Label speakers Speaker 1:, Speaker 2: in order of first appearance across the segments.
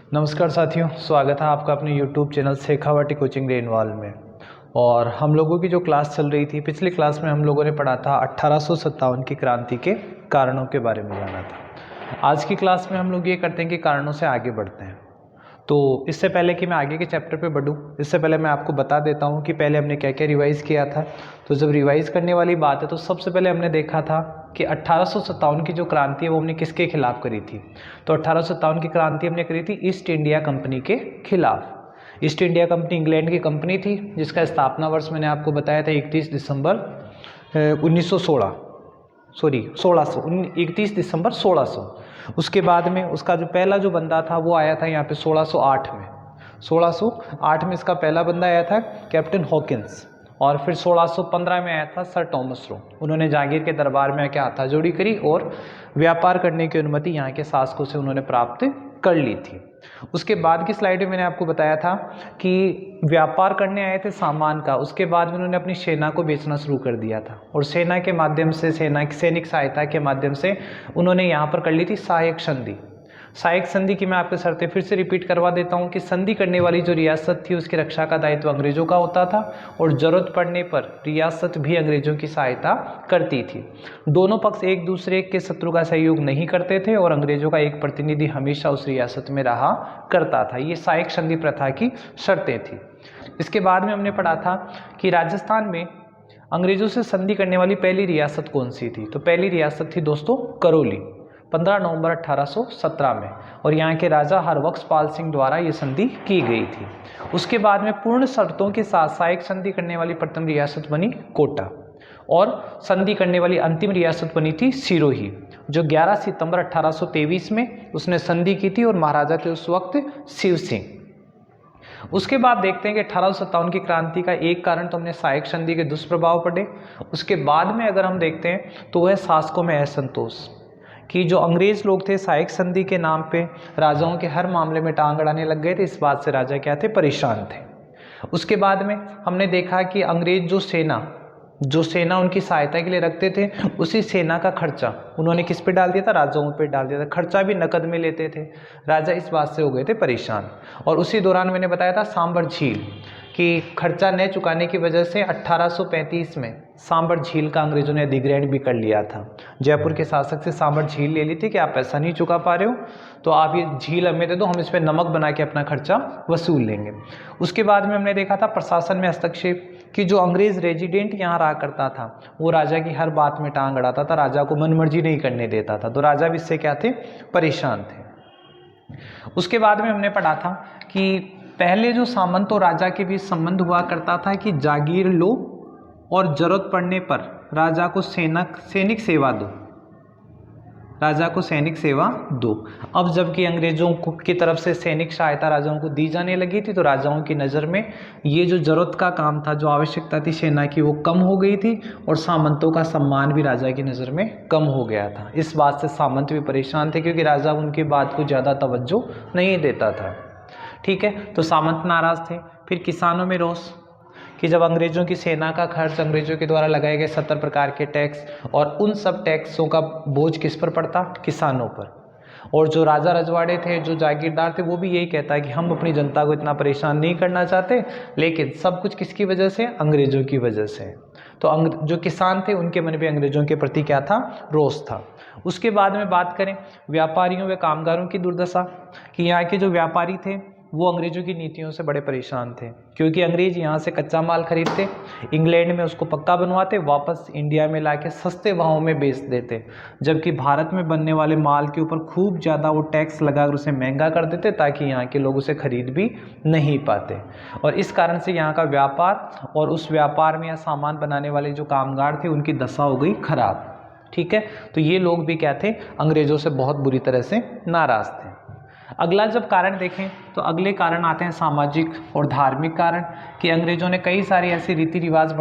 Speaker 1: नमस्कार साथियों, स्वागत है आपका अपने YouTube channel Shekhawati coaching renewal में। और हम लोगों की जो क्लास चल रही थी, पिछली क्लास में हम लोगों ने पढ़ा था 1857 की क्रांति के कारणों के बारे में जाना था। आज की क्लास में हम लोग ये करते हैं कि कारणों से आगे बढ़ते हैं। तो इससे पहले कि मैं आगे के चैप्टर पे बढ़ूँ, इससे पहले मैं आपको बता देता हूँ कि पहले हमने क्या क्या रिवाइज़ किया था। तो जब रिवाइज़ करने वाली बात है तो सबसे पहले हमने देखा था कि 1857 की जो क्रांति है वो हमने किसके खिलाफ करी थी। तो 1857 की क्रांति हमने करी थी ईस्ट इंडिया कंपनी के खिलाफ। ईस्ट इंडिया कंपनी इंग्लैंड की कंपनी थी जिसका स्थापना वर्ष मैंने आपको बताया था 31 दिसंबर 1600। उसके बाद में उसका जो पहला जो बंदा था वो आया था यहाँ पे 1608 में। 1608 में इसका पहला बंदा आया था कैप्टन हॉकिंस। और फिर 1615 में आया था सर टॉमस रो। उन्होंने जहांगीर के दरबार में आके हाथाजोड़ी करी और व्यापार करने की अनुमति यहाँ के शासकों से उन्होंने प्राप्त कर ली थी। उसके बाद की स्लाइड में मैंने आपको बताया था कि व्यापार करने आए थे सामान का, उसके बाद में उन्होंने अपनी सेना को बेचना शुरू कर दिया था और सेना के माध्यम से सैनिक सहायता के माध्यम से उन्होंने यहाँ पर कर ली थी सहायक संधि। सहायक संधि की मैं आपके शर्तें फिर से रिपीट करवा देता हूँ कि संधि करने वाली जो रियासत थी उसकी रक्षा का दायित्व अंग्रेजों का होता था और जरूरत पड़ने पर रियासत भी अंग्रेजों की सहायता करती थी। दोनों पक्ष एक दूसरे के शत्रु का सहयोग नहीं करते थे और अंग्रेजों का एक प्रतिनिधि हमेशा उस रियासत में रहा करता था। ये सहायक संधि प्रथा की शर्तें थी। इसके बाद में हमने पढ़ा था कि राजस्थान में अंग्रेजों से संधि करने वाली पहली रियासत कौन सी थी। तो पहली रियासत थी दोस्तों करौली, 15 नवंबर 1817 में, और यहाँ के राजा हरबख्श पाल सिंह द्वारा ये संधि की गई थी। उसके बाद में पूर्ण शर्तों के साथ सहायक संधि करने वाली प्रथम रियासत बनी कोटा और संधि करने वाली अंतिम रियासत बनी थी सिरोही, जो 11 सितंबर 1823 में उसने संधि की थी और महाराजा थे उस वक्त शिव सिंह। उसके बाद देखते हैं कि 1857 की क्रांति का एक कारण तो हमने सहायक संधि के दुष्प्रभाव पढ़े। उसके बाद में अगर हम देखते हैं तो वह शासकों में असंतोष कि जो अंग्रेज लोग थे सहायक संधि के नाम पे राजाओं के हर मामले में टांग अड़ाने लग गए थे। इस बात से राजा क्या थे, परेशान थे। उसके बाद में हमने देखा कि अंग्रेज जो सेना उनकी सहायता के लिए रखते थे, उसी सेना का खर्चा उन्होंने किस पे डाल दिया था, राजाओं पे डाल दिया था। खर्चा भी नकद में लेते थे। राजा इस बात से हो गए थे परेशान। और उसी दौरान मैंने बताया था सांबर झील कि खर्चा न चुकाने की वजह से 1835 में सांबर झील का अंग्रेजों ने अधिग्रहण भी कर लिया था। जयपुर के शासक से सांबर झील ले ली थी कि आप पैसा नहीं चुका पा रहे हो तो आप ये झील हमें दे दो, हम इस पर नमक बना के अपना खर्चा वसूल लेंगे। उसके बाद में हमने देखा था प्रशासन में हस्तक्षेप कि जो अंग्रेज रेजिडेंट यहाँ रहा करता था वो राजा की हर बात में टांग अड़ाता था, राजा को मनमर्जी नहीं करने देता था। तो राजा भी इससे क्या थे, परेशान थे। उसके बाद में हमने पढ़ा था कि पहले जो सामंत और राजा के बीच संबंध हुआ करता था कि जागीर लो और जरूरत पड़ने पर राजा को सैनिक सेवा दो, राजा को सैनिक सेवा दो। अब जबकि अंग्रेजों की तरफ से सैनिक सहायता राजाओं को दी जाने लगी थी तो राजाओं की नज़र में ये जो जरूरत का काम था, जो आवश्यकता थी सेना की, वो कम हो गई थी और सामंतों का सम्मान भी राजा की नज़र में कम हो गया था। इस बात से सामंत भी परेशान थे क्योंकि राजा उनकी बात को ज़्यादा तवज्जो नहीं देता था। ठीक है, तो सामंत नाराज थे। फिर किसानों में रोष कि जब अंग्रेजों की सेना का खर्च, अंग्रेजों के द्वारा लगाए गए 70 प्रकार के टैक्स, और उन सब टैक्सों का बोझ किस पर पड़ता, किसानों पर। और जो राजा रजवाड़े थे, जो जागीरदार थे, वो भी यही कहता है कि हम अपनी जनता को इतना परेशान नहीं करना चाहते, लेकिन सब कुछ किसकी वजह से, अंग्रेजों की वजह से। तो जो किसान थे उनके मन में अंग्रेजों के प्रति क्या था, रोष था। उसके बाद में बात करें व्यापारियों व कामगारों की दुर्दशा कि यहाँ के जो व्यापारी थे वो अंग्रेजों की नीतियों से बड़े परेशान थे क्योंकि अंग्रेज यहाँ से कच्चा माल खरीदते, इंग्लैंड में उसको पक्का बनवाते, वापस इंडिया में लाके सस्ते भावों में बेच देते, जबकि भारत में बनने वाले माल के ऊपर खूब ज़्यादा वो टैक्स लगाकर उसे महंगा कर देते ताकि यहाँ के लोग उसे खरीद भी नहीं पाते। और इस कारण से यहाँ का व्यापार और उस व्यापार में या सामान बनाने वाले जो कामगार थे उनकी दशा हो गई खराब। ठीक है, तो ये लोग भी क्या थे, अंग्रेजों से बहुत बुरी तरह से नाराज थे। अगला जब कारण देखें तो अगले कारण आते हैं सामाजिक और धार्मिक कारण कि अंग्रेजों ने कई सारी ऐसी रीति रिवाज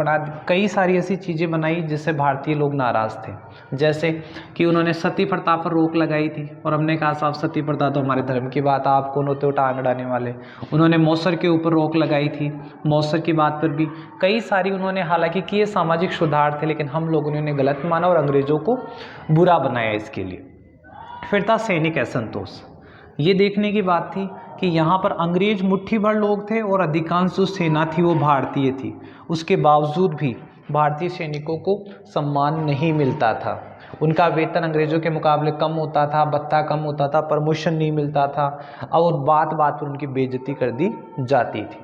Speaker 1: कई सारी ऐसी चीज़ें बनाई जिससे भारतीय लोग नाराज़ थे। जैसे कि उन्होंने सती प्रथा पर रोक लगाई थी और हमने कहा साहब सती प्रथा तो हमारे धर्म की बात, आप कौन होते हो टांग अड़ाने वाले। उन्होंने मौसर के ऊपर रोक लगाई थी, मौसर की बात पर भी कई सारी उन्होंने हालांकि किए सामाजिक सुधार थे, लेकिन हम लोगों ने उन्हें गलत माना और अंग्रेजों को बुरा बनाया इसके लिए। फिर था सैनिक असंतोष ये देखने की बात थी कि यहाँ पर अंग्रेज मुट्ठी भर लोग थे और अधिकांश जो सेना थी वो भारतीय थी। उसके बावजूद भी भारतीय सैनिकों को सम्मान नहीं मिलता था। उनका वेतन अंग्रेज़ों के मुकाबले कम होता था, भत्ता कम होता था, प्रमोशन नहीं मिलता था और बात बात पर उनकी बेइज्जती कर दी जाती थी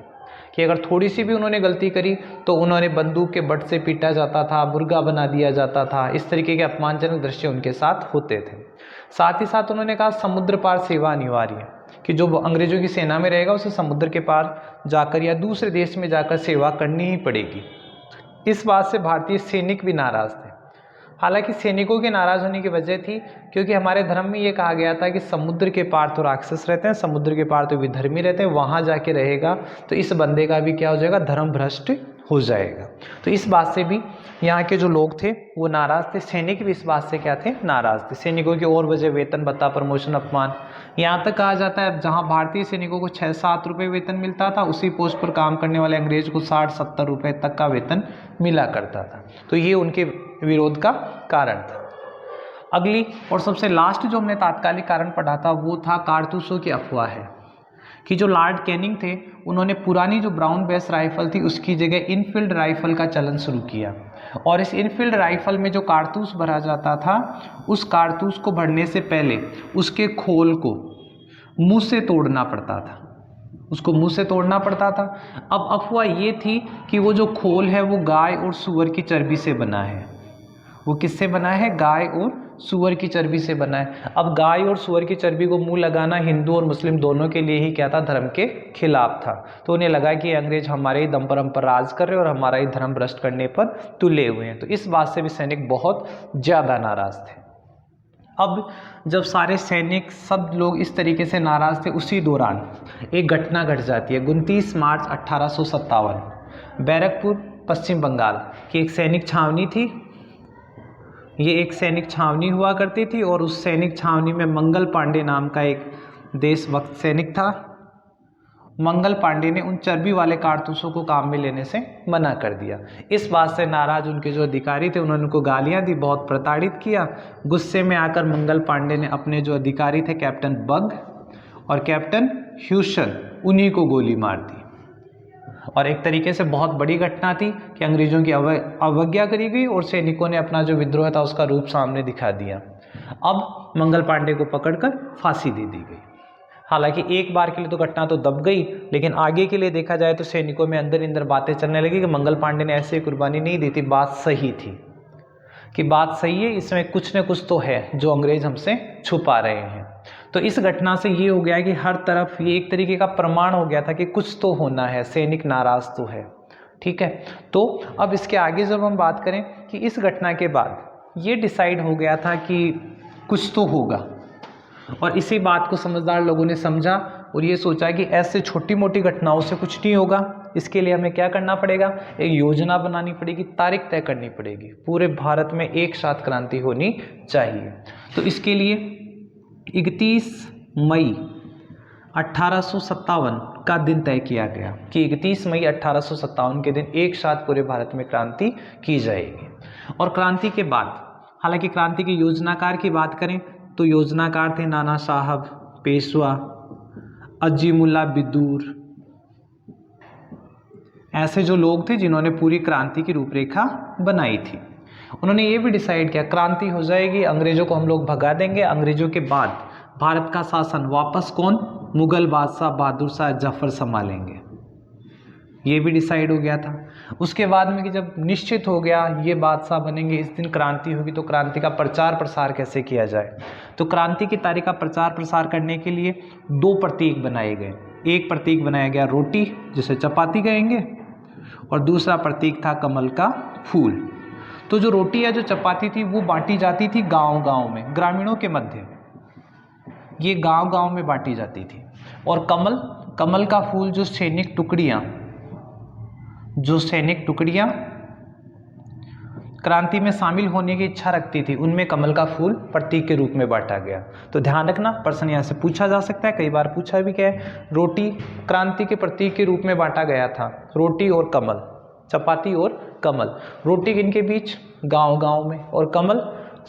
Speaker 1: कि अगर थोड़ी सी भी उन्होंने गलती करी तो उन्होंने बंदूक के बट से पीटा जाता था, मुर्गा बना दिया जाता था। इस तरीके के अपमानजनक दृश्य उनके साथ होते थे। साथ ही साथ उन्होंने कहा समुद्र पार सेवा अनिवार्य है कि जो अंग्रेज़ों की सेना में रहेगा उसे समुद्र के पार जाकर या दूसरे देश में जाकर सेवा करनी ही पड़ेगी। इस बात से भारतीय सैनिक भी नाराज़ थे। हालांकि सैनिकों के नाराज़ होने की वजह थी क्योंकि हमारे धर्म में ये कहा गया था कि समुद्र के पार तो राक्षस रहते हैं, समुद्र के पार तो विधर्मी रहते हैं, वहाँ जाके रहेगा तो इस बंदे का भी क्या हो जाएगा, धर्म भ्रष्ट हो जाएगा। तो इस बात से भी यहाँ के जो लोग थे वो नाराज़ थे। सैनिक भी इस बात से क्या थे, नाराज़ थे। सैनिकों की और वजह वेतन भत्ता, प्रमोशन, अपमान। यहाँ तक कहा जाता है जहाँ भारतीय सैनिकों को 6-7 रुपये वेतन मिलता था, उसी पोस्ट पर काम करने वाले अंग्रेज को 60-70 रुपये तक का वेतन मिला करता था। तो ये उनके विरोध का कारण था। अगली और सबसे लास्ट जो हमने तात्कालिक कारण पढ़ा था वो था कारतूसों की अफवाह है कि जो लॉर्ड कैनिंग थे उन्होंने पुरानी जो ब्राउन बेस राइफल थी उसकी जगह इनफील्ड राइफल का चलन शुरू किया और इस इनफील्ड राइफल में जो कारतूस भरा जाता था उस कारतूस को भरने से पहले उसके खोल को मुंह से तोड़ना पड़ता था, उसको मुंह से तोड़ना पड़ता था। अब अफवाह ये थी कि वो जो खोल है वो गाय और सूअर की चर्बी से बना है। वो किससे बना है, गाय और सूअर की चर्बी से बना है। अब गाय और सूअर की चर्बी को मुंह लगाना हिंदू और मुस्लिम दोनों के लिए ही क्या था, धर्म के खिलाफ था। तो उन्हें लगा कि अंग्रेज हमारे ही दम पर हम पर राज कर रहे हैं और हमारा ही धर्म भ्रष्ट करने पर तुले हुए हैं। तो इस बात से भी सैनिक बहुत ज़्यादा नाराज थे। अब जब सारे सैनिक सब लोग इस तरीके से नाराज थे, उसी दौरान एक घटना घट जाती है। 29 मार्च 1857 बैरकपुर पश्चिम बंगाल की एक सैनिक छावनी थी। ये एक सैनिक छावनी हुआ करती थी और उस सैनिक छावनी में मंगल पांडे नाम का एक देशभक्त सैनिक था। मंगल पांडे ने उन चर्बी वाले कारतूसों को काम में लेने से मना कर दिया। इस बात से नाराज उनके जो अधिकारी थे उन्होंने उनको गालियां दी, बहुत प्रताड़ित किया। गुस्से में आकर मंगल पांडे ने अपने जो अधिकारी थे कैप्टन बग और कैप्टन ह्यूशन, उन्हीं को गोली मार दी। और एक तरीके से बहुत बड़ी घटना थी कि अंग्रेजों की अवज्ञा करी गई और सैनिकों ने अपना जो विद्रोह था उसका रूप सामने दिखा दिया। अब मंगल पांडे को पकड़कर फांसी दे दी गई। हालांकि एक बार के लिए तो घटना तो दब गई, लेकिन आगे के लिए देखा जाए तो सैनिकों में अंदर अंदर बातें चलने लगी कि मंगल पांडे ने ऐसे कुर्बानी नहीं दी थी, बात सही थी, कि बात सही है, इसमें कुछ न कुछ तो है जो अंग्रेज हमसे छुपा रहे हैं। तो इस घटना से ये हो गया कि हर तरफ ये एक तरीके का प्रमाण हो गया था कि कुछ तो होना है, सैनिक नाराज तो है। ठीक है, तो अब इसके आगे जब हम बात करें कि इस घटना के बाद ये डिसाइड हो गया था कि कुछ तो होगा और इसी बात को समझदार लोगों ने समझा और ये सोचा कि ऐसे छोटी मोटी घटनाओं से कुछ नहीं होगा। इसके लिए हमें क्या करना पड़ेगा, एक योजना बनानी पड़ेगी, तारीख तय करनी पड़ेगी, पूरे भारत में एक साथ क्रांति होनी चाहिए। तो इसके लिए 31 मई 1857 का दिन तय किया गया कि 31 मई 1857 के दिन एक साथ पूरे भारत में क्रांति की जाएगी। और क्रांति के बाद, हालांकि क्रांति के योजनाकार की बात करें तो योजनाकार थे नाना साहब, पेशवा, अजीमुल्ला बिदूर, ऐसे जो लोग थे जिन्होंने पूरी क्रांति की रूपरेखा बनाई थी। उन्होंने ये भी डिसाइड किया क्रांति हो जाएगी, अंग्रेजों को हम लोग भगा देंगे, अंग्रेजों के बाद भारत का शासन वापस कौन, मुगल बादशाह बहादुर शाह जफर संभालेंगे। ये भी डिसाइड हो गया था। उसके बाद में कि जब निश्चित हो गया ये बादशाह बनेंगे, इस दिन क्रांति होगी, तो क्रांति का प्रचार प्रसार कैसे किया जाए। तो क्रांति की तारीख का प्रचार प्रसार करने के लिए 2 प्रतीक बनाए गए। एक प्रतीक बनाया गया रोटी, जिसे चपाती कहेंगे, और दूसरा प्रतीक था कमल का फूल। तो जो रोटी या जो चपाती थी वो बांटी जाती थी गांव-गांव में, ग्रामीणों के मध्य, ये गांव-गांव में बांटी जाती थी। और कमल का फूल जो सैनिक टुकड़ियां क्रांति में शामिल होने की इच्छा रखती थी, उनमें कमल का फूल प्रतीक के रूप में बांटा गया। तो ध्यान रखना, प्रश्न यहाँ से पूछा जा सकता है, कई बार पूछा भी गया है। रोटी क्रांति के प्रतीक के रूप में बांटा गया था, रोटी और कमल, चपाती और कमल। रोटी किनके बीच, गांव-गांव में, और कमल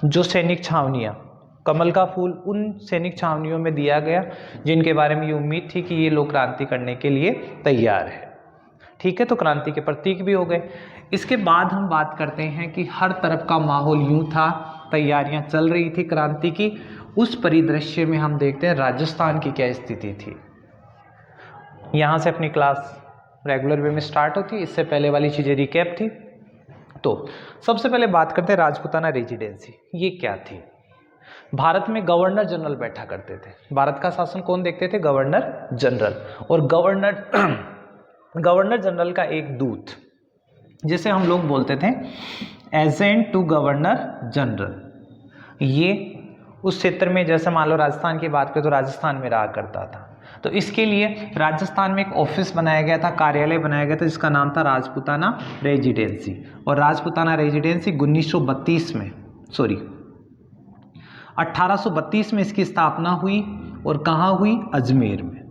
Speaker 1: जो सैनिक छावनियाँ, कमल का फूल उन सैनिक छावनियों में दिया गया जिनके बारे में ये उम्मीद थी कि ये लोग क्रांति करने के लिए तैयार है। ठीक है, तो क्रांति के प्रतीक भी हो गए। इसके बाद हम बात करते हैं कि हर तरफ का माहौल यूं था, तैयारियां चल रही थी क्रांति की। उस परिदृश्य में हम देखते हैं राजस्थान की क्या स्थिति थी। यहाँ से अपनी क्लास रेगुलर वे में स्टार्ट होती, इससे पहले वाली चीज़ें रिकैप थी। तो सबसे पहले बात करते हैं राजपूताना रेजिडेंसी, ये क्या थी। भारत में गवर्नर जनरल बैठा करते थे। भारत का शासन कौन देखते थे? Governor general. और गवर्नर जनरल का एक दूत, जिसे हम लोग बोलते थे एजेंट टू गवर्नर जनरल, ये उस क्षेत्र में, जैसे मान लो राजस्थान की बात करें तो राजस्थान में रहा करता था। तो इसके लिए राजस्थान में एक ऑफिस बनाया गया था, कार्यालय बनाया गया था, जिसका नाम था राजपूताना रेजिडेंसी। और राजपूताना रेजिडेंसी 1832 में इसकी स्थापना हुई। और कहाँ हुई? अजमेर में।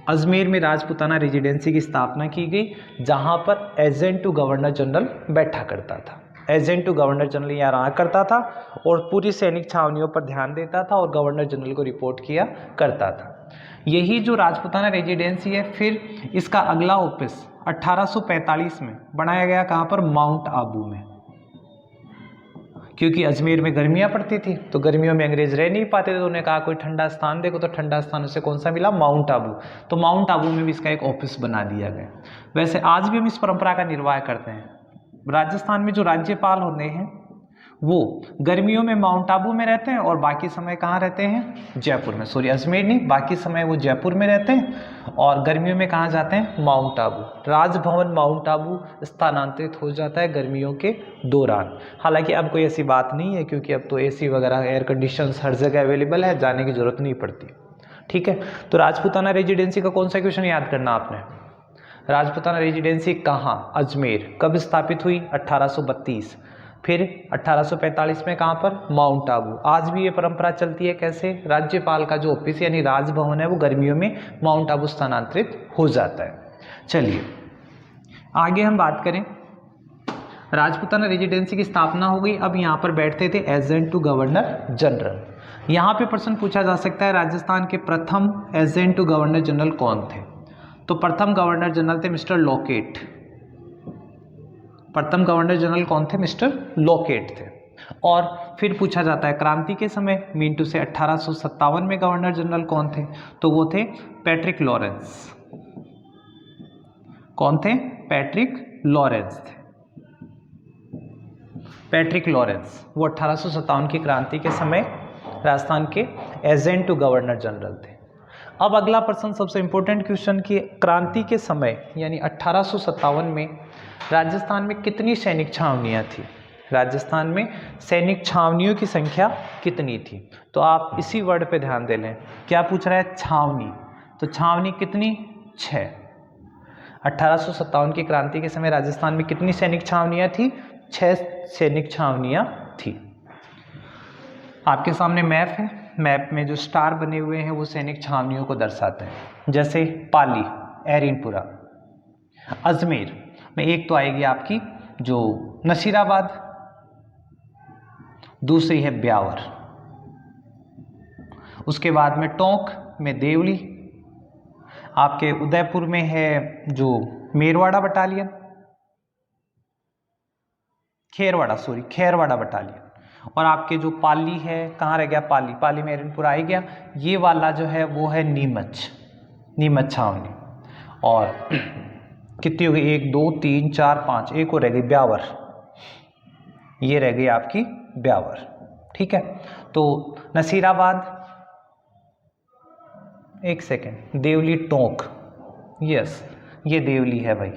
Speaker 1: अजमेर में राजपूताना रेजिडेंसी की स्थापना की गई, जहाँ पर एजेंट टू गवर्नर जनरल बैठा करता था। एजेंट टू गवर्नर जनरल यहाँ रहा करता था और पूरी सैनिक छावनियों पर ध्यान देता था और गवर्नर जनरल को रिपोर्ट किया करता था। यही जो राजपूताना रेजिडेंसी है, फिर इसका अगला ऑफिस 1845 में बनाया गया। कहाँ पर? माउंट आबू में। क्योंकि अजमेर में गर्मियाँ पड़ती थी, तो गर्मियों में अंग्रेज रह नहीं पाते थे, तो उन्होंने कहा कोई ठंडा स्थान देखो। तो ठंडा स्थान उसे कौन सा मिला? माउंट आबू। तो माउंट आबू में भी इसका एक ऑफिस बना दिया गया। वैसे आज भी हम इस परंपरा का निर्वाह करते हैं। राजस्थान में जो राज्यपाल होते हैं वो गर्मियों में माउंट आबू में रहते हैं और बाकी समय कहाँ रहते हैं? जयपुर में। सॉरी, अजमेर नहीं, बाकी समय वो जयपुर में रहते हैं और गर्मियों में कहाँ जाते हैं? माउंट आबू। राजभवन माउंट आबू स्थानांतरित हो जाता है गर्मियों के दौरान। हालांकि अब कोई ऐसी बात नहीं है, क्योंकि अब तो एसी वगैरह, एयर कंडीशंस हर जगह अवेलेबल है, जाने की जरूरत नहीं पड़ती। ठीक है, तो राजपूताना रेजिडेंसी का कौन सा क्वेश्चन याद करना आपने? राजपूताना रेजिडेंसी कहाँ? अजमेर। कब स्थापित हुई? 1832। फिर 1845 में कहाँ पर? माउंट आबू। आज भी ये परंपरा चलती है। कैसे? राज्यपाल का जो ऑफिस यानी राजभवन है वो गर्मियों में माउंट आबू स्थानांतरित हो जाता है। चलिए आगे हम बात करें। राजपूताना रेजिडेंसी की स्थापना हो गई। अब यहाँ पर बैठते थे एजेंट टू गवर्नर जनरल। यहाँ पे प्रश्न पूछा जा सकता है राजस्थान के प्रथम एजेंट टू गवर्नर जनरल कौन थे? तो प्रथम गवर्नर जनरल थे मिस्टर लॉकेट। प्रथम गवर्नर जनरल कौन थे? मिस्टर लॉकेट थे। और फिर पूछा जाता है क्रांति के समय मिंटू से 1857 में गवर्नर जनरल कौन थे? तो वो थे पैट्रिक लॉरेंस। कौन थे? पैट्रिक लॉरेंस थे। पैट्रिक लॉरेंस वो 1857 की क्रांति के समय राजस्थान के एजेंट टू गवर्नर जनरल थे। अब अगला प्रश्न सबसे इंपॉर्टेंट क्वेश्चन कि क्रांति के समय यानी 1857 में राजस्थान में कितनी सैनिक छावनियां थी? राजस्थान में सैनिक छावनियों की संख्या कितनी थी? तो आप इसी वर्ड पे ध्यान दे लें। क्या पूछ रहा है? छावनी। तो छावनी कितनी? 6। 1857 की क्रांति के समय राजस्थान में कितनी सैनिक छावनियां थी? 6 सैनिक छावनियां थी। आपके सामने मैप है। मैप में जो स्टार बने हुए हैं वो सैनिक छावनियों को दर्शाते हैं। जैसे पाली, एरिनपुरा, अजमेर में एक तो आएगी आपकी जो नसीराबाद, दूसरी है ब्यावर, उसके बाद में टोंक में देवली, आपके उदयपुर में है जो मेरवाड़ा बटालियन, खेरवाड़ा बटालियन, और आपके जो पाली है, कहाँ रह गया? पाली में एरिनपुरा आ गया। ये वाला जो है वो है नीमच छावनी। और कितनी हो गई? 1 2 3 4 5, एक और रह गई ब्यावर। ये रह गई आपकी ब्यावर। ठीक है, तो नसीराबाद, एक सेकेंड, देवली, टोंक, यस ये देवली है भाई,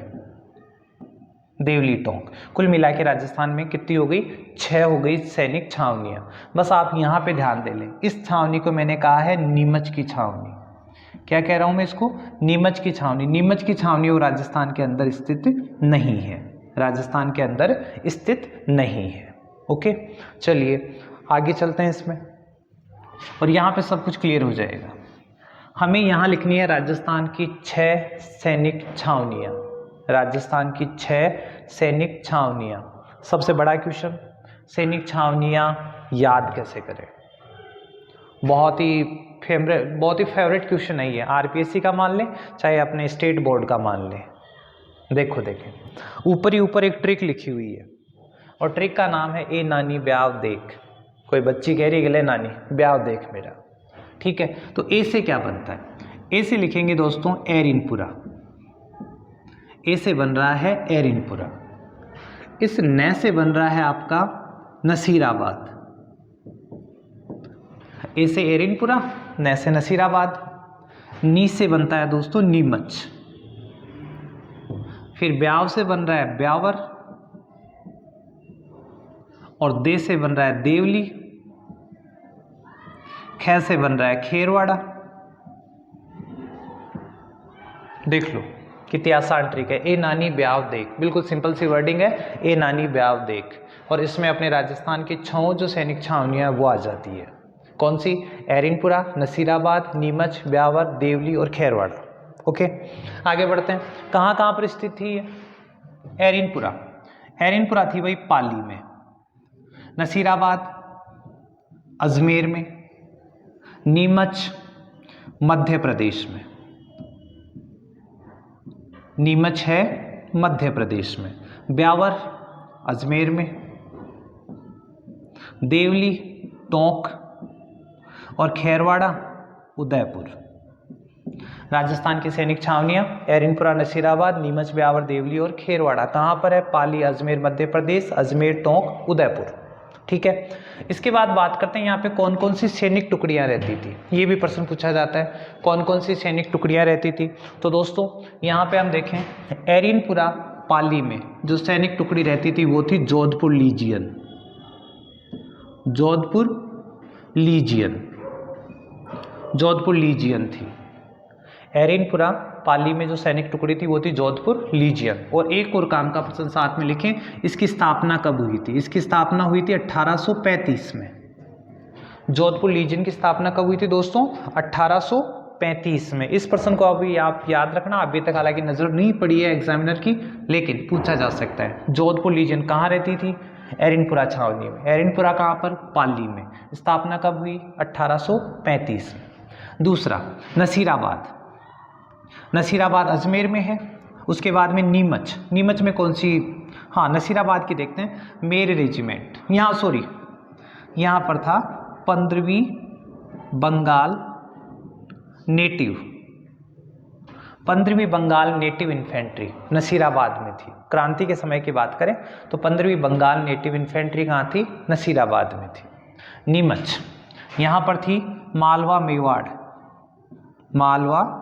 Speaker 1: देवली, टोंक। कुल मिला के राजस्थान में कितनी हो गई? 6 हो गई सैनिक छावनियां। बस आप यहाँ पे ध्यान दे लें। इस छावनी को मैंने कहा है नीमच की छावनी। क्या कह रहा हूँ मैं इसको? नीमच की छावनी। नीमच की छावनी वो राजस्थान के अंदर स्थित नहीं है, राजस्थान के अंदर स्थित नहीं है। ओके, चलिए आगे चलते हैं इसमें, और यहाँ पे सब कुछ क्लियर हो जाएगा। हमें यहाँ लिखनी है राजस्थान की 6 सैनिक छावनियाँ। राजस्थान की 6 सैनिक छावनियाँ। सबसे बड़ा क्वेश्चन, सैनिक छावनियाँ याद कैसे करें। बहुत ही फेवरेट क्वेश्चन है ये, आरपीएससी का मान लें चाहे अपने स्टेट बोर्ड का मान लें। देखो देखें, ऊपर ही ऊपर एक ट्रिक लिखी हुई है और ट्रिक का नाम है ए नानी ब्याव देख। कोई बच्ची कह रही है ले नानी ब्याव देख मेरा, ठीक है। तो ए से क्या बनता है, ए से लिखेंगे दोस्तों एरिनपुरा, ए से बन रहा है एरिनपुरा। इस न से बन रहा है आपका नसीराबाद, ए से एरिनपुरा, न से नसीराबाद। नी से बनता है दोस्तों नीमच, फिर ब्याव से बन रहा है ब्यावर, और दे से बन रहा है देवली, खे से बन रहा है खेरवाड़ा। देख लो कितनी आसान ट्रिक है, ए नानी ब्याव देख, बिल्कुल सिंपल सी वर्डिंग है, ए नानी ब्याव देख। और इसमें अपने राजस्थान की 6 जो सैनिक छावनियां वो आ जाती है। कौन सी, एरिनपुरा, नसीराबाद, नीमच, ब्यावर, देवली और खेरवाड़ा। ओके, आगे बढ़ते हैं। कहाँ कहाँ पर स्थित थी ये एरिनपुरा, एरिनपुरा थी भाई पाली में, नसीराबाद अजमेर में, नीमच मध्य प्रदेश में, नीमच है मध्य प्रदेश में, ब्यावर अजमेर में, देवली टोंक और खेरवाड़ा उदयपुर। राजस्थान की सैनिक छावनियां एरिनपुरा, नसीराबाद, नीमच, ब्यावर, देवली और खेरवाड़ा कहाँ पर है, पाली अजमेर मध्य प्रदेश, अजमेर टोंक उदयपुर, ठीक है। इसके बाद बात करते हैं यहाँ पे कौन कौन सी सैनिक टुकड़ियाँ रहती थी, ये भी प्रश्न पूछा जाता है, कौन कौन सी सैनिक टुकड़ियाँ रहती थी। तो दोस्तों यहाँ पे हम देखें एरिनपुरा पाली में जो सैनिक टुकड़ी रहती थी वो थी Jodhpur lesion, Jodhpur lesion, Jodhpur lesion थी। एरिनपुरा पाली में जो सैनिक टुकड़ी थी वो थी जोधपुर लीजियन। और एक और काम का प्रश्न साथ में लिखें, इसकी स्थापना कब हुई थी, इसकी स्थापना हुई थी 1835 में। जोधपुर लीजियन की स्थापना कब हुई थी दोस्तों, 1835 में। इस प्रश्न को अभी आप याद रखना, अभी तक हालांकि नजर नहीं पड़ी है एग्जामिनर की, लेकिन पूछा जा सकता है। जोधपुर लीजियन कहाँ रहती थी, एरिनपुरा छावनी में। एरिनपुरा कहाँ पर, पाली में। स्थापना कब हुई, 1835 में। दूसरा नसीराबाद, नसीराबाद अजमेर में है। उसके बाद में नीमच, नीमच में कौन सी, हाँ नसीराबाद की देखते हैं, मेरे रेजिमेंट, यहाँ सॉरी यहाँ पर था 15वीं बंगाल नेटिव, 15वीं बंगाल नेटिव इन्फेंट्री नसीराबाद में थी। क्रांति के समय की बात करें तो 15वीं बंगाल नेटिव इन्फेंट्री कहाँ थी, नसीराबाद में थी। नीमच, यहाँ पर थी मालवा मेवाड़, मालवा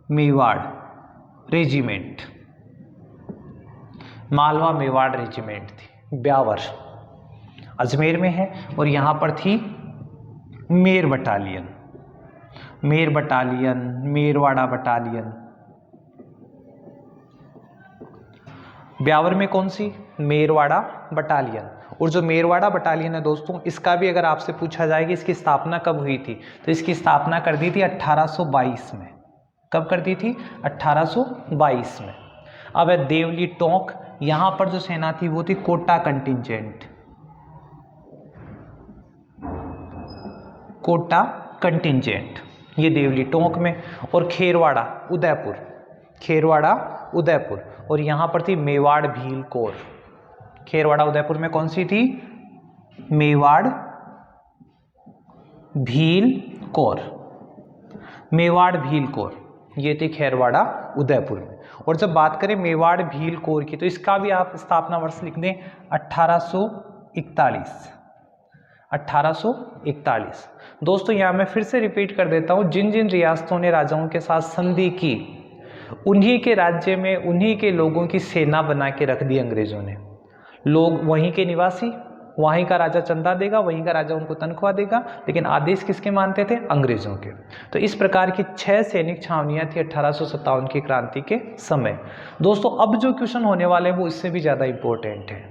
Speaker 1: मेवाड़ रेजिमेंट, मालवा मेवाड़ रेजिमेंट थी। ब्यावर अजमेर में है और यहाँ पर थी मेर बटालियन, मेर बटालियन, मेरवाड़ा बटालियन। ब्यावर में कौन सी, मेरवाड़ा बटालियन। और जो मेरवाड़ा बटालियन है दोस्तों, इसका भी अगर आपसे पूछा जाए कि इसकी स्थापना कब हुई थी, तो इसकी स्थापना कर दी थी 1822 में। कब कर दी थी, 1822 में। अब है देवली टोंक, यहां पर जो सेना थी वो थी कोटा कंटिंजेंट, कोटा कंटिंजेंट, ये देवली टोंक में। और खेरवाड़ा उदयपुर, खेरवाड़ा उदयपुर, और यहां पर थी मेवाड़ भील कोर। खेरवाड़ा उदयपुर में कौन सी थी, मेवाड़ भील कोर, मेवाड़ भील कोर, ये थी खेरवाड़ा उदयपुर में। और जब बात करें मेवाड़ भील कोर की, तो इसका भी आप स्थापना वर्ष लिख दें 1841, 1841। दोस्तों यहाँ मैं फिर से रिपीट कर देता हूँ, जिन जिन रियासतों ने राजाओं के साथ संधि की, उन्हीं के राज्य में उन्हीं के लोगों की सेना बना के रख दी अंग्रेजों ने। लोग वहीं के निवासी, वहीं का राजा चंदा देगा, वहीं का राजा उनको तनख्वाह देगा, लेकिन आदेश किसके मानते थे, अंग्रेजों के। तो इस प्रकार की 6 सैनिक छावनियां थी 1857 की क्रांति के समय। दोस्तों अब जो क्वेश्चन होने वाले हैं वो इससे भी ज़्यादा इंपॉर्टेंट है।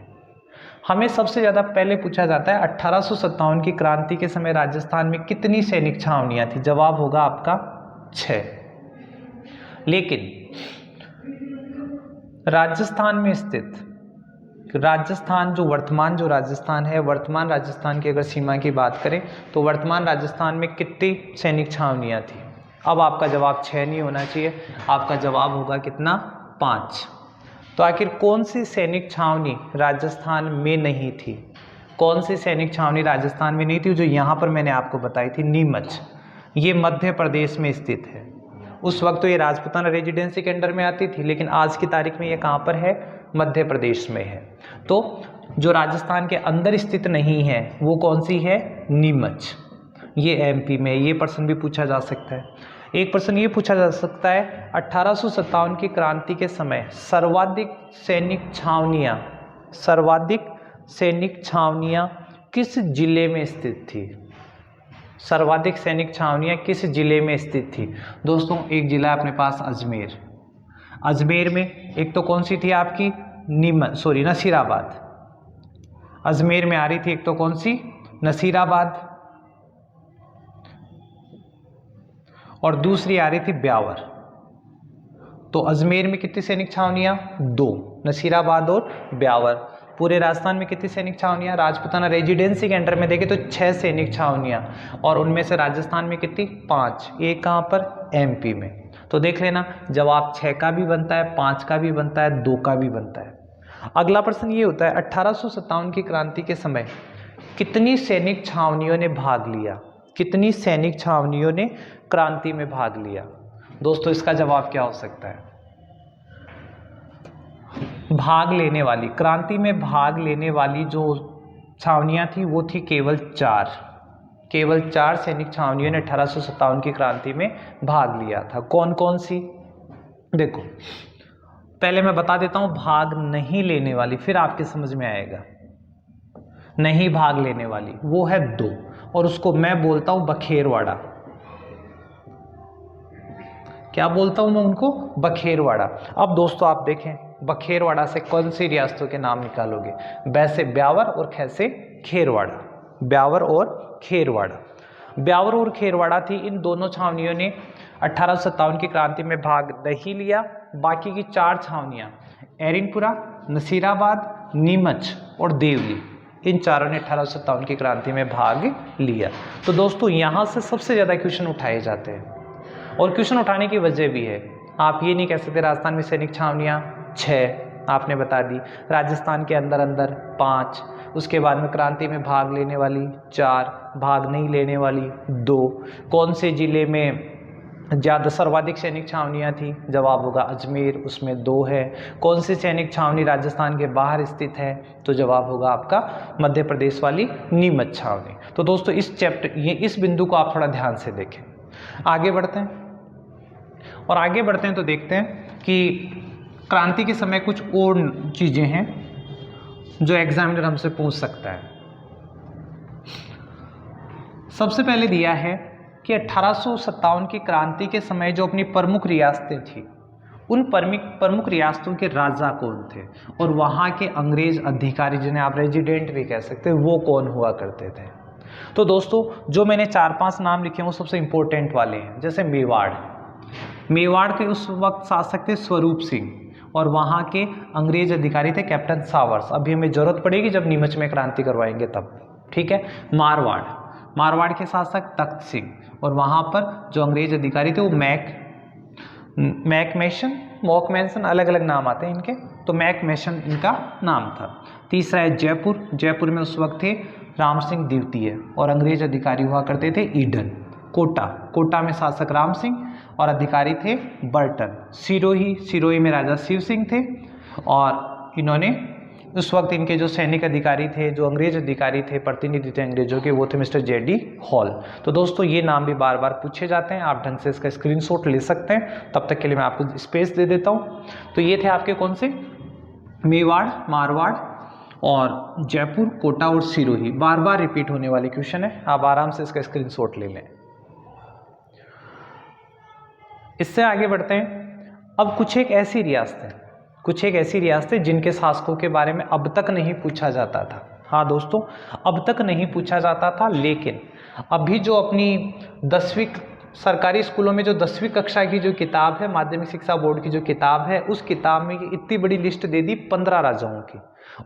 Speaker 1: हमें सबसे ज़्यादा पहले पूछा जाता है 1857 की क्रांति के समय राजस्थान में कितनी सैनिक छावनियां थी, जवाब होगा आपका 6। लेकिन राजस्थान में स्थित राजस्थान जो राजस्थान है, वर्तमान राजस्थान की अगर सीमा की बात करें तो वर्तमान राजस्थान में कितनी सैनिक छावनियाँ थी? अब आपका जवाब 6 नहीं होना चाहिए, आपका जवाब होगा कितना? 5। तो आखिर कौन सी सैनिक छावनी राजस्थान में नहीं थी? कौन सी सैनिक छावनी राजस्थान में नहीं थी? जो यहाँ पर मैंने आपको बताई थी, नीमच, ये मध्य प्रदेश में स्थित है। उस वक्त तो ये राजपूताना रेजिडेंसी के अंडर में आती थी, लेकिन आज की तारीख में ये कहाँ पर है? मध्य प्रदेश में है। तो जो राजस्थान के अंदर स्थित नहीं है वो कौन सी है? नीमच, ये एमपी में। ये प्रश्न भी पूछा जा सकता है। एक प्रश्न ये पूछा जा सकता है, 1857 की क्रांति के समय सर्वाधिक सैनिक छावनियाँ किस जिले में स्थित थी? सर्वाधिक सैनिक छावनियाँ किस जिले में स्थित थी? दोस्तों एक जिला अपने पास अजमेर। अजमेर में एक तो कौन सी थी आपकी? नसीराबाद। अजमेर में आ रही थी एक तो कौन सी? नसीराबाद, और दूसरी आ रही थी ब्यावर। तो अजमेर में कितनी सैनिक छावनियाँ? 2, नसीराबाद और ब्यावर। पूरे राजस्थान में कितनी सैनिक छावनियाँ? राजपूताना रेजिडेंसी के अंडर में देखें तो 6 सैनिक छावनियाँ, और उनमें से राजस्थान में कितनी? 5। एक कहाँ पर? एमपी में। तो देख लेना, जवाब 6 का भी बनता है, 5 का भी बनता है, 2 का भी बनता है। अगला प्रश्न ये होता है, 1857 की क्रांति के समय कितनी सैनिक छावनियों ने भाग लिया? कितनी सैनिक छावनियों ने क्रांति में भाग लिया? दोस्तों इसका जवाब क्या हो सकता है? भाग लेने वाली, क्रांति में भाग लेने वाली जो छावनियाँ थी वो थी केवल 4। केवल 4 सैनिक छावनियों ने 1857 की क्रांति में भाग लिया था। कौन कौन सी? देखो पहले मैं बता देता हूँ भाग नहीं लेने वाली, फिर आपके समझ में आएगा। नहीं भाग लेने वाली वो है 2, और उसको मैं बोलता हूँ बखेरवाड़ा। क्या बोलता हूँ मैं उनको? बखेरवाड़ा। अब दोस्तों आप देखें, बखेरवाड़ा से कौन सी रियासतों के नाम निकालोगे? वैसे ब्यावर और कैसे? खेरवाड़ा। ब्यावर और खेरवाड़ा। ब्यावर और खेरवाड़ा थी। इन दोनों छावनियों ने 1857 की क्रांति में भाग नहीं लिया। बाकी की 4 छावनियाँ एरिनपुरा, नसीराबाद, नीमच और देवली, इन चारों ने 1857 की क्रांति में भाग लिया। तो दोस्तों यहाँ से सबसे ज़्यादा क्वेश्चन उठाए जाते हैं, और क्वेश्चन उठाने की वजह भी है। आप ये नहीं कह सकते राजस्थान में सैनिक छावनियाँ 6 आपने बता दी, राजस्थान के अंदर 5, उसके बाद में क्रांति में भाग लेने वाली 4, भाग नहीं लेने वाली 2। कौन से जिले में ज़्यादा सर्वाधिक सैनिक छावनियाँ थी? जवाब होगा अजमेर, उसमें 2 है। कौन सी सैनिक छावनी राजस्थान के बाहर स्थित है? तो जवाब होगा आपका मध्य प्रदेश वाली नीमच छावनी। तो दोस्तों इस बिंदु को आप थोड़ा ध्यान से देखें। आगे बढ़ते हैं, और आगे बढ़ते हैं तो देखते हैं कि क्रांति के समय कुछ और चीज़ें हैं जो एग्जामिनर हमसे पूछ सकता है। सबसे पहले दिया है कि 1857 की क्रांति के समय जो अपनी प्रमुख रियासतें थी, उन प्रमुख रियासतों के राजा कौन थे, और वहाँ के अंग्रेज अधिकारी, जिन्हें आप रेजिडेंट भी कह सकते हैं, वो कौन हुआ करते थे। तो दोस्तों जो मैंने 4-5 नाम लिखे हैं वो सबसे इंपॉर्टेंट वाले हैं। जैसे मेवाड़ के उस वक्त शासक थे स्वरूप सिंह, और वहाँ के अंग्रेज अधिकारी थे कैप्टन सावर्स। अभी हमें जरूरत पड़ेगी जब नीमच में क्रांति करवाएंगे तब, ठीक है। मारवाड़ के शासक तख्त सिंह, और वहाँ पर जो अंग्रेज अधिकारी थे वो मॉकमेसन, अलग अलग नाम आते हैं इनके, तो मैकमेशन इनका नाम था। तीसरा है जयपुर में उस वक्त थे राम सिंह द्वितीय, और अंग्रेज अधिकारी हुआ करते थे ईडन। कोटा में शासक राम सिंह और अधिकारी थे बर्टन। सिरोही में राजा शिव सिंह थे, और इन्होंने उस वक्त इनके जो सैनिक अधिकारी थे, जो अंग्रेज अधिकारी थे, प्रतिनिधि थे अंग्रेजों के, वो थे मिस्टर जेडी हॉल। तो दोस्तों ये नाम भी बार बार पूछे जाते हैं, आप ढंग से इसका स्क्रीनशॉट ले सकते हैं। तब तक के लिए मैं आपको स्पेस दे देता हूँ। तो ये थे आपके कौन से? मेवाड़, मारवाड़ और जयपुर, कोटा और सिरोही। बार बार रिपीट होने वाले क्वेश्चन है, आप आराम से इसका स्क्रीनशॉट ले लें। इससे आगे बढ़ते हैं। अब कुछ एक ऐसी रियासतें जिनके शासकों के बारे में अब तक नहीं पूछा जाता था। हाँ दोस्तों, अब तक नहीं पूछा जाता था, लेकिन अभी जो अपनी 10वीं सरकारी स्कूलों में जो 10वीं कक्षा की जो किताब है, माध्यमिक शिक्षा बोर्ड की जो किताब है, उस किताब में इतनी बड़ी लिस्ट दे दी 15 राजाओं की।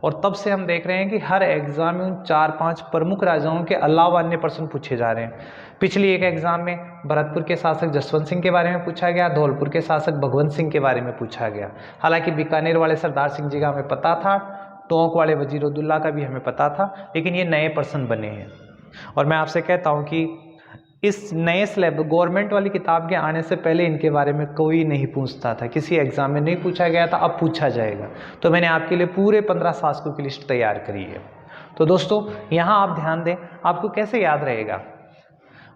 Speaker 1: और तब से हम देख रहे हैं कि हर एग्जाम में उन 4-5 प्रमुख राजाओं के अलावा अन्य प्रश्न पूछे जा रहे हैं। पिछली एक एग्जाम में भरतपुर के शासक जसवंत सिंह के बारे में पूछा गया, धौलपुर के शासक भगवंत सिंह के बारे में पूछा गया। हालांकि बीकानेर वाले सरदार सिंह जी का हमें पता था, टोंक वाले वजीरुद्दौला का भी हमें पता था, लेकिन ये नए प्रश्न बने हैं। और मैं आपसे कहता हूँ कि इस नए स्लैब गवर्नमेंट वाली किताब के आने से पहले इनके बारे में कोई नहीं पूछता था, किसी एग्जाम में नहीं पूछा गया था, अब पूछा जाएगा। तो मैंने आपके लिए पूरे 15 शासकों की लिस्ट तैयार करी है। तो दोस्तों यहाँ आप ध्यान दें, आपको कैसे याद रहेगा।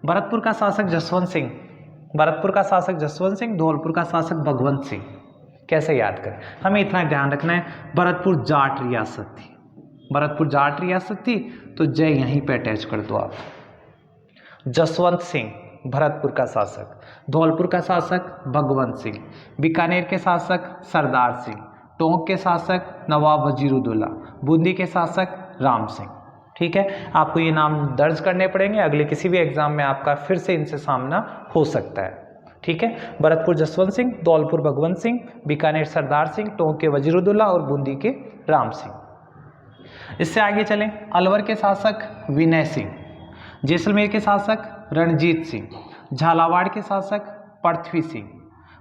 Speaker 1: भरतपुर का शासक जसवंत सिंह, भरतपुर का शासक जसवंत सिंह, धौलपुर का शासक भगवंत सिंह, कैसे याद करें। हमें इतना ध्यान रखना है, भरतपुर जाट रियासत थी, भरतपुर जाट रियासत थी, तो जय यहीं पे अटैच कर दो आप। जसवंत सिंह भरतपुर का शासक, धौलपुर का शासक भगवंत सिंह, बीकानेर के शासक सरदार सिंह, टोंक के शासक नवाब वजीरुद्दौला, बूंदी के शासक राम सिंह। ठीक है, आपको ये नाम दर्ज करने पड़ेंगे, अगले किसी भी एग्जाम में आपका फिर से इनसे सामना हो सकता है। ठीक है, भरतपुर जसवंत सिंह, धौलपुर भगवंत सिंह, बीकानेर सरदार सिंह, टोंक के वजीरुद्दौला और बूंदी के राम सिंह। इससे आगे चलें, अलवर के शासक विनय सिंह, जैसलमेर के शासक रणजीत सिंह, झालावाड़ के शासक पृथ्वी सिंह,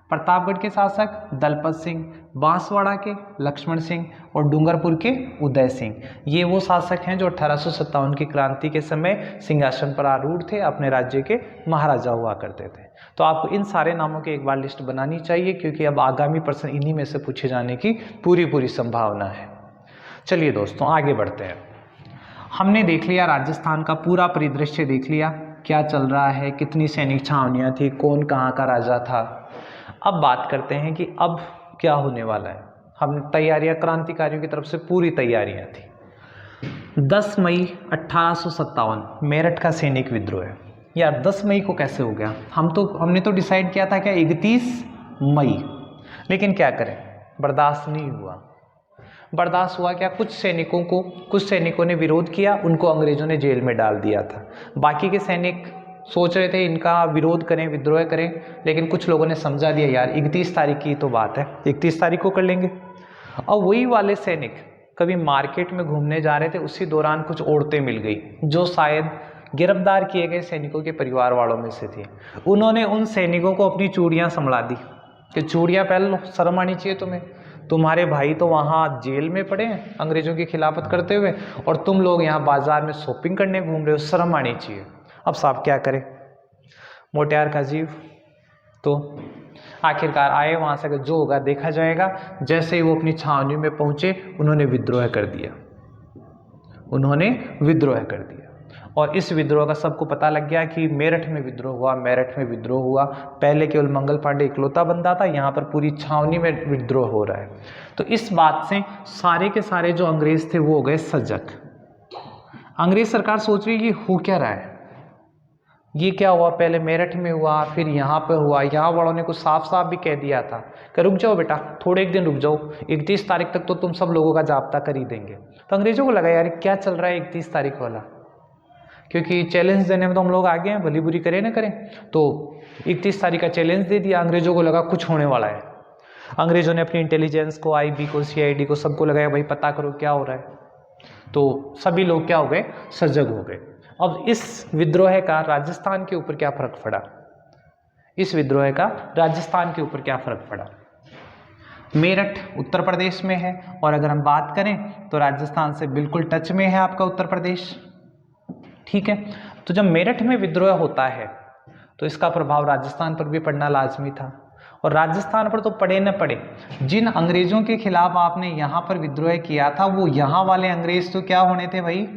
Speaker 1: प्रतापगढ़ के शासक दलपत सिंह, बांसवाड़ा के लक्ष्मण सिंह और डूंगरपुर के उदय सिंह। ये वो शासक हैं जो 1857 की क्रांति के समय सिंहासन पर आरूढ़ थे, अपने राज्य के महाराजा हुआ करते थे। तो आपको इन सारे नामों की एक बार लिस्ट बनानी चाहिए, क्योंकि अब आगामी प्रश्न इन्हीं में से पूछे जाने की पूरी संभावना है। चलिए दोस्तों आगे बढ़ते हैं। हमने देख लिया राजस्थान का पूरा परिदृश्य, देख लिया क्या चल रहा है, कितनी सैनिक छावनियाँ थी, कौन कहाँ का राजा था। अब बात करते हैं कि अब क्या होने वाला है। हम तैयारियां, क्रांतिकारियों की तरफ से पूरी तैयारियां थी। 10 मई 1857 मेरठ का सैनिक विद्रोह है। यार 10 मई को कैसे हो गया, हमने तो डिसाइड किया था क्या 31 मई, लेकिन क्या करें, बर्दाश्त नहीं हुआ। बर्दाश्त हुआ क्या, कुछ सैनिकों ने विरोध किया, उनको अंग्रेजों ने जेल में डाल दिया था। बाकी के सैनिक सोच रहे थे इनका विरोध करें, विद्रोह करें, लेकिन कुछ लोगों ने समझा दिया यार 31 तारीख की तो बात है, 31 तारीख को कर लेंगे। और वही वाले सैनिक कभी मार्केट में घूमने जा रहे थे, उसी दौरान कुछ औरतें मिल गई जो शायद गिरफ्तार किए गए सैनिकों के परिवार वालों में से थी। उन्होंने उन सैनिकों को अपनी चूड़ियाँ संभला दी कि चूड़ियाँ पहन लो, शर्म आनी चाहिए तुम्हें, तुम्हारे भाई तो वहाँ जेल में पड़े हैं अंग्रेजों की खिलाफत करते हुए, और तुम लोग यहाँ बाजार में शॉपिंग करने घूम रहे हो, शर्म आनी चाहिए। अब साहब क्या करें, मोटियार का जीव। तो आखिरकार आए वहाँ से, जो होगा देखा जाएगा। जैसे ही वो अपनी छावनी में पहुँचे, उन्होंने विद्रोह कर दिया, उन्होंने विद्रोह कर दिया। और इस विद्रोह का सबको पता लग गया कि मेरठ में विद्रोह हुआ, मेरठ में विद्रोह हुआ। पहले केवल मंगल पांडे इकलौता बंदा था, यहाँ पर पूरी छावनी में विद्रोह हो रहा है। तो इस बात से सारे के सारे जो अंग्रेज थे वो हो गए सजग। अंग्रेज सरकार सोच रही है कि हो क्या रहा है, ये क्या हुआ, पहले मेरठ में हुआ, फिर यहाँ पे हुआ। यहाँ वालों ने कुछ साफ साफ भी कह दिया था कि रुक जाओ बेटा, थोड़े एक दिन रुक जाओ, 31 तारीख तक तो तुम सब लोगों का जाब्ता कर ही देंगे। तो अंग्रेजों को लगा यार क्या चल रहा है 31 तारीख वाला, क्योंकि चैलेंज देने में तो हम लोग आगे हैं, भली बुरी करें ना करें। तो 31 तारीख का चैलेंज दे दिया। अंग्रेजों को लगा कुछ होने वाला है। अंग्रेजों ने अपनी इंटेलिजेंस को, IB को, CID को, सबको लगाया भाई पता करो क्या हो रहा है। तो सभी लोग क्या हो गए, सजग हो गए। अब इस विद्रोह का राजस्थान के ऊपर क्या फर्क पड़ा, इस विद्रोह का राजस्थान के ऊपर क्या फर्क पड़ा। मेरठ उत्तर प्रदेश में है, और अगर हम बात करें तो राजस्थान से बिल्कुल टच में है आपका उत्तर प्रदेश। ठीक है, तो जब मेरठ में विद्रोह होता है तो इसका प्रभाव राजस्थान पर भी पड़ना लाजमी था। और राजस्थान पर तो पड़े न पड़े, जिन अंग्रेजों के खिलाफ आपने यहाँ पर विद्रोह किया था वो यहाँ वाले अंग्रेज तो क्या होने थे भाई,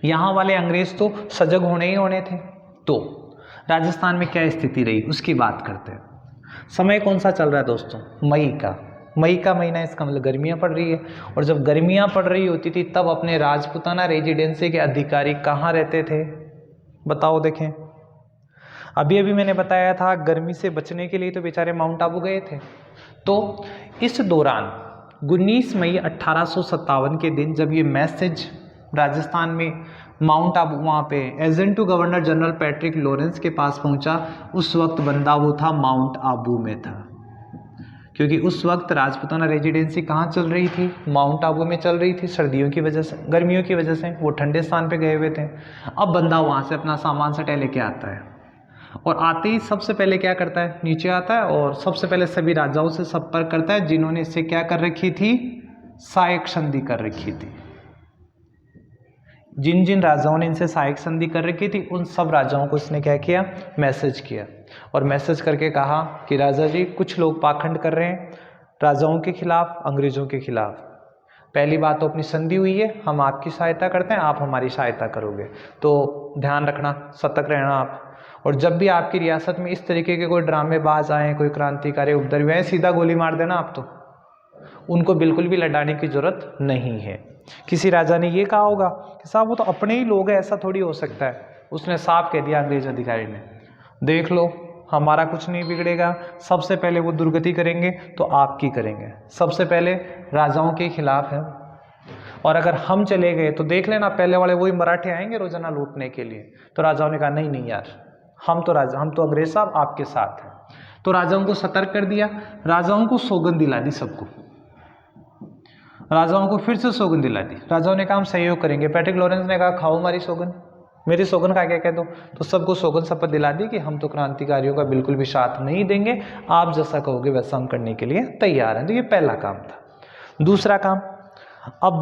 Speaker 1: यहाँ वाले अंग्रेज तो सजग होने ही होने थे। तो राजस्थान में क्या स्थिति रही उसकी बात करते हैं। समय कौन सा चल रहा है दोस्तों, मई का महीना, इसका मतलब गर्मियाँ पड़ रही है। और जब गर्मियाँ पड़ रही होती थी तब अपने राजपूताना रेजिडेंसी के अधिकारी कहाँ रहते थे बताओ। देखें, अभी अभी मैंने बताया था गर्मी से बचने के लिए तो बेचारे माउंट आबू गए थे। तो इस दौरान 19 मई 1857 के दिन जब ये मैसेज राजस्थान में माउंट आबू, वहाँ पे agent to governor general Patrick Lawrence के पास पहुंचा। उस वक्त बंदा वो था माउंट आबू में था, क्योंकि उस वक्त राजपूताना रेजिडेंसी कहाँ चल रही थी, माउंट आबू में चल रही थी। सर्दियों की वजह से, गर्मियों की वजह से वो ठंडे स्थान पे गए हुए थे। अब बंदा वहाँ से अपना सामान सटे लेके आता है, और आते ही सबसे पहले क्या करता है, नीचे आता है और सबसे पहले सभी राजाओं से संपर्क करता है जिन्होंने इससे क्या कर रखी थी, सहायक संधि कर रखी थी। जिन जिन राजाओं ने इनसे सहायक संधि कर रखी थी उन सब राजाओं को इसने क्या किया, मैसेज किया, और मैसेज करके कहा कि राजा जी कुछ लोग पाखंड कर रहे हैं राजाओं के खिलाफ, अंग्रेजों के खिलाफ। पहली बात तो अपनी संधि हुई है, हम आपकी सहायता करते हैं, आप हमारी सहायता करोगे, तो ध्यान रखना, सतर्क रहना आप। और जब भी आपकी रियासत में इस तरीके के कोई ड्रामेबाज आए, कोई क्रांतिकारी उपद्रवी आए, सीधा गोली मार देना आप, तो उनको बिल्कुल भी लड़ाने की जरूरत नहीं है। किसी राजा ने ये कहा होगा कि साहब वो तो अपने ही लोग हैं, ऐसा थोड़ी हो सकता है। उसने साफ कह दिया अंग्रेज अधिकारी ने, देख लो हमारा कुछ नहीं बिगड़ेगा, सबसे पहले वो दुर्गति करेंगे तो आपकी करेंगे, सबसे पहले राजाओं के खिलाफ है, और अगर हम चले गए तो देख लेना पहले वाले वही मराठे आएंगे रोजाना लूटने के लिए। तो राजाओं ने कहा नहीं नहीं यार, हम तो अंग्रेज साहब आपके साथ हैं। तो राजाओं को सतर्क कर दिया, राजाओं को सौगंध दिला दी, सबको राजाओं को फिर से सौगंध दिला दी। राजाओं ने कहा हम सहयोग करेंगे। पैट्रिक लॉरेंस ने कहा खाओ हमारी सौगंध, मेरी सौगंध का क्या कह दो। तो सबको सौगंध शपथ दिला दी कि हम तो क्रांतिकारियों का बिल्कुल भी साथ नहीं देंगे, आप जैसा कहोगे वैसा हम करने के लिए तैयार हैं। तो ये पहला काम था। दूसरा काम, अब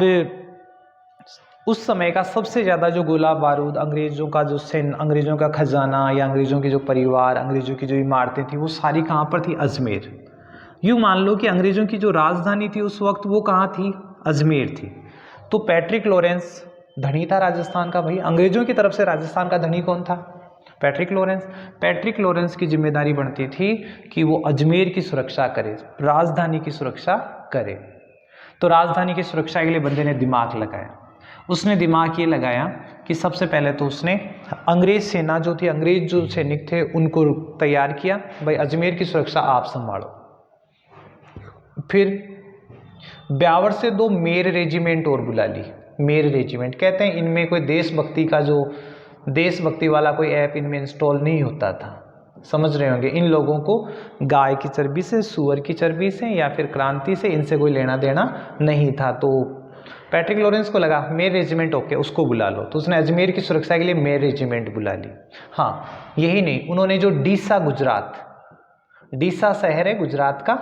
Speaker 1: उस समय का सबसे ज़्यादा जो गोला बारूद, अंग्रेज़ों का जो सैन्य, अंग्रेज़ों का खजाना या अंग्रेज़ों के जो परिवार, अंग्रेज़ों की जो इमारतें थी, वो सारी कहाँ पर थी, अजमेर। यूँ मान लो कि अंग्रेज़ों की जो राजधानी थी उस वक्त वो कहाँ थी, अजमेर थी। तो पैट्रिक लॉरेंस धनी था राजस्थान का। भाई अंग्रेज़ों की तरफ से राजस्थान का धनी कौन था, पैट्रिक लॉरेंस। पैट्रिक लॉरेंस की जिम्मेदारी बनती थी कि वो अजमेर की सुरक्षा करे, राजधानी की सुरक्षा करे। तो राजधानी की सुरक्षा के लिए बंदे ने दिमाग लगाया। उसने दिमाग ये लगाया कि सबसे पहले तो उसने अंग्रेज सेना जो थी, अंग्रेज जो सैनिक थे उनको तैयार किया, भाई अजमेर की सुरक्षा आप संभालो। फिर ब्यावर से 2 मेर रेजिमेंट और बुला ली। मेर रेजिमेंट कहते हैं इनमें कोई देशभक्ति का जो देशभक्ति वाला कोई ऐप इनमें इंस्टॉल नहीं होता था, समझ रहे होंगे। इन लोगों को गाय की चर्बी से, सुअर की चर्बी से या फिर क्रांति से इनसे कोई लेना देना नहीं था। तो पैट्रिक लॉरेंस को लगा मेर रेजिमेंट ओके, उसको बुला लो। तो उसने अजमेर की सुरक्षा के लिए मेर रेजिमेंट बुला ली। हाँ यही नहीं, उन्होंने जो डीसा, गुजरात, डीसा शहर है गुजरात का,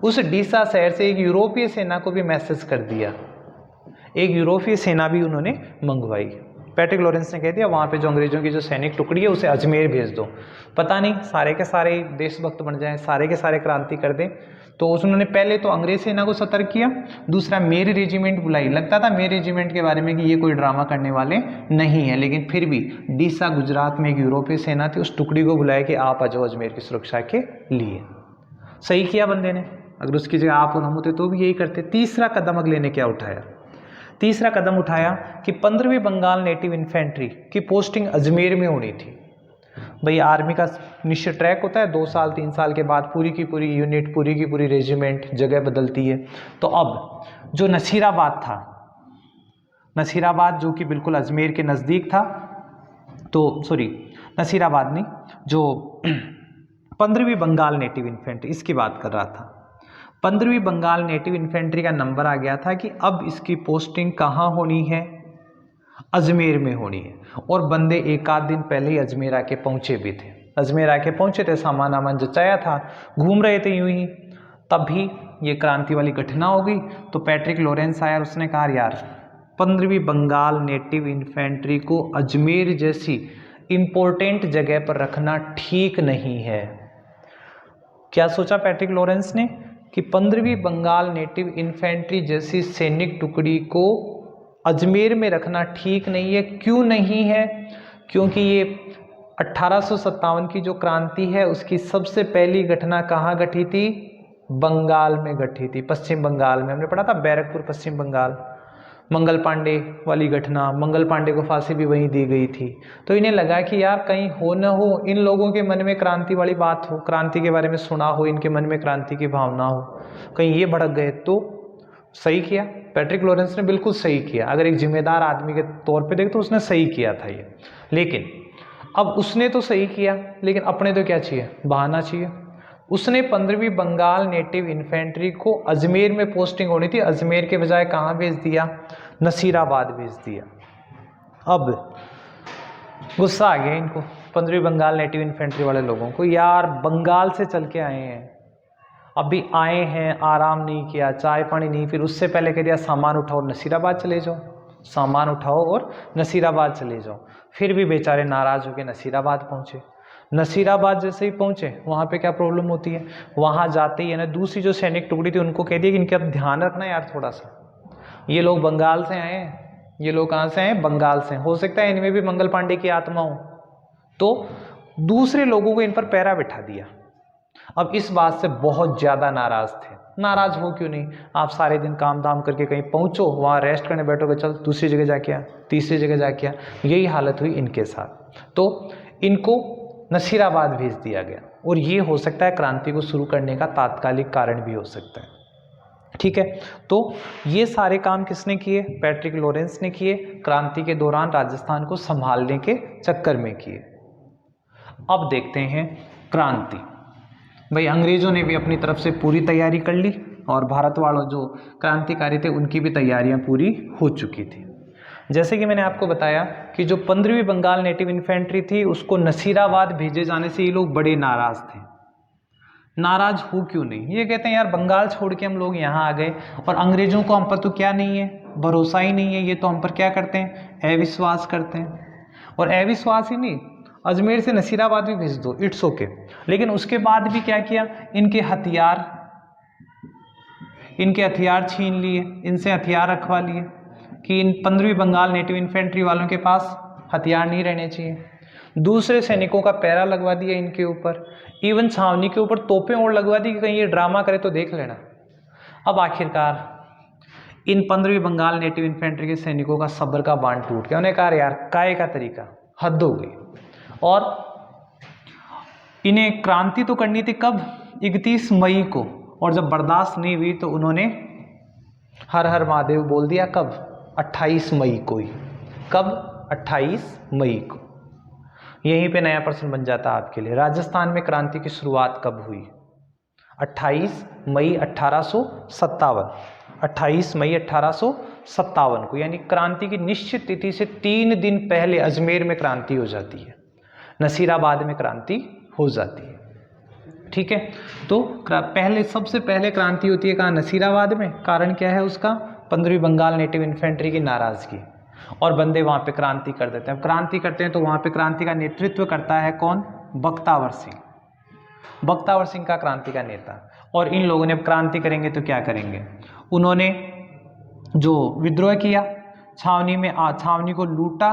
Speaker 1: उस डीसा शहर से एक यूरोपीय सेना को भी मैसेज कर दिया। एक यूरोपीय सेना भी उन्होंने मंगवाई। पैट्रिक लॉरेंस ने कह दिया वहाँ पे जो अंग्रेजों की जो सैनिक टुकड़ी है उसे अजमेर भेज दो, पता नहीं सारे के सारे देशभक्त बन जाएं, सारे के सारे क्रांति कर दें। तो उन्होंने पहले तो अंग्रेज सेना को सतर्क किया, दूसरा मेर रेजिमेंट बुलाई। लगता था मेर रेजिमेंट के बारे में कि ये कोई ड्रामा करने वाले नहीं है, लेकिन फिर भी डीसा गुजरात में एक यूरोपीय सेना थी, उस टुकड़ी को बुलाया कि आप आ जाओ अजमेर की सुरक्षा के लिए। सही किया बंदे ने, अगर उसकी जगह आप और हम होते तो भी यही करते। तीसरा कदम अगले ने क्या उठाया, तीसरा कदम उठाया कि 15वीं बंगाल नेटिव इन्फेंट्री की पोस्टिंग अजमेर में होनी थी। भाई आर्मी का निश्चित ट्रैक होता है, 2 साल 3 साल के बाद पूरी की पूरी यूनिट, पूरी की पूरी रेजिमेंट जगह बदलती है। तो अब जो नसीराबाद था, नसीराबाद जो कि बिल्कुल अजमेर के नज़दीक था, तो सॉरी नसीराबाद नहीं, जो 15वीं बंगाल नेटिव इन्फेंट्री इसकी बात कर रहा था। 15वीं बंगाल नेटिव इन्फेंट्री का नंबर आ गया था कि अब इसकी पोस्टिंग कहाँ होनी है, अजमेर में होनी है। और बंदे एक आध दिन पहले ही अजमेर आके पहुंचे भी थे, अजमेर आके पहुंचे थे, सामान आमान जचाया था, घूम रहे थे यूं ही, तभी ये क्रांति वाली घटना हो गई। तो पैट्रिक लॉरेंस आया और उसने कहा यार 15वीं बंगाल नेटिव इन्फेंट्री को अजमेर जैसी इंपॉर्टेंट जगह पर रखना ठीक नहीं है। क्या सोचा पैट्रिक लॉरेंस ने कि 15वीं बंगाल नेटिव इन्फेंट्री जैसी सैनिक टुकड़ी को अजमेर में रखना ठीक नहीं है। क्यों नहीं है, क्योंकि ये 1857 की जो क्रांति है उसकी सबसे पहली घटना कहाँ घटी थी, बंगाल में घटी थी, पश्चिम बंगाल में। हमने पढ़ा था बैरकपुर पश्चिम बंगाल, मंगल पांडे वाली घटना, मंगल पांडे को फांसी भी वहीं दी गई थी। तो इन्हें लगा कि यार कहीं हो न हो इन लोगों के मन में क्रांति वाली बात हो, क्रांति के बारे में सुना हो, इनके मन में क्रांति की भावना हो, कहीं ये भड़क गए सही किया, पैट्रिक लॉरेंस ने बिल्कुल सही किया। अगर एक जिम्मेदार आदमी के तौर पे देख तो उसने सही किया था ये। लेकिन अब उसने तो सही किया, लेकिन अपने तो क्या चाहिए, बहाना चाहिए। उसने 15वीं बंगाल नेटिव इन्फेंट्री को अजमेर में पोस्टिंग होनी थी, अजमेर के बजाय कहाँ भेज दिया, नसीराबाद भेज दिया। अब गुस्सा आ गया इनको, 15वीं बंगाल नेटिव इन्फेंट्री वाले लोगों को, यार बंगाल से चल के आए हैं, अभी आए हैं, आराम नहीं किया, चाय पानी नहीं, फिर उससे पहले कह दिया सामान उठाओ नसीराबाद चले जाओ, सामान उठाओ और नसीराबाद चले जाओ। फिर भी बेचारे नाराज होकर नसीराबाद पहुंचे। नसीराबाद जैसे ही पहुंचे, वहां पे क्या प्रॉब्लम होती है, वहां जाते ही है ना दूसरी जो सैनिक टुकड़ी थी उनको कह दिया कि इनका ध्यान रखना यार थोड़ा सा, ये लोग बंगाल से आए हैं, ये लोग कहाँ से आए, बंगाल से, हो सकता है इनमें भी मंगल पांडे की आत्मा हो। तो दूसरे लोगों को इन पर पैरा बिठा दिया। अब इस बात से बहुत ज़्यादा नाराज थे। नाराज हो क्यों नहीं, आप सारे दिन काम धाम करके कहीं पहुंचो, वहाँ रेस्ट करने बैठोगे, चल दूसरी जगह जाके आ, तीसरी जगह जाके आ, यही हालत हुई इनके साथ। तो इनको नसीराबाद भेज दिया गया, और ये हो सकता है क्रांति को शुरू करने का तात्कालिक कारण भी हो सकता है। ठीक है, तो ये सारे काम किसने किए, पैट्रिक लॉरेंस ने किए, क्रांति के दौरान राजस्थान को संभालने के चक्कर में किए। अब देखते हैं क्रांति। भाई अंग्रेजों ने भी अपनी तरफ से पूरी तैयारी कर ली, और भारत वालों जो क्रांतिकारी थे उनकी भी तैयारियां पूरी हो चुकी थी। जैसे कि मैंने आपको बताया कि जो 15वीं बंगाल नेटिव इन्फेंट्री थी उसको नसीराबाद भेजे जाने से ये लोग बड़े नाराज थे। नाराज हो क्यों नहीं, ये कहते हैं यार बंगाल छोड़ के हम लोग यहाँ आ गए, और अंग्रेजों को हम पर तो क्या नहीं है, भरोसा ही नहीं है, ये तो हम पर क्या करते हैं, अविश्वास करते हैं। और अविश्वास ही नहीं, अजमेर से नसीराबाद भी भेज दो, इट्स ओके। लेकिन उसके बाद भी क्या किया, इनके हथियार छीन लिए, इनसे हथियार रखवा लिए कि इन 15वीं बंगाल नेटिव इन्फेंट्री वालों के पास हथियार नहीं रहने चाहिए। दूसरे सैनिकों का पैरा लगवा दिया इनके ऊपर, इवन छावनी के ऊपर तोपें और लगवा दी कि कहीं ये ड्रामा करे तो देख लेना। अब आखिरकार इन 15वीं बंगाल नेटिव इन्फेंट्री के सैनिकों का सब्र का बांध टूट गया। उन्हें कहा यार काय का तरीका, हद हो गई। और इन्हें क्रांति तो करनी थी कब, 31 मई को, और जब बर्दाश्त नहीं हुई तो उन्होंने हर हर महादेव बोल दिया। कब, 28 मई को ही। कब, 28 मई को। यहीं पे नया प्रश्न बन जाता है आपके लिए, राजस्थान में क्रांति की शुरुआत कब हुई, 28 मई 1857, 28 मई 1857 को, यानी क्रांति की निश्चित तिथि से 3 दिन पहले अजमेर में क्रांति हो जाती है, नसीराबाद में क्रांति हो जाती है। ठीक है, तो पहले सबसे पहले क्रांति होती है कहाँ, नसीराबाद में। कारण क्या है उसका, 15वीं बंगाल नेटिव इन्फेंट्री की नाराजगी, और बंदे वहाँ पे क्रांति कर देते हैं। क्रांति करते हैं तो वहाँ पे क्रांति का नेतृत्व करता है कौन, बख्तावर सिंह। बख्तावर सिंह का क्रांति का नेता। और इन लोगों ने क्रांति करेंगे तो क्या करेंगे, उन्होंने जो विद्रोह किया, छावनी में छावनी को लूटा,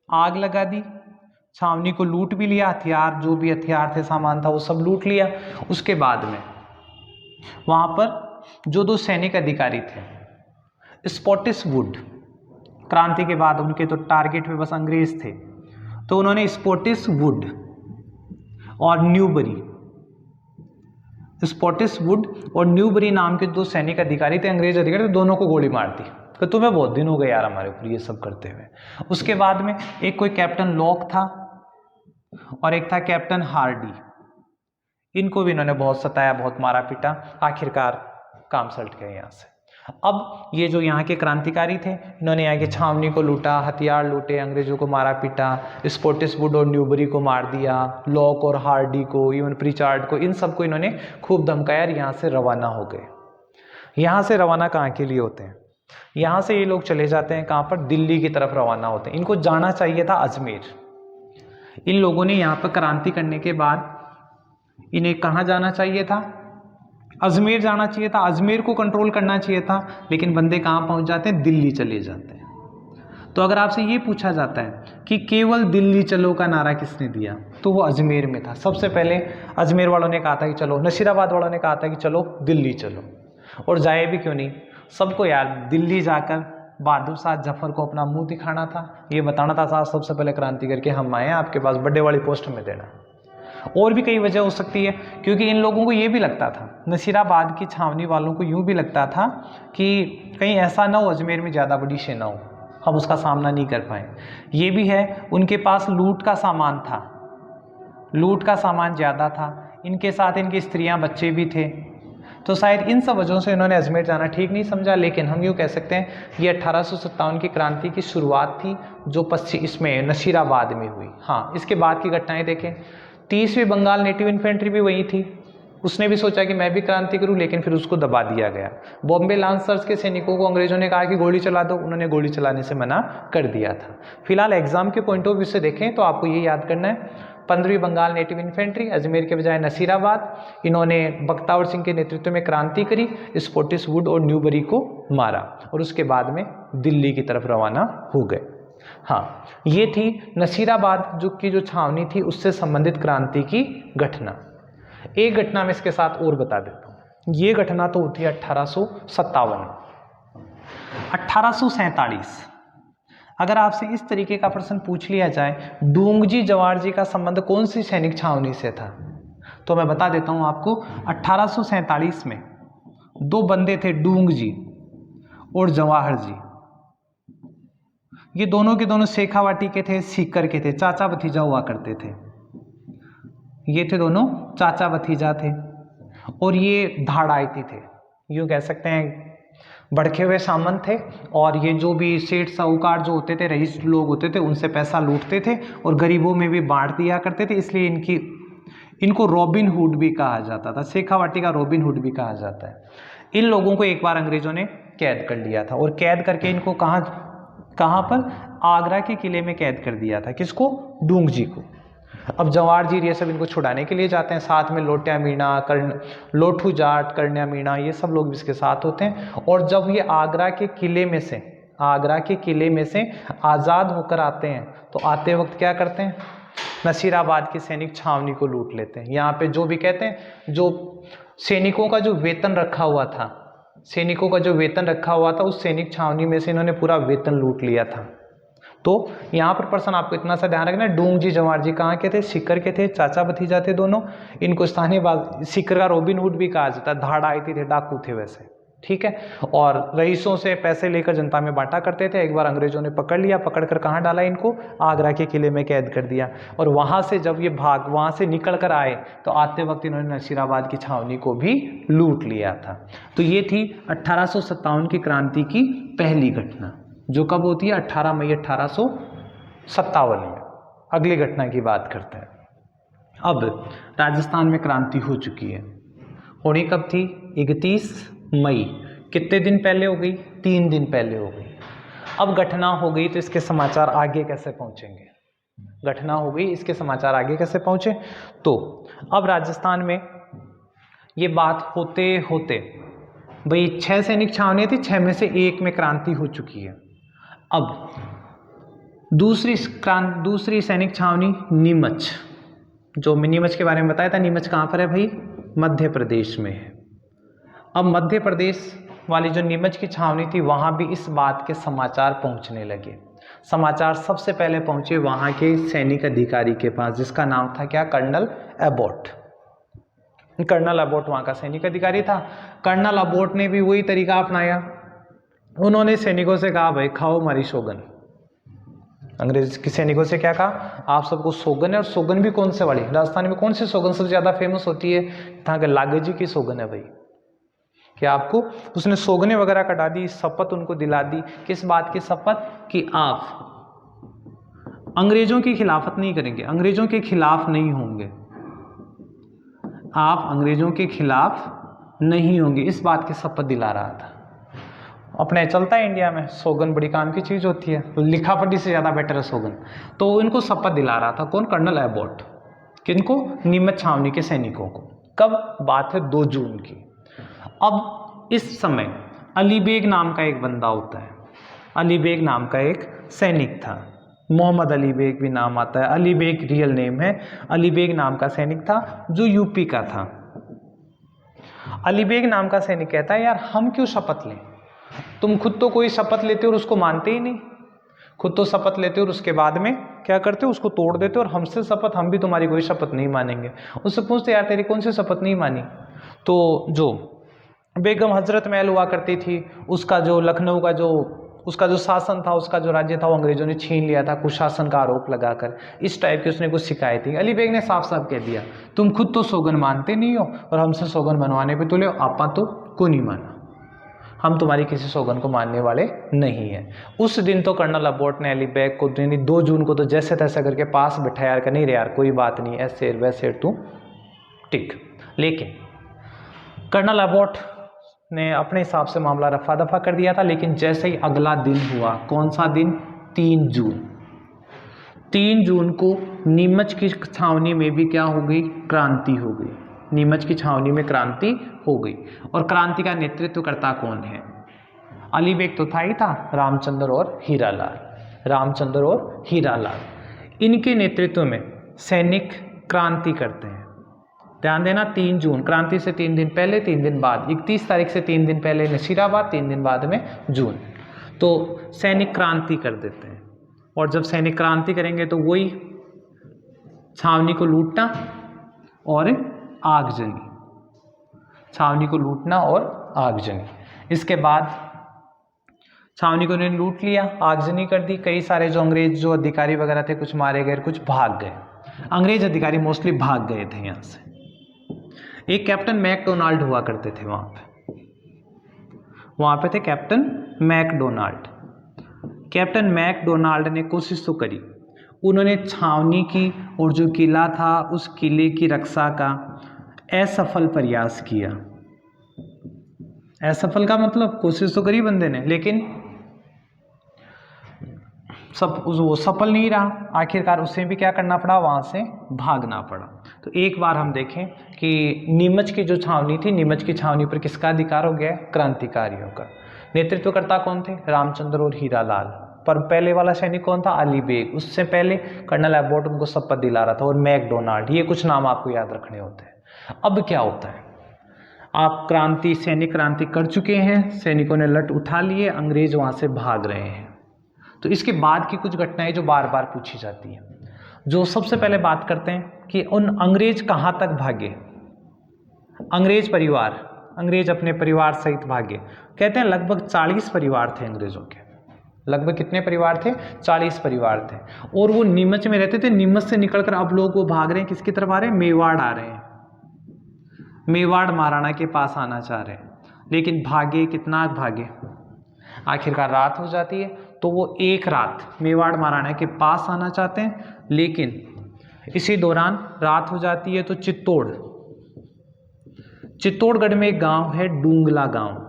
Speaker 1: आग लगा दी, छावनी को लूट भी लिया, हथियार जो भी हथियार थे, सामान था, वो सब लूट लिया। उसके बाद में वहाँ पर जो 2 सैनिक अधिकारी थे, स्पॉटिसवुड, क्रांति के बाद उनके तो टारगेट में बस अंग्रेज थे, तो उन्होंने स्पॉटिसवुड और न्यूबरी, स्पॉटिसवुड और न्यूबरी नाम के 2 सैनिक अधिकारी थे, अंग्रेज अधिकारी, तो दोनों को गोली मार दी कि तुम्हें बहुत दिन हो गए यार हमारे ऊपर ये सब करते हुए। उसके बाद में एक कोई कैप्टन लॉक था और एक था कैप्टन हार्डी, इनको भी इन्होंने बहुत सताया, बहुत मारा पीटा, आखिरकार काम सल्ट गए यहाँ से। अब ये जो यहाँ के क्रांतिकारी थे, इन्होंने यहाँ की छावनी को लूटा, हथियार लूटे, अंग्रेजों को मारा पीटा, स्पॉटिसवुड और न्यूबरी को मार दिया, लॉक और हार्डी को, इवन प्रिचार्ड को, इन सबको इन्होंने खूब धमकाया, यहाँ से रवाना हो गए। यहाँ से रवाना कहाँ के लिए होते हैं, यहाँ से ये लोग चले जाते हैं कहाँ पर, दिल्ली की तरफ रवाना होते हैं। इनको जाना चाहिए था अजमेर। इन लोगों ने यहाँ पर क्रांति करने के बाद इन्हें कहाँ जाना चाहिए था, अजमेर जाना चाहिए था, अजमेर को कंट्रोल करना चाहिए था, लेकिन बंदे कहाँ पहुँच जाते हैं, दिल्ली चले जाते हैं। तो अगर आपसे ये पूछा जाता है कि केवल दिल्ली चलो का नारा किसने दिया, तो वो अजमेर में था। सबसे पहले अजमेर वालों ने कहा था कि चलो, नसीराबाद वालों ने कहा था कि चलो दिल्ली चलो, और जाए भी क्यों नहीं, सबको यार दिल्ली जाकर बहादुर शाह जफर को अपना मुंह दिखाना था, ये बताना था साहब सबसे पहले क्रांति करके हम आए हैं, आपके पास बड़े वाली पोस्ट में देना। और भी कई वजह हो सकती है, क्योंकि इन लोगों को ये भी लगता था, नसीराबाद की छावनी वालों को यूँ भी लगता था कि कहीं ऐसा ना हो अजमेर में ज़्यादा बड़ी सेना हो, हम उसका सामना नहीं कर पाए। ये भी है, उनके पास लूट का सामान था, लूट का सामान ज़्यादा था, इनके साथ इनकी स्त्रियां बच्चे भी थे, तो शायद इन सब वजहों से इन्होंने अजमेर जाना ठीक नहीं समझा। लेकिन हम यूँ कह सकते हैं ये 1857 की क्रांति की शुरुआत थी जो पश्चिम इसमें नसीराबाद में हुई। हाँ, इसके बाद की घटनाएं देखें, 30वीं बंगाल नेटिव इन्फेंट्री भी वही थी, उसने भी सोचा कि मैं भी क्रांति करूं, लेकिन फिर उसको दबा दिया गया। बॉम्बे लांसर्स के सैनिकों को अंग्रेजों ने कहा कि गोली चला दो, उन्होंने गोली चलाने से मना कर दिया था। फिलहाल एग्जाम के पॉइंट ऑफ व्यू से देखें तो आपको ये याद करना है, 15वीं बंगाल नेटिव इन्फेंट्री, अजमेर के बजाय नसीराबाद, इन्होंने बख्तावर सिंह के नेतृत्व में क्रांति करी, स्कॉटिश वुड और न्यूबरी को मारा और उसके बाद में दिल्ली की तरफ रवाना हो गए। हाँ, ये थी नसीराबाद जो छावनी थी उससे संबंधित क्रांति की घटना। एक घटना मैं इसके साथ और बता देता हूँ, ये घटना तो होती है 1857। 1847 अगर आपसे इस तरीके का प्रश्न पूछ लिया जाए, डूंगजी जवाहर जी का संबंध कौन सी सैनिक छावनी से था, तो मैं बता देता हूं आपको, 1847 में दो बंदे थे, डूंगजी और जवाहर जी। ये दोनों के दोनों शेखावाटी के थे, सीकर के थे, चाचा भतीजा हुआ करते थे। ये थे दोनों चाचा भतीजा थे और ये धाड़ायती थे, यूँ कह सकते हैं भड़के हुए सामंत थे। और ये जो भी सेठ साहूकार जो होते थे, रईस लोग होते थे, उनसे पैसा लूटते थे और गरीबों में भी बांट दिया करते थे, इसलिए इनको रॉबिन हुड भी कहा जाता था, शेखावाटी का रॉबिन हुड भी कहा जाता है। इन लोगों को एक बार अंग्रेजों ने कैद कर लिया था और कैद करके इनको कहाँ पर, आगरा के किले में कैद कर दिया था। किसको? डूंगजी को। अब जवाहर जी ये सब इनको छुड़ाने के लिए जाते हैं, साथ में लोटिया मीणा, लोठू जाट, कर्ण्या मीणा, ये सब लोग इसके साथ होते हैं। और जब ये आगरा के किले में से आज़ाद होकर आते हैं तो आते वक्त क्या करते हैं, नसीराबाद की सैनिक छावनी को लूट लेते हैं। यहाँ पे जो भी कहते हैं, जो सैनिकों का जो वेतन रखा हुआ था, उस सैनिक छावनी में से इन्होंने पूरा वेतन लूट लिया था। तो यहाँ पर प्रश्न आपको इतना सा ध्यान रखना है, डूंगजी जवाहर जी कहाँ के थे? सीकर के थे, चाचा भतीजा थे दोनों। इनको स्थानीय सीकर का रॉबिन हुड भी कहा जाता है, धाड़ायती थे, डाकू थे वैसे, ठीक है। और रईसों से पैसे लेकर जनता में बांटा करते थे। एक बार अंग्रेजों ने पकड़ लिया, पकड़कर कहाँ डाला इनको? आगरा के किले में कैद कर दिया। और वहाँ से जब ये वहाँ से निकल कर आए तो आते वक्त इन्होंने नसीराबाद की छावनी को भी लूट लिया था। तो ये थी 1857 की क्रांति की पहली घटना, जो कब होती है? 18 मई 1857 में। अगली घटना की बात करते हैं। अब राजस्थान में क्रांति हो चुकी है, होनी कब थी? 31 मई। कितने दिन पहले हो गई? 3 दिन पहले हो गई। अब घटना हो गई तो इसके समाचार आगे कैसे पहुंचेंगे? घटना हो गई, इसके समाचार आगे कैसे पहुंचे? तो अब राजस्थान में ये बात होते होते भाई 6 सैनिक छावनी थी, 6 में से 1 में क्रांति हो चुकी है। अब दूसरी सैनिक छावनी नीमच, जो मैं नीमच के बारे में बताया था, नीमच कहाँ पर है भाई? मध्य प्रदेश में है। अब मध्य प्रदेश वाली जो नीमच की छावनी थी, वहाँ भी इस बात के समाचार पहुँचने लगे। समाचार सबसे पहले पहुँचे वहाँ के सैनिक अधिकारी के पास, जिसका नाम था क्या? Colonel Abbott. कर्नल एबॉट वहाँ का सैनिक अधिकारी था। कर्नल एबॉट ने भी वही तरीका अपनाया, उन्होंने सैनिकों से कहा भाई खाओ हमारी सोगन। अंग्रेज के सैनिकों से क्या कहा? आप सबको सोगन है। और सोगन भी कौन से वाली? राजस्थान में कौन सी सोगन सबसे ज्यादा फेमस होती है? यहाँ के लागे जी की सोगन है भाई। क्या आपको उसने सोगने वगैरह कटा दी, शपथ उनको दिला दी। किस बात की शपथ? कि आप अंग्रेजों की खिलाफत नहीं करेंगे, अंग्रेजों के खिलाफ नहीं होंगे, आप अंग्रेजों के खिलाफ नहीं होंगे, इस बात की शपथ दिला रहा था। अपने चलता है इंडिया में, सोगन बड़ी काम की चीज होती है, लिखा पढ़ी से ज्यादा बेटर है सोगन। तो इनको शपथ दिला रहा था कौन? Colonel Abbott. किनको? नीमच छावनी के सैनिकों को। कब? बात है 2 जून की। अब इस समय अली बेग नाम का एक बंदा होता है, अली बेग नाम का एक सैनिक था, मोहम्मद अली बेग भी नाम आता है, अली बेग रियल नेम है। अली बेग नाम का सैनिक था जो यूपी का था। अली बेग नाम का सैनिक कहता है यार हम क्यों शपथ लें, तुम खुद तो कोई शपथ लेते हो और उसको मानते ही नहीं, खुद तो शपथ लेते हो और उसके बाद में क्या करते उसको तोड़ देते और हमसे शपथ, हम भी तुम्हारी कोई शपथ नहीं मानेंगे। उससे पूछते यार तेरी कौन सी शपथ नहीं मानी? तो जो बेगम हजरत महल हुआ करती थी, उसका जो लखनऊ का जो उसका जो शासन था, उसका जो राज्य था वो अंग्रेजों ने छीन लिया था कुशासन का आरोप लगाकर। इस टाइप की उसने कुछ शिकायत थी। अली बेग ने साफ साफ कह दिया तुम खुद तो सौगन मानते नहीं हो और हमसे सौगन बनवाने पे तुले, आपा तो को नहीं माना, हम तुम्हारी किसी सौगन को मानने वाले नहीं हैं। उस दिन तो कर्नल अबॉट ने अली बेग को 2 जून को तो जैसे तैसे करके पास बिठाया कि नहीं रे यार कोई बात नहीं, ऐसे वैसे तू टिक। लेकिन कर्नल अबॉट ने अपने हिसाब से मामला रफा दफा कर दिया था। लेकिन जैसे ही अगला दिन हुआ, कौन सा दिन? 3 जून। 3 जून को नीमच की छावनी में भी क्या हो गई? क्रांति हो गई। नीमच की छावनी में क्रांति हो गई। और क्रांति का नेतृत्व करता कौन है? अली बेग तो था ही था, रामचंद्र और हीरालाल। रामचंद्र और हीरालाल इनके नेतृत्व में सैनिक क्रांति करते हैं। ध्यान देना, 3 जून, क्रांति से 3 दिन पहले 3 दिन बाद, 31 तारीख से 3 दिन पहले नसीराबाद, 3 दिन बाद में जून। तो सैनिक क्रांति कर देते हैं। और जब सैनिक क्रांति करेंगे तो वही छावनी को लूटना और आगजनी, छावनी को लूटना और आगजनी। इसके बाद छावनी को उन्होंने लूट लिया, आगजनी कर दी। कई सारे जो अंग्रेज जो अधिकारी वगैरह थे कुछ मारे गए, कुछ भाग गए। अंग्रेज अधिकारी मोस्टली भाग गए थे यहाँ से। एक कैप्टन मैकडोनाल्ड हुआ करते थे वहाँ पे थे कैप्टन मैकडोनाल्ड। कैप्टन मैकडोनाल्ड ने कोशिश तो करी, उन्होंने छावनी की और जो किला था उस किले की रक्षा का असफल प्रयास किया। असफल का मतलब कोशिश तो करी बंदे ने, लेकिन वो सफल नहीं रहा। आखिरकार उसे भी क्या करना पड़ा? वहाँ से भागना पड़ा। तो एक बार हम देखें कि नीमच की जो छावनी थी, नीमच की छावनी पर किसका अधिकार हो गया? क्रांतिकारियों का। नेतृत्वकर्ता कौन थे? रामचंद्र और हीरालाल। पर पहले वाला सैनिक कौन था? अली बेग। उससे पहले कर्नल अबॉट उनको शपथ दिला रहा था, और मैकडोनाल्ड। ये कुछ नाम आपको याद रखने होते हैं। अब क्या होता है, आप सैनिक क्रांति कर चुके हैं, सैनिकों ने लट उठा लिए, अंग्रेज वहाँ से भाग रहे हैं। तो इसके बाद की कुछ घटनाएं जो बार बार पूछी जाती हैं। जो सबसे पहले बात करते हैं कि उन अंग्रेज कहाँ तक भागे? अंग्रेज अपने परिवार सहित भागे। कहते हैं लगभग 40 परिवार थे अंग्रेजों के। लगभग कितने परिवार थे? 40 परिवार थे। और वो नीमच में रहते थे। नीमच से निकलकर अब लोग वो भाग रहे हैं, किसकी तरफ आ रहे हैं? मेवाड़ आ रहे हैं। मेवाड़ महाराणा के पास आना चाह रहे हैं। लेकिन भागे, कितना भागे? आखिरकार रात हो जाती है, तो वो एक रात मेवाड़ महाराणा के पास आना चाहते हैं। लेकिन इसी दौरान रात हो जाती है तो चित्तौड़गढ़ में एक गांव है डूंगला गांव।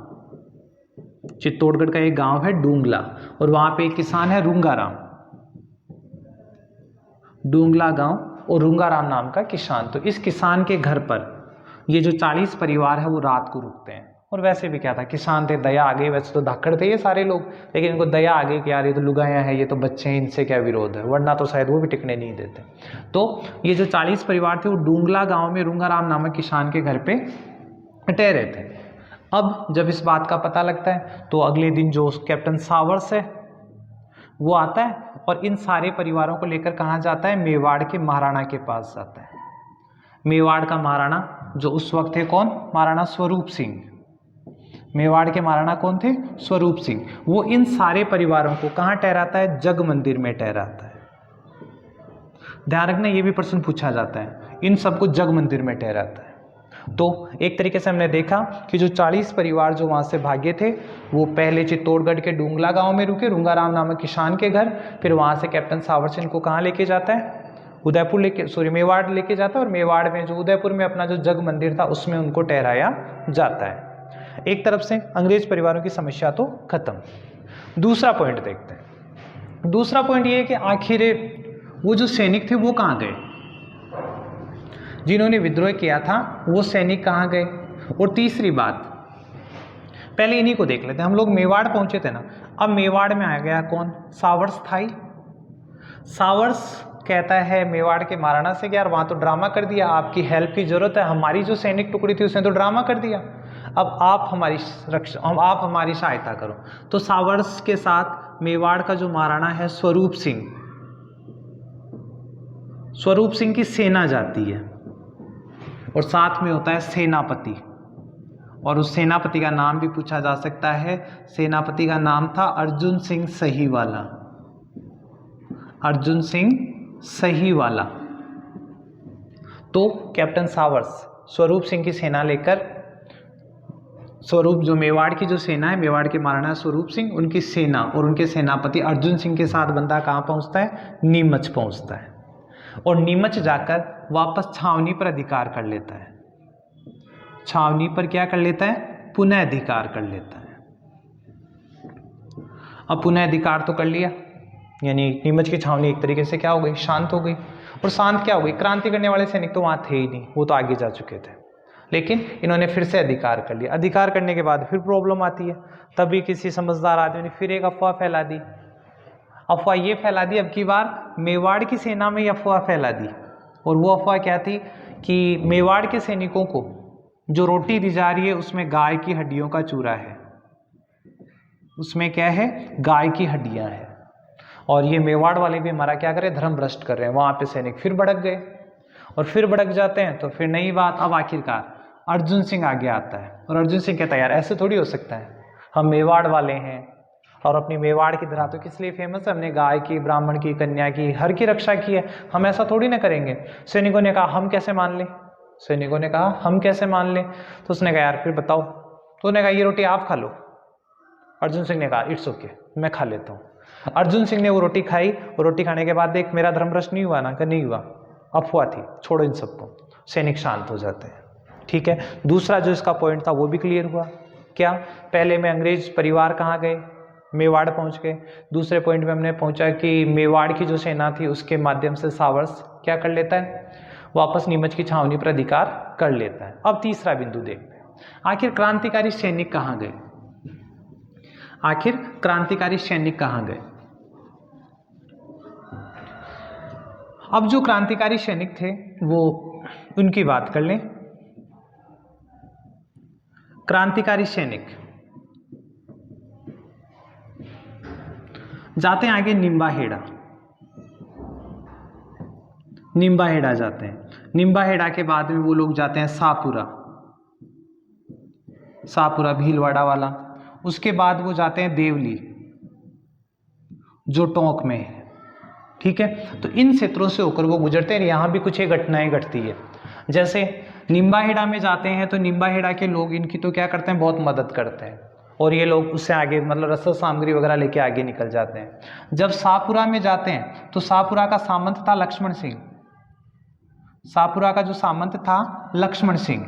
Speaker 1: चित्तौड़गढ़ का एक गांव है डूंगला, और वहां पे एक किसान है रूंगाराम। डूंगला गांव और रूंगाराम नाम का किसान। तो इस किसान के घर पर ये जो 40 परिवार है वो रात को रुकते हैं। और वैसे भी क्या था, किसान थे, दया आ गई। वैसे तो धाकड़ थे ये सारे लोग, लेकिन इनको दया आ गई कि यार ये तो लुगाया है, ये तो बच्चे हैं, इनसे क्या विरोध है, वरना तो शायद वो भी टिकने नहीं देते। तो ये जो 40 परिवार थे वो डूंगला गांव में रूंगाराम नामक किसान के घर पे ठहरे थे। अब जब इस बात का पता लगता है तो अगले दिन जो कैप्टन सावर्स है वो आता है और इन सारे परिवारों को लेकर कहाँ जाता है? मेवाड़ के महाराणा के पास जाता है। मेवाड़ का महाराणा जो उस वक्त थे कौन? महाराणा स्वरूप सिंह। मेवाड़ के महाराणा कौन थे? स्वरूप सिंह। वो इन सारे परिवारों को कहाँ ठहराता है? जग मंदिर में ठहराता है। ध्यान रखना, ये भी प्रश्न पूछा जाता है, इन सबको जग मंदिर में ठहराता है। तो एक तरीके से हमने देखा कि जो 40 परिवार जो वहाँ से भागे थे वो पहले चित्तौड़गढ़ के डूंगला गांव में रुके, रूंगाराम नामक किसान के घर। फिर वहाँ से कैप्टन सावर सिंह को कहाँ लेके जाता है? मेवाड़ लेके जाता है। और मेवाड़ में जो उदयपुर में अपना जो जग मंदिर था उसमें उनको ठहराया जाता है। एक तरफ से अंग्रेज परिवारों की समस्या तो खत्म। दूसरा पॉइंट देखते हैं। दूसरा पॉइंट ये है कि आखिर वो जो सैनिक थे वो कहाँ गए? जिन्होंने विद्रोह किया था वो सैनिक कहाँ गए? और तीसरी बात, पहले इन्हीं को देख लेते हैं। हम लोग मेवाड़ पहुंचे थे ना, अब मेवाड़ में आ गया कौन? सावर्स था ही। सावर्स कहता है मेवाड़ के महाराणा से कि यार वहाँ तो ड्रामा कर दिया, आपकी हेल्प की जरूरत है। हमारी जो सैनिक टुकड़ी थी उसने तो ड्रामा कर दिया, अब आप हमारी सहायता करो। तो सावर्स के साथ मेवाड़ का जो महाराणा है स्वरूप सिंह, स्वरूप सिंह की सेना जाती है और साथ में होता है सेनापति, और उस सेनापति का नाम भी पूछा जा सकता है। सेनापति का नाम था अर्जुन सिंह सहीवाला, अर्जुन सिंह सहीवाला। तो कैप्टन सावर्स स्वरूप सिंह की सेना लेकर, स्वरूप जो मेवाड़ की जो सेना है, मेवाड़ के महाराणा स्वरूप सिंह, उनकी सेना और उनके सेनापति अर्जुन सिंह के साथ बंदा कहाँ पहुँचता है? नीमच पहुँचता है, और नीमच जाकर वापस छावनी पर अधिकार कर लेता है। छावनी पर क्या कर लेता है? पुनः अधिकार कर लेता है। अब पुनः अधिकार तो कर लिया, यानी नीमच की छावनी एक तरीके से क्या हो गई? शांत हो गई। और शांत क्या हो गई? क्रांति करने वाले सैनिक तो वहाँ थे ही नहीं, वो तो आगे जा चुके थे, लेकिन इन्होंने फिर से अधिकार कर लिया। अधिकार करने के बाद फिर प्रॉब्लम आती है, तभी किसी समझदार आदमी ने फिर एक अफवाह फैला दी। अफवाह ये फैला दी, अब की बार मेवाड़ की सेना में ये अफवाह फैला दी, और वो अफवाह क्या थी कि मेवाड़ के सैनिकों को जो रोटी दी जा रही है उसमें गाय की हड्डियों का चूरा है, उसमें क्या है? गाय की हड्डियां हैं। और ये मेवाड़ वाले भी हमारा क्या करे? धर्म भ्रष्ट कर रहे हैं। वहां पे सैनिक फिर भड़क गए, और फिर भड़क जाते हैं तो फिर नई बात। अब आखिरकार अर्जुन सिंह आगे आता है, और अर्जुन सिंह कहता है यार ऐसे थोड़ी हो सकता है, हम मेवाड़ वाले हैं और अपनी मेवाड़ की धरा तो किस लिए फेमस है? हमने गाय की, ब्राह्मण की, कन्या की, हर की रक्षा की है, हम ऐसा थोड़ी ना करेंगे। सैनिकों ने कहा हम कैसे मान लें? सैनिकों ने कहा हम कैसे मान लें? तो उसने कहा यार फिर बताओ। तो उसने कहा ये रोटी आप खा लो। अर्जुन सिंह ने कहा इट्स ओके, मैं खा लेता हूँ। अर्जुन सिंह ने वो रोटी खाई, और रोटी खाने के बाद देख मेरा धर्म भ्रष्ट नहीं हुआ ना? कि नहीं हुआ, अफवाह थी, छोड़ो इन सबको। सैनिक शांत हो जाते हैं। ठीक है, दूसरा जो इसका पॉइंट था वो भी क्लियर हुआ। क्या? पहले में अंग्रेज परिवार कहाँ गए? मेवाड़ पहुंच गए। दूसरे पॉइंट में हमने पहुंचा कि मेवाड़ की जो सेना थी उसके माध्यम से सावर्स क्या कर लेता है? वापस नीमच की छावनी पर अधिकार कर लेता है। अब तीसरा बिंदु देखते हैं, आखिर क्रांतिकारी सैनिक कहाँ गए? आखिर क्रांतिकारी सैनिक कहाँ गए? अब जो क्रांतिकारी सैनिक थे वो उनकी बात कर लें। क्रांतिकारी सैनिक जाते हैं आगे निम्बाहेड़ा, निम्बाहेड़ा जाते हैं। निम्बाहेड़ा के बाद में वो लोग जाते हैं शाहपुरा, शाहपुरा भीलवाड़ा वाला। उसके बाद वो जाते हैं देवली जो टोंक में है। ठीक है, तो इन क्षेत्रों से होकर वो गुजरते हैं। यहाँ भी कुछ एक घटनाएं घटती है, जैसे निम्बाहेड़ा में जाते हैं तो निम्बाहेड़ा के लोग इनकी तो क्या करते हैं? बहुत मदद करते हैं, और ये लोग उससे आगे मतलब रसद सामग्री वगैरह लेके आगे निकल जाते हैं। जब शाहपुरा में जाते हैं तो शाहपुरा का सामंत था लक्ष्मण सिंह। शाहपुरा का जो सामंत था लक्ष्मण सिंह,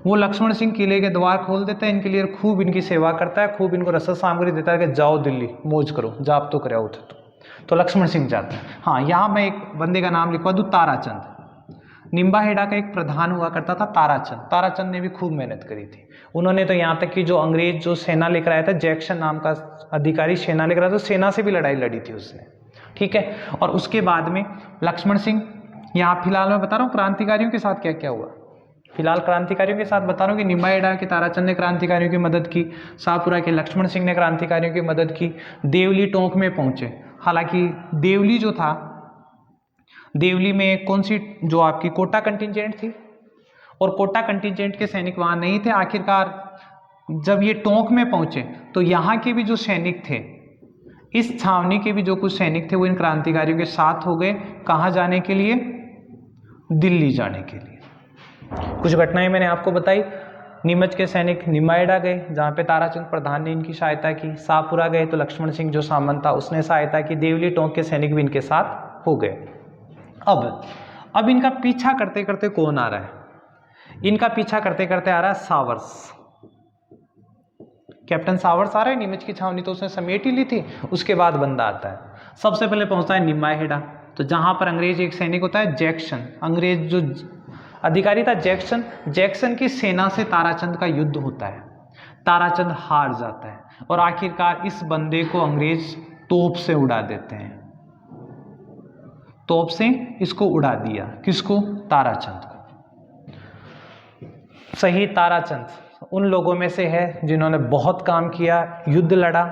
Speaker 1: वो लक्ष्मण सिंह किले के द्वार खोल देता है इनके लिए, खूब इनकी सेवा करता है, खूब इनको रसद सामग्री देता है कि जाओ दिल्ली मौज करो, जाप तो कराओ। तो लक्ष्मण सिंह जाता है। हाँ, यहाँ मैं एक बंदे का नाम लिखवा दूँ, ताराचंद। निम्बाहेड़ा का एक प्रधान हुआ करता था ताराचंद। ताराचंद ने भी खूब मेहनत करी थी। उन्होंने तो यहाँ तक कि जो अंग्रेज जो सेना लेकर आया था, जैक्सन नाम का अधिकारी सेना लेकर आया था, सेना से भी लड़ाई लड़ी थी उसने। ठीक है, और उसके बाद में लक्ष्मण सिंह, यहाँ फिलहाल मैं बता रहा हूँ क्रांतिकारियों के साथ क्या क्या हुआ। फिलहाल क्रांतिकारियों के साथ बता रहा हूँ कि निम्बाहेड़ा के ताराचंद ने क्रांतिकारियों की मदद की, शाहपुरा के लक्ष्मण सिंह ने क्रांतिकारियों की मदद की, देवली टोंक में पहुंचे। हालांकि देवली जो था, देवली में कौन सी जो आपकी कोटा कंटिजेंट थी, और कोटा कंटिजेंट के सैनिक वहां नहीं थे। आखिरकार जब ये टोंक में पहुंचे तो यहाँ के भी जो सैनिक थे, इस छावनी के भी जो कुछ सैनिक थे, वो इन क्रांतिकारियों के साथ हो गए। कहाँ जाने के लिए? दिल्ली जाने के लिए। कुछ घटनाएं मैंने आपको बताई। नीमच के सैनिक निम्बाहेड़ा गए, जहाँ पे ताराचंद प्रधान ने इनकी सहायता की। शाहपुरा गए तो लक्ष्मण सिंह जो सामंत था उसने सहायता की। देवली टोंक के सैनिक भी इनके साथ हो गए। अब इनका पीछा करते करते कौन आ रहा है? इनका पीछा करते करते आ रहा है सावर्स। कैप्टन सावर्स आ रहा है। नीमच की छावनी तो उसने समेट ही ली थी। उसके बाद बंदा आता है, सबसे पहले पहुंचता है निम्बाहेड़ा, तो जहां पर अंग्रेज एक सैनिक होता है जैक्सन, अंग्रेज जो अधिकारी था जैक्सन, जैक्सन की सेना से ताराचंद का युद्ध होता है। ताराचंद हार जाता है और आखिरकार इस बंदे को अंग्रेज तोप से उड़ा देते हैं। तोप से इसको उड़ा दिया। किसको? ताराचंद को। शहीद ताराचंद उन लोगों में से है जिन्होंने बहुत काम किया, युद्ध लड़ा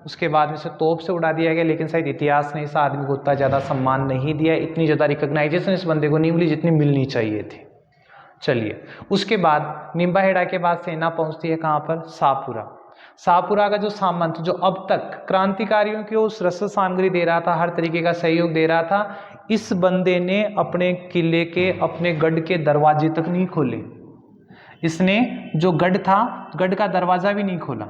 Speaker 1: उसके बाद में से तोप से उड़ा दिया गया, लेकिन शायद इतिहास ने इस आदमी को उतना ज़्यादा सम्मान नहीं दिया, इतनी ज़्यादा रिकॉग्नाइजेशन इस बंदे को नहीं मिली जितनी मिलनी चाहिए थी। चलिए, उसके बाद निम्बाहेड़ा के बाद सेना पहुंचती है कहाँ पर? शाहपुरा। शाहपुरा का जो सामंत, जो अब तक क्रांतिकारियों की उस रसद सामग्री दे रहा था, हर तरीके का सहयोग दे रहा था, इस बंदे ने अपने किले के, अपने गढ़ के दरवाजे तक नहीं खोले। इसने जो गढ़ था, गढ़ का दरवाजा भी नहीं खोला।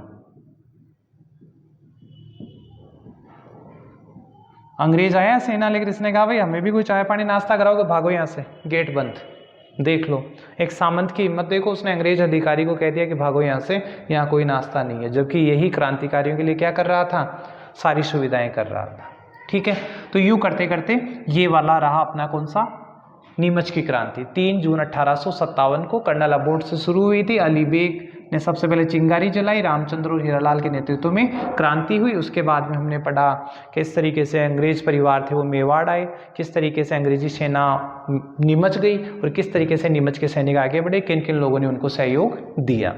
Speaker 1: अंग्रेज आया सेना लेकर, इसने कहा भाई हमें भी कोई चाय पानी नाश्ता कराओगे, भागो यहाँ से, गेट बंद। देख लो, एक सामंत की हिम्मत देखो, उसने अंग्रेज अधिकारी को कह दिया कि भागो यहाँ से, यहाँ कोई नाश्ता नहीं है, जबकि यही क्रांतिकारियों के लिए क्या कर रहा था? सारी सुविधाएं कर रहा था। ठीक है, तो यूं करते करते ये वाला रहा अपना कौन सा? नीमच की क्रांति। 3 जून 1857 को कर्नल अबोट से शुरू हुई थी। अली बेग ने सबसे पहले चिंगारी जलाई, रामचंद्र और हीरालाल के नेतृत्व में क्रांति हुई। उसके बाद में हमने पढ़ा किस तरीके से अंग्रेज परिवार थे वो मेवाड़ आए, किस तरीके से अंग्रेजी सेना नीमच गई और किस तरीके से नीमच के सैनिक आगे बढ़े, किन किन लोगों ने उनको सहयोग दिया।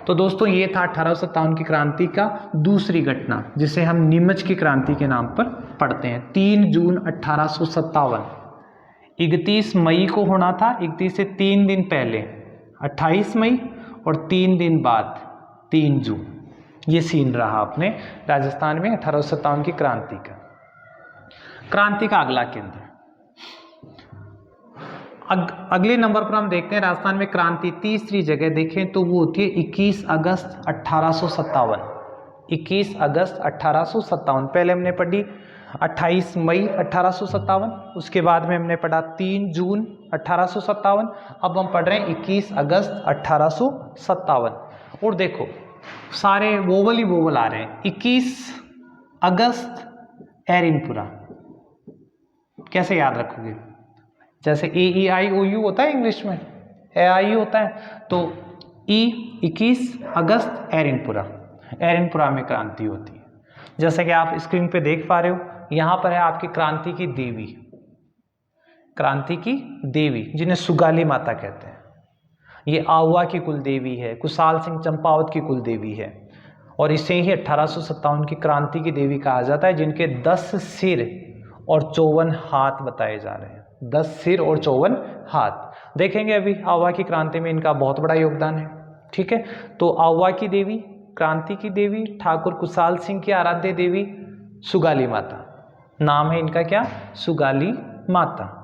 Speaker 1: तो दोस्तों ये था 1857 की क्रांति का दूसरी घटना, जिसे हम नीमच की क्रांति के नाम पर पढ़ते हैं। 3 जून 1857, 31 मई को होना था। 31 से 3 दिन पहले 28 मई और 3 दिन बाद 3 जून। ये सीन रहा अपने राजस्थान में 1857 की क्रांति का। क्रांति का अगला केंद्र, अगले नंबर पर हम देखते हैं राजस्थान में क्रांति। तीसरी जगह देखें तो वो होती है 21 अगस्त 1857। 21 अगस्त 1857। पहले हमने पढ़ी 28 मई 1857, उसके बाद में हमने पढ़ा 3 जून 1857, अब हम पढ़ रहे हैं 21 अगस्त 1857। और देखो सारे वोवल ही वोवल आ रहे हैं। 21 अगस्त एरिनपुरा, कैसे याद रखोगे? जैसे AEIOU होता है इंग्लिश में, AI होता है, तो 21 अगस्त एरिनपुरा, एरिनपुरा में क्रांति होती है। जैसे कि आप स्क्रीन पे देख पा रहे हो, यहाँ पर है आपकी क्रांति की देवी, क्रांति की देवी जिन्हें सुगाली माता कहते हैं। ये आहुआ की कुल देवी है, कुशाल सिंह चंपावत की कुल देवी है, और इसे ही 1857 की क्रांति की देवी कहा जाता है, जिनके 10 सिर और 54 हाथ बताए जा रहे हैं। 10 सिर और 54 हाथ देखेंगे अभी। आहुआ की क्रांति में इनका बहुत बड़ा योगदान है। ठीक है, तो आहुआ की देवी, क्रांति की देवी, ठाकुर कुशाल सिंह की आराध्य देवी सुगाली माता, नाम है इनका क्या? सुगाली माता।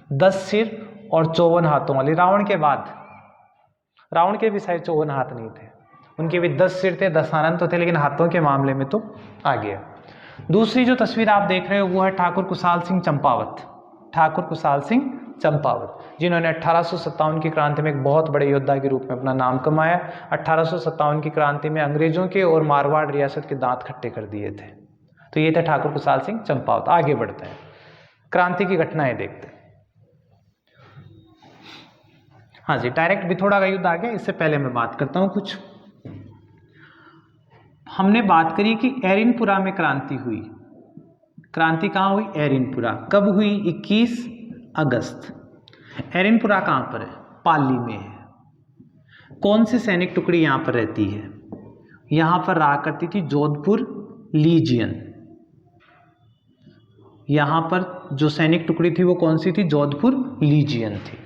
Speaker 1: 10 सिर और 54 हाथों वाली। रावण के बाद, रावण के भी शायद 54 हाथ नहीं थे, उनके भी 10 सिर थे, 10 आनंद तो थे, लेकिन हाथों के मामले में तो आ गया। दूसरी जो तस्वीर आप देख रहे हो वो है ठाकुर कुशाल सिंह चंपावत। ठाकुर कुशाल सिंह चंपावत, जिन्होंने 1857 की क्रांति में एक बहुत बड़े योद्धा के रूप में अपना नाम कमाया। 1857 की क्रांति में अंग्रेजों के और मारवाड़ रियासत के दांत खट्टे कर दिए थे। तो ये थे ठाकुर कुशाल सिंह चंपावत। आगे बढ़ते हैं, क्रांति की घटनाएं देखते हैं। हाँ जी, डायरेक्ट बिथोड़ा का युद्ध आ गया। इससे पहले मैं बात करता हूं कुछ। हमने बात करी कि एरिनपुरा में क्रांति हुई। क्रांति कहाँ हुई? एरिनपुरा। कब हुई? 21 अगस्त। एरिनपुरा कहाँ पर है? पाली में है। कौन सी सैनिक टुकड़ी यहाँ पर रहती है? यहाँ पर रहा करती थी जोधपुर लीजियन। यहाँ पर जो सैनिक टुकड़ी थी वो कौन सी थी? जोधपुर लीजियन थी।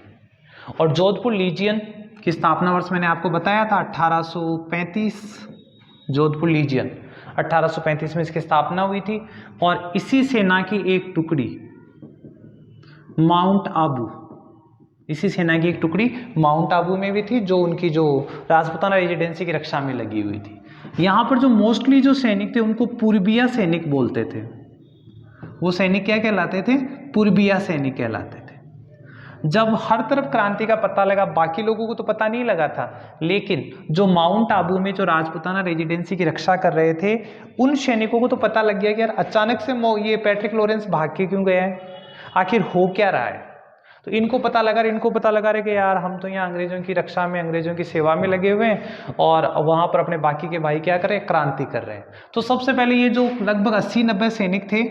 Speaker 1: और जोधपुर लीजियन की स्थापना वर्ष मैंने आपको बताया था 1835। जोधपुर लीजियन 1835 में इसकी स्थापना हुई थी। और इसी सेना की एक टुकड़ी माउंट आबू, इसी सेना की एक टुकड़ी माउंट आबू में भी थी, जो उनकी जो राजपूताना रेजिडेंसी की रक्षा में लगी हुई थी। यहाँ पर जो मोस्टली जो सैनिक थे उनको पूर्बिया सैनिक बोलते थे। वो सैनिक क्या कहलाते थे? पूर्बिया सैनिक कहलाते थे। जब हर तरफ क्रांति का पता लगा, बाकी लोगों को तो पता नहीं लगा था, लेकिन जो माउंट आबू में जो राजपूताना रेजिडेंसी की रक्षा कर रहे थे, उन सैनिकों को तो पता लग गया कि यार अचानक से ये पैट्रिक लॉरेंस भाग के क्यों गया है, आखिर हो क्या रहा है। तो इनको पता लगा रहे कि यार हम तो यहाँ अंग्रेजों की रक्षा में, अंग्रेजों की सेवा में लगे हुए हैं, और वहाँ पर अपने बाकी के भाई क्या कर रहे हैं? क्रांति कर रहे हैं। तो सबसे पहले ये जो लगभग 80-90 सैनिक थे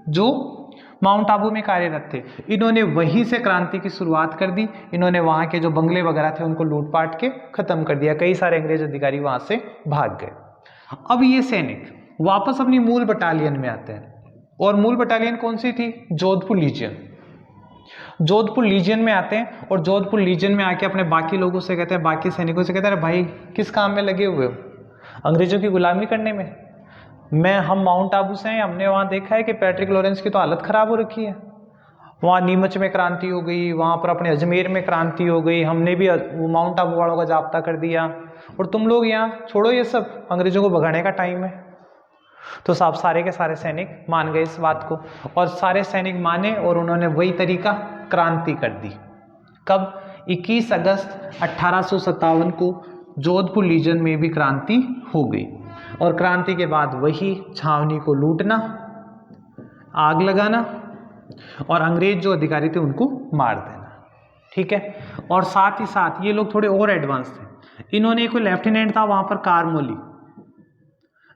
Speaker 1: जो माउंट आबू में कार्यरत थे, इन्होंने वहीं से क्रांति की शुरुआत कर दी। इन्होंने वहाँ के जो बंगले वगैरह थे उनको लूटपाट के खत्म कर दिया। कई सारे अंग्रेज अधिकारी वहाँ से भाग गए। अब ये सैनिक वापस अपनी मूल बटालियन में आते हैं, और मूल बटालियन कौन सी थी? जोधपुर लीजियन। जोधपुर लीजियन में आते हैं और जोधपुर लीजियन में आके अपने बाकी लोगों से कहते हैं, बाकी सैनिकों से कहते हैं, अरे भाई किस काम में लगे हुए हो? अंग्रेजों की गुलामी करने में। हम माउंट आबू से हैं, हमने वहाँ देखा है कि पैट्रिक लॉरेंस की तो हालत ख़राब हो रखी है। वहाँ नीमच में क्रांति हो गई, वहाँ पर अपने अजमेर में क्रांति हो गई, हमने भी माउंट आबू वालों का जाब्ता कर दिया, और तुम लोग यहाँ छोड़ो ये सब, अंग्रेजों को भगाने का टाइम है। तो साहब सारे के सारे सैनिक मान गए इस बात को, और सारे सैनिक माने और उन्होंने वही तरीका, क्रांति कर दी। कब? 21 अगस्त 1857 को जोधपुर लीजन में भी क्रांति हो गई, और क्रांति के बाद वही छावनी को लूटना, आग लगाना, और अंग्रेज जो अधिकारी थे उनको मार देना। ठीक है। और साथ ही साथ ये लोग थोड़े और एडवांस थे। इन्होंने कोई लेफ्टिनेंट था वहाँ पर कारमोली,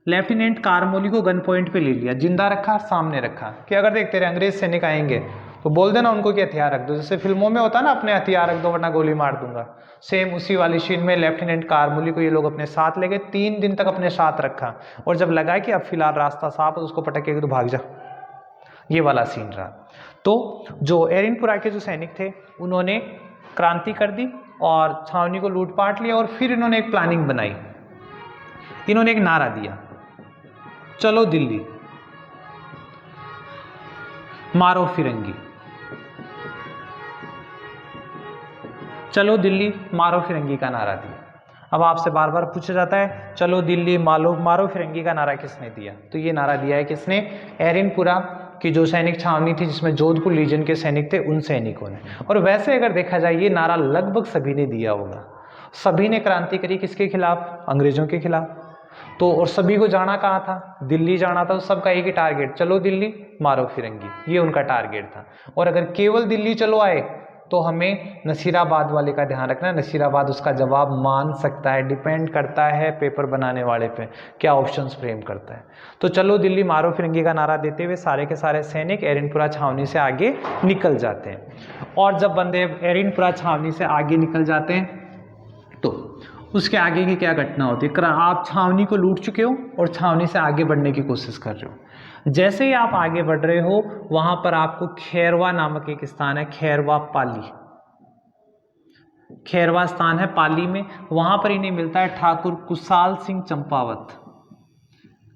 Speaker 1: लेफ्टिनेंट कारमोली को गन पॉइंट पे ले लिया, जिंदा रखा, सामने रखा कि अगर देखते रहे अंग्रेज सैनिक आएंगे तो बोल देना उनको कि हथियार रख दो, जैसे फिल्मों में होता है ना, अपने हथियार रख दो वरना गोली मार दूंगा। सेम उसी वाली सीन में लेफ्टिनेंट कारमोली को ये लोग अपने साथ ले गए, 3 दिन तक अपने साथ रखा, और जब लगा कि अब फिलहाल रास्ता साफ है तो उसको पटक के तो भाग जा, ये वाला सीन रहा। तो जो एरिनपुरा के जो सैनिक थे उन्होंने क्रांति कर दी और छावनी को लूटपाट लिया, और फिर इन्होंने एक प्लानिंग बनाई। इन्होंने एक नारा दिया, चलो दिल्ली मारो फिरंगी, चलो दिल्ली मारो फिरंगी का नारा दिया। अब आपसे बार बार पूछा जाता है चलो दिल्ली मारो फिरंगी का नारा किसने दिया? तो ये नारा दिया है किसने? एरिनपुरा की जो सैनिक छावनी थी जिसमें जोधपुर लीजन के सैनिक थे, उन सैनिकों ने। और वैसे अगर देखा जाए ये नारा लगभग सभी ने दिया होगा, सभी ने क्रांति करी किसके खिलाफ? अंग्रेजों के खिलाफ। तो और सभी को जाना कहाँ था? दिल्ली जाना था। तो सबका एक ही टारगेट, चलो दिल्ली मारो फिरंगी, ये उनका टारगेट था। और अगर केवल दिल्ली चलो आए तो हमें नसीराबाद वाले का ध्यान रखना है, नसीराबाद उसका जवाब मान सकता है, डिपेंड करता है पेपर बनाने वाले पे क्या ऑप्शंस फ्रेम करता है। तो चलो दिल्ली मारो फिरंगी का नारा देते हुए सारे के सारे सैनिक एरिनपुरा छावनी से आगे निकल जाते हैं। और जब बंदे एरिनपुरा छावनी से आगे निकल जाते हैं तो उसके आगे की क्या घटना होती है? आप छावनी को लूट चुके हो और छावनी से आगे बढ़ने की कोशिश कर रहे हो। जैसे ही आप आगे बढ़ रहे हो वहां पर आपको खैरवा नामक एक स्थान है, खैरवा पाली, खैरवा स्थान है पाली में। वहां पर इन्हें मिलता है ठाकुर कुशाल सिंह चंपावत,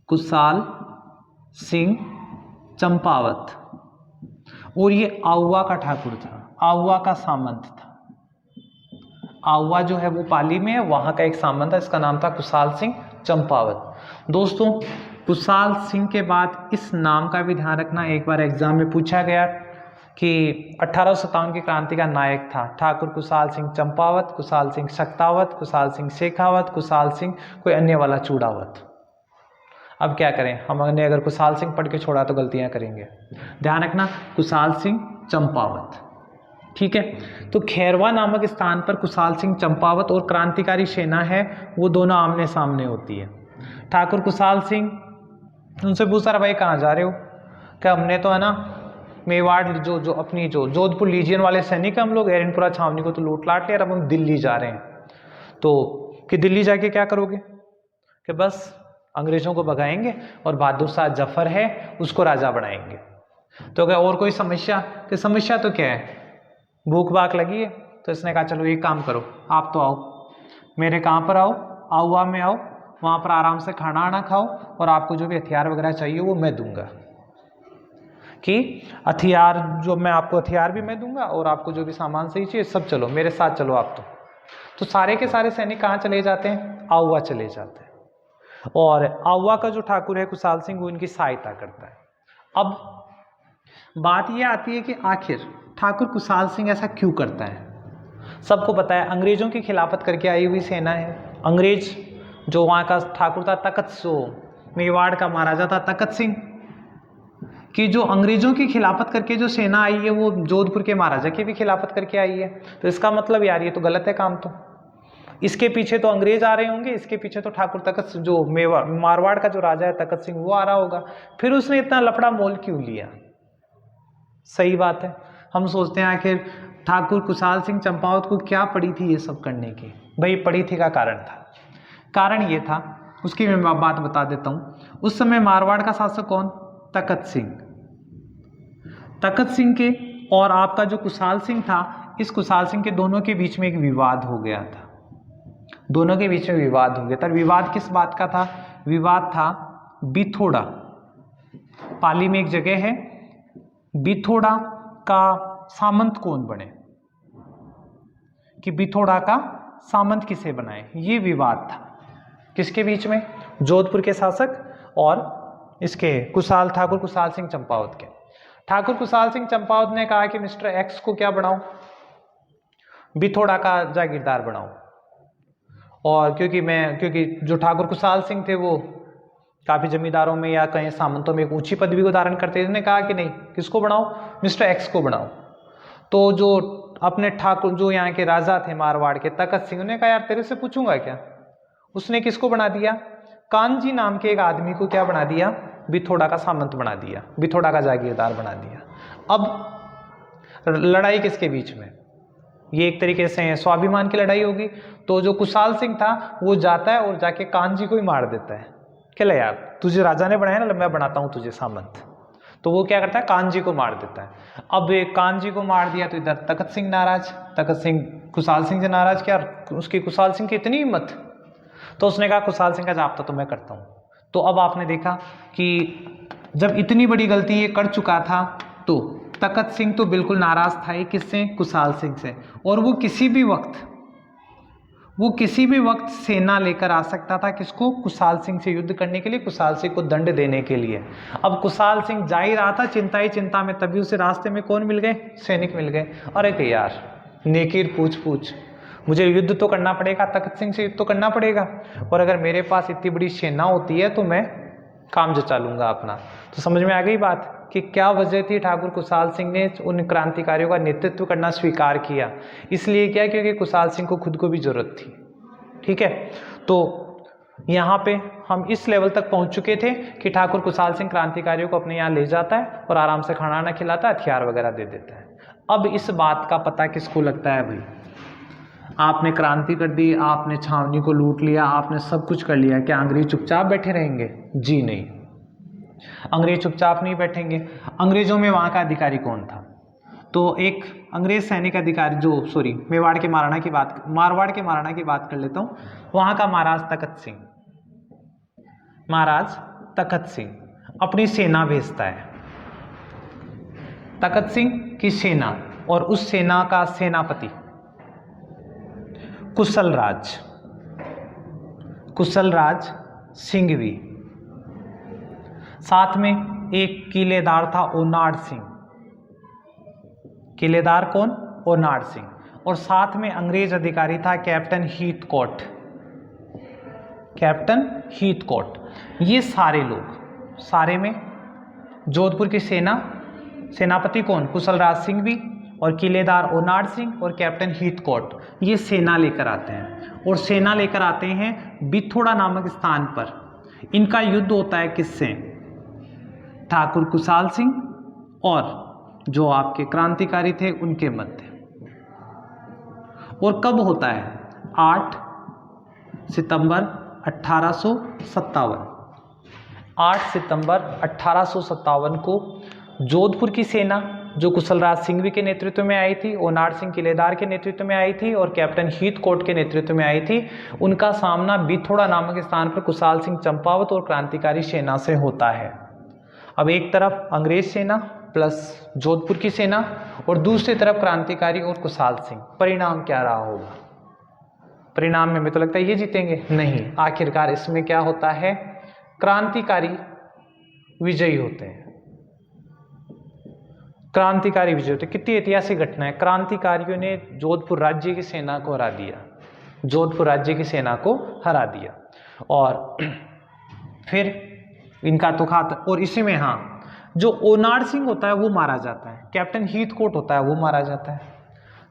Speaker 1: कुशाल सिंह चंपावत, और ये आउवा का ठाकुर था, आउवा का सामंत था। आउवा जो है वो पाली में है, वहां का एक सामंत था, इसका नाम था कुशाल सिंह चंपावत। दोस्तों कुशाल सिंह के बाद इस नाम का भी ध्यान रखना, एक बार एग्जाम में पूछा गया कि 1857 की क्रांति का नायक था ठाकुर कुशाल सिंह चंपावत, कुशाल सिंह शक्तावत, कुशाल सिंह शेखावत, कुशाल सिंह कोई अन्य वाला चूड़ावत। अब क्या करें, हमने अगर कुशाल सिंह पढ़ के छोड़ा तो गलतियां करेंगे, ध्यान रखना कुशाल सिंह चंपावत। ठीक है। तो खैरवा नामक स्थान पर कुशाल सिंह चंपावत और क्रांतिकारी सेना है वो दोनों आमने सामने होती है। ठाकुर कुशाल सिंह उनसे पूछा भाई कहाँ जा रहे हो? क्या हमने तो है ना मेवाड़ जो अपनी जो जोधपुर लीजियन वाले सैनिक है हम लोग, एरिनपुरा छावनी को तो लूट लाट लिया, अब हम दिल्ली जा रहे हैं। तो कि दिल्ली जाके क्या करोगे? कि बस अंग्रेजों को भगाएंगे और बहादुर शाह जफर है उसको राजा बनाएंगे। तो क्या और कोई समस्या? कि समस्या तो क्या है, भूख भाग लगी है। तो इसने कहा चलो एक काम करो, आप तो आओ मेरे कहाँ पर आओ, आउवा में आओ, वहाँ पर आराम से खाना आना खाओ और आपको जो भी हथियार वगैरह चाहिए वो मैं दूंगा। कि हथियार जो मैं आपको हथियार भी मैं दूंगा और आपको जो भी सामान सही चाहिए सब चलो मेरे साथ चलो आप। तो सारे के सारे सैनिक कहाँ चले जाते हैं? आउवा चले जाते हैं। और आउवा का जो ठाकुर है कुशाल सिंह वो इनकी सहायता करता है। अब बात यह आती है कि आखिर ठाकुर कुशाल सिंह ऐसा क्यों करता है? सबको पता है अंग्रेजों की खिलाफत करके आई हुई सेना है। अंग्रेज जो वहाँ का ठाकुर था तखत, सो मेवाड़ का महाराजा था तखत सिंह, कि जो अंग्रेजों की खिलाफत करके जो सेना आई है वो जोधपुर के महाराजा की भी खिलाफत करके आई है। तो इसका मतलब यार ये तो गलत है काम। तो इसके पीछे तो अंग्रेज आ रहे होंगे, इसके पीछे तो ठाकुर तखत जो मारवाड़ का जो राजा है तखत सिंह वो आ रहा होगा, फिर उसने इतना लफड़ा मोल क्यों लिया? सही बात है। हम सोचते हैं आखिर ठाकुर कुशाल सिंह चंपावत को क्या पड़ी थी ये सब करने की? भाई पड़ी थी का कारण था। कारण ये था उसकी मैं बात बता देता हूँ। उस समय मारवाड़ का शासक कौन? तखत सिंह। तखत सिंह के और आपका जो कुशाल सिंह था, इस कुशाल सिंह के दोनों के बीच में एक विवाद हो गया था। दोनों के बीच में विवाद हो गया था। विवाद किस बात का था? विवाद था बिथोड़ा। पाली में एक जगह है, बिथोड़ा का सामंत कौन बने, कि बिथोड़ा का सामंत किसे बनाए, ये विवाद था। किसके बीच में? जोधपुर के शासक और इसके कुशाल, ठाकुर कुशाल सिंह चंपावत के। ठाकुर कुशाल सिंह चंपावत ने कहा कि मिस्टर एक्स को क्या बनाऊं? बिथोड़ा का जागीरदार बनाऊं। और क्योंकि जो ठाकुर कुशाल सिंह थे वो काफी जमींदारों में या कहीं सामंतों में एक ऊंची पदवी को धारण करते थे। उन्होंने कहा कि नहीं, किसको बनाओ? मिस्टर एक्स को बनाओ। तो जो अपने ठाकुर, जो यहाँ के राजा थे मारवाड़ के, तखत सिंह, ने कहा यार तेरे से पूछूंगा क्या। उसने किसको बना दिया? कानजी नाम के एक आदमी को क्या बना दिया? बिथोड़ा का सामंत बना दिया, बिथोड़ा का जागीरदार बना दिया। अब लड़ाई किसके बीच में? ये एक तरीके से स्वाभिमान की लड़ाई होगी। तो जो कुशाल सिंह था वो जाता है और जाके कानजी को ही मार देता है। क्या यार, तुझे राजा ने बनाया ना, मैं बनाता हूं तुझे सामंत। तो वो क्या करता है? कानजी को मार देता है। अब कानजी को मार दिया तो इधर तखत सिंह नाराज, तखत सिंह कुशाल सिंह से नाराज। क्या उसकी कुशाल सिंह की इतनी हिम्मत? तो उसने कहा कुशाल सिंह का जाब्ता तो मैं करता हूं। तो अब आपने देखा कि जब इतनी बड़ी गलती ये कर चुका था तो तखत सिंह तो बिल्कुल नाराज था ही। किससे? कुशाल सिंह से। और वो किसी भी वक्त सेना लेकर आ सकता था। किसको? कुशाल सिंह से युद्ध करने के लिए, कुशाल सिंह को दंड देने के लिए। अब कुशाल सिंह जा ही रहा था चिंता ही चिंता में, तभी उसे रास्ते में कौन मिल गए? सैनिक मिल गए। अरे कि यार नेकीर पूछ मुझे युद्ध तो करना पड़ेगा, तखत सिंह से युद्ध तो करना पड़ेगा, और अगर मेरे पास इतनी बड़ी सेना होती है तो मैं काम जचा लूंगा अपना। तो समझ में आ गई बात कि क्या वजह थी ठाकुर कुशाल सिंह ने उन क्रांतिकारियों का नेतृत्व करना स्वीकार किया। इसलिए क्या? क्योंकि कुशाल सिंह को खुद को भी जरूरत थी। ठीक है, तो यहाँ पे हम इस लेवल तक पहुंच चुके थे कि ठाकुर कुशाल सिंह क्रांतिकारियों को अपने यहाँ ले जाता है और आराम से खाना ना खिलाता है, हथियार वगैरह दे देता है। अब इस बात का पता किसको लगता है? भाई आपने क्रांति कर दी, आपने छावनी को लूट लिया, आपने सब कुछ कर लिया, क्या अंग्रेज चुपचाप बैठे रहेंगे? जी नहीं, अंग्रेज चुपचाप नहीं बैठेंगे। अंग्रेजों में वहाँ का अधिकारी कौन था? तो एक अंग्रेज सैनिक अधिकारी, मारवाड़ के महाराणा की बात कर लेता हूँ। वहाँ का महाराज तखत सिंह अपनी सेना भेजता है। तखत सिंह की सेना, और उस सेना का सेनापति कुशलराज सिंघवी, साथ में एक किलेदार था ओनाड सिंह। किलेदार कौन? ओनाड सिंह। और साथ में अंग्रेज अधिकारी था कैप्टन हीथकॉट। ये सारे लोग, सारे में जोधपुर की सेनापति कौन? कुशलराज सिंघवी, और किलेदार ओनाड सिंह, और कैप्टन हीथकॉट, ये सेना लेकर आते हैं। और सेना लेकर आते हैं बिथोड़ा नामक स्थान पर। इनका युद्ध होता है किससे? ठाकुर कुशाल सिंह और जो आपके क्रांतिकारी थे उनके मध्य। और कब होता है? 8 सितंबर 1857। 8 सितंबर 1857 को जोधपुर की सेना, जो कुशलराज सिंघवी के नेतृत्व में आई थी, ओनाड सिंह किलेदार के नेतृत्व में आई थी, और कैप्टन हीथकॉट के नेतृत्व में आई थी, उनका सामना बिथोड़ा नामक स्थान पर कुशाल सिंह चंपावत और क्रांतिकारी सेना से होता है। अब एक तरफ अंग्रेज सेना प्लस जोधपुर की सेना, और दूसरी तरफ क्रांतिकारी और कुशाल सिंह। परिणाम क्या रहा होगा? परिणाम में तो लगता है ये जीतेंगे, नहीं। आखिरकार इसमें क्या होता है? क्रांतिकारी विजयी होते हैं। क्रांतिकारी विजय होते। कितनी ऐतिहासिक घटना है। क्रांतिकारियों ने जोधपुर राज्य की सेना को हरा दिया, और फिर इनका तो खाता। और इसी में जो ओनाड सिंह होता है वो मारा जाता है, कैप्टन हीथकॉट होता है वो मारा जाता है,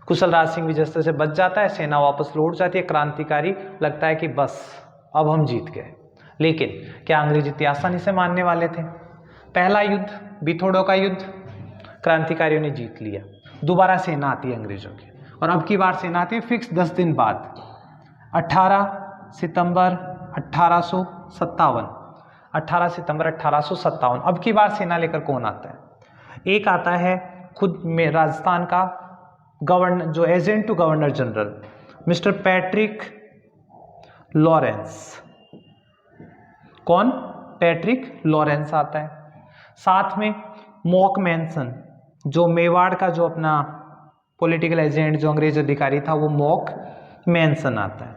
Speaker 1: कुशलराज सिंह भी जस्ते से बच जाता है, सेना वापस लौट जाती है। क्रांतिकारी लगता है कि बस अब हम जीत गए। लेकिन क्या अंग्रेज इतनी आसानी से मानने वाले थे? पहला युद्ध, बिथोड़ा का युद्ध, क्रांतिकारियों ने जीत लिया। दोबारा सेना आती है अंग्रेजों की, और अब की बार सेना आती है फिक्स 10 दिन बाद, 18 सितंबर 1800 18 सितंबर 1857। अब की बार सेना लेकर कौन आता है? एक आता है खुद में राजस्थान का गवर्नर, जो agent to governor general mister Patrick Lawrence. कौन? पैट्रिक लॉरेंस आता है। साथ में मॉक मैनसन, जो मेवाड़ का जो अपना पॉलिटिकल एजेंट, जो अंग्रेज अधिकारी था, वो मॉक मैनसन आता है।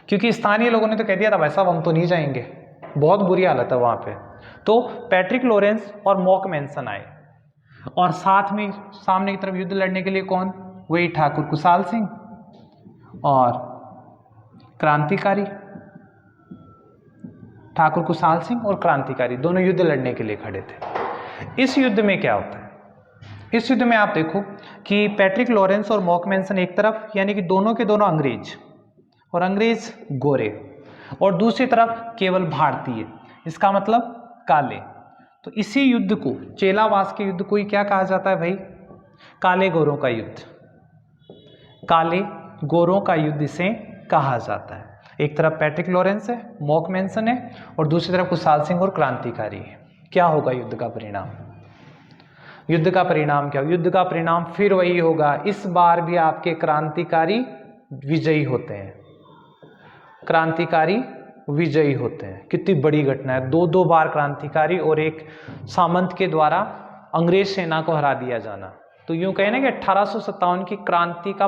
Speaker 1: क्योंकि स्थानीय लोगों ने तो कह दिया था भाई साहब हम तो नहीं जाएंगे, बहुत बुरी हालत है वहां पे। तो पैट्रिक लॉरेंस और मॉक मैनसन आए, और साथ में सामने की तरफ युद्ध लड़ने के लिए कौन? वही ठाकुर कुशाल सिंह और क्रांतिकारी। ठाकुर कुशाल सिंह और क्रांतिकारी दोनों युद्ध लड़ने के लिए खड़े थे। इस युद्ध में क्या होता है? इस युद्ध में आप देखो कि पैट्रिक लॉरेंस और मॉक मैनसन एक तरफ, यानी कि दोनों के दोनों अंग्रेज, और अंग्रेज गोरे, और दूसरी तरफ केवल भारतीय, इसका मतलब काले। तो इसी युद्ध को, चेलावास के युद्ध को ही क्या कहा जाता है भाई? काले गोरों का युद्ध। काले गोरों का युद्ध इसे कहा जाता है। एक तरफ पैट्रिक लॉरेंस है, मॉक मैनसन है, और दूसरी तरफ कुशाल सिंह और क्रांतिकारी है। क्या होगा युद्ध का परिणाम? युद्ध का परिणाम क्या? युद्ध का परिणाम फिर वही होगा, इस बार भी आपके क्रांतिकारी विजयी होते हैं। क्रांतिकारी विजयी होते हैं। कितनी बड़ी घटना है, दो बार क्रांतिकारी और एक सामंत के द्वारा अंग्रेज सेना को हरा दिया जाना। तो यूं कहें ना कि 1857 की क्रांति का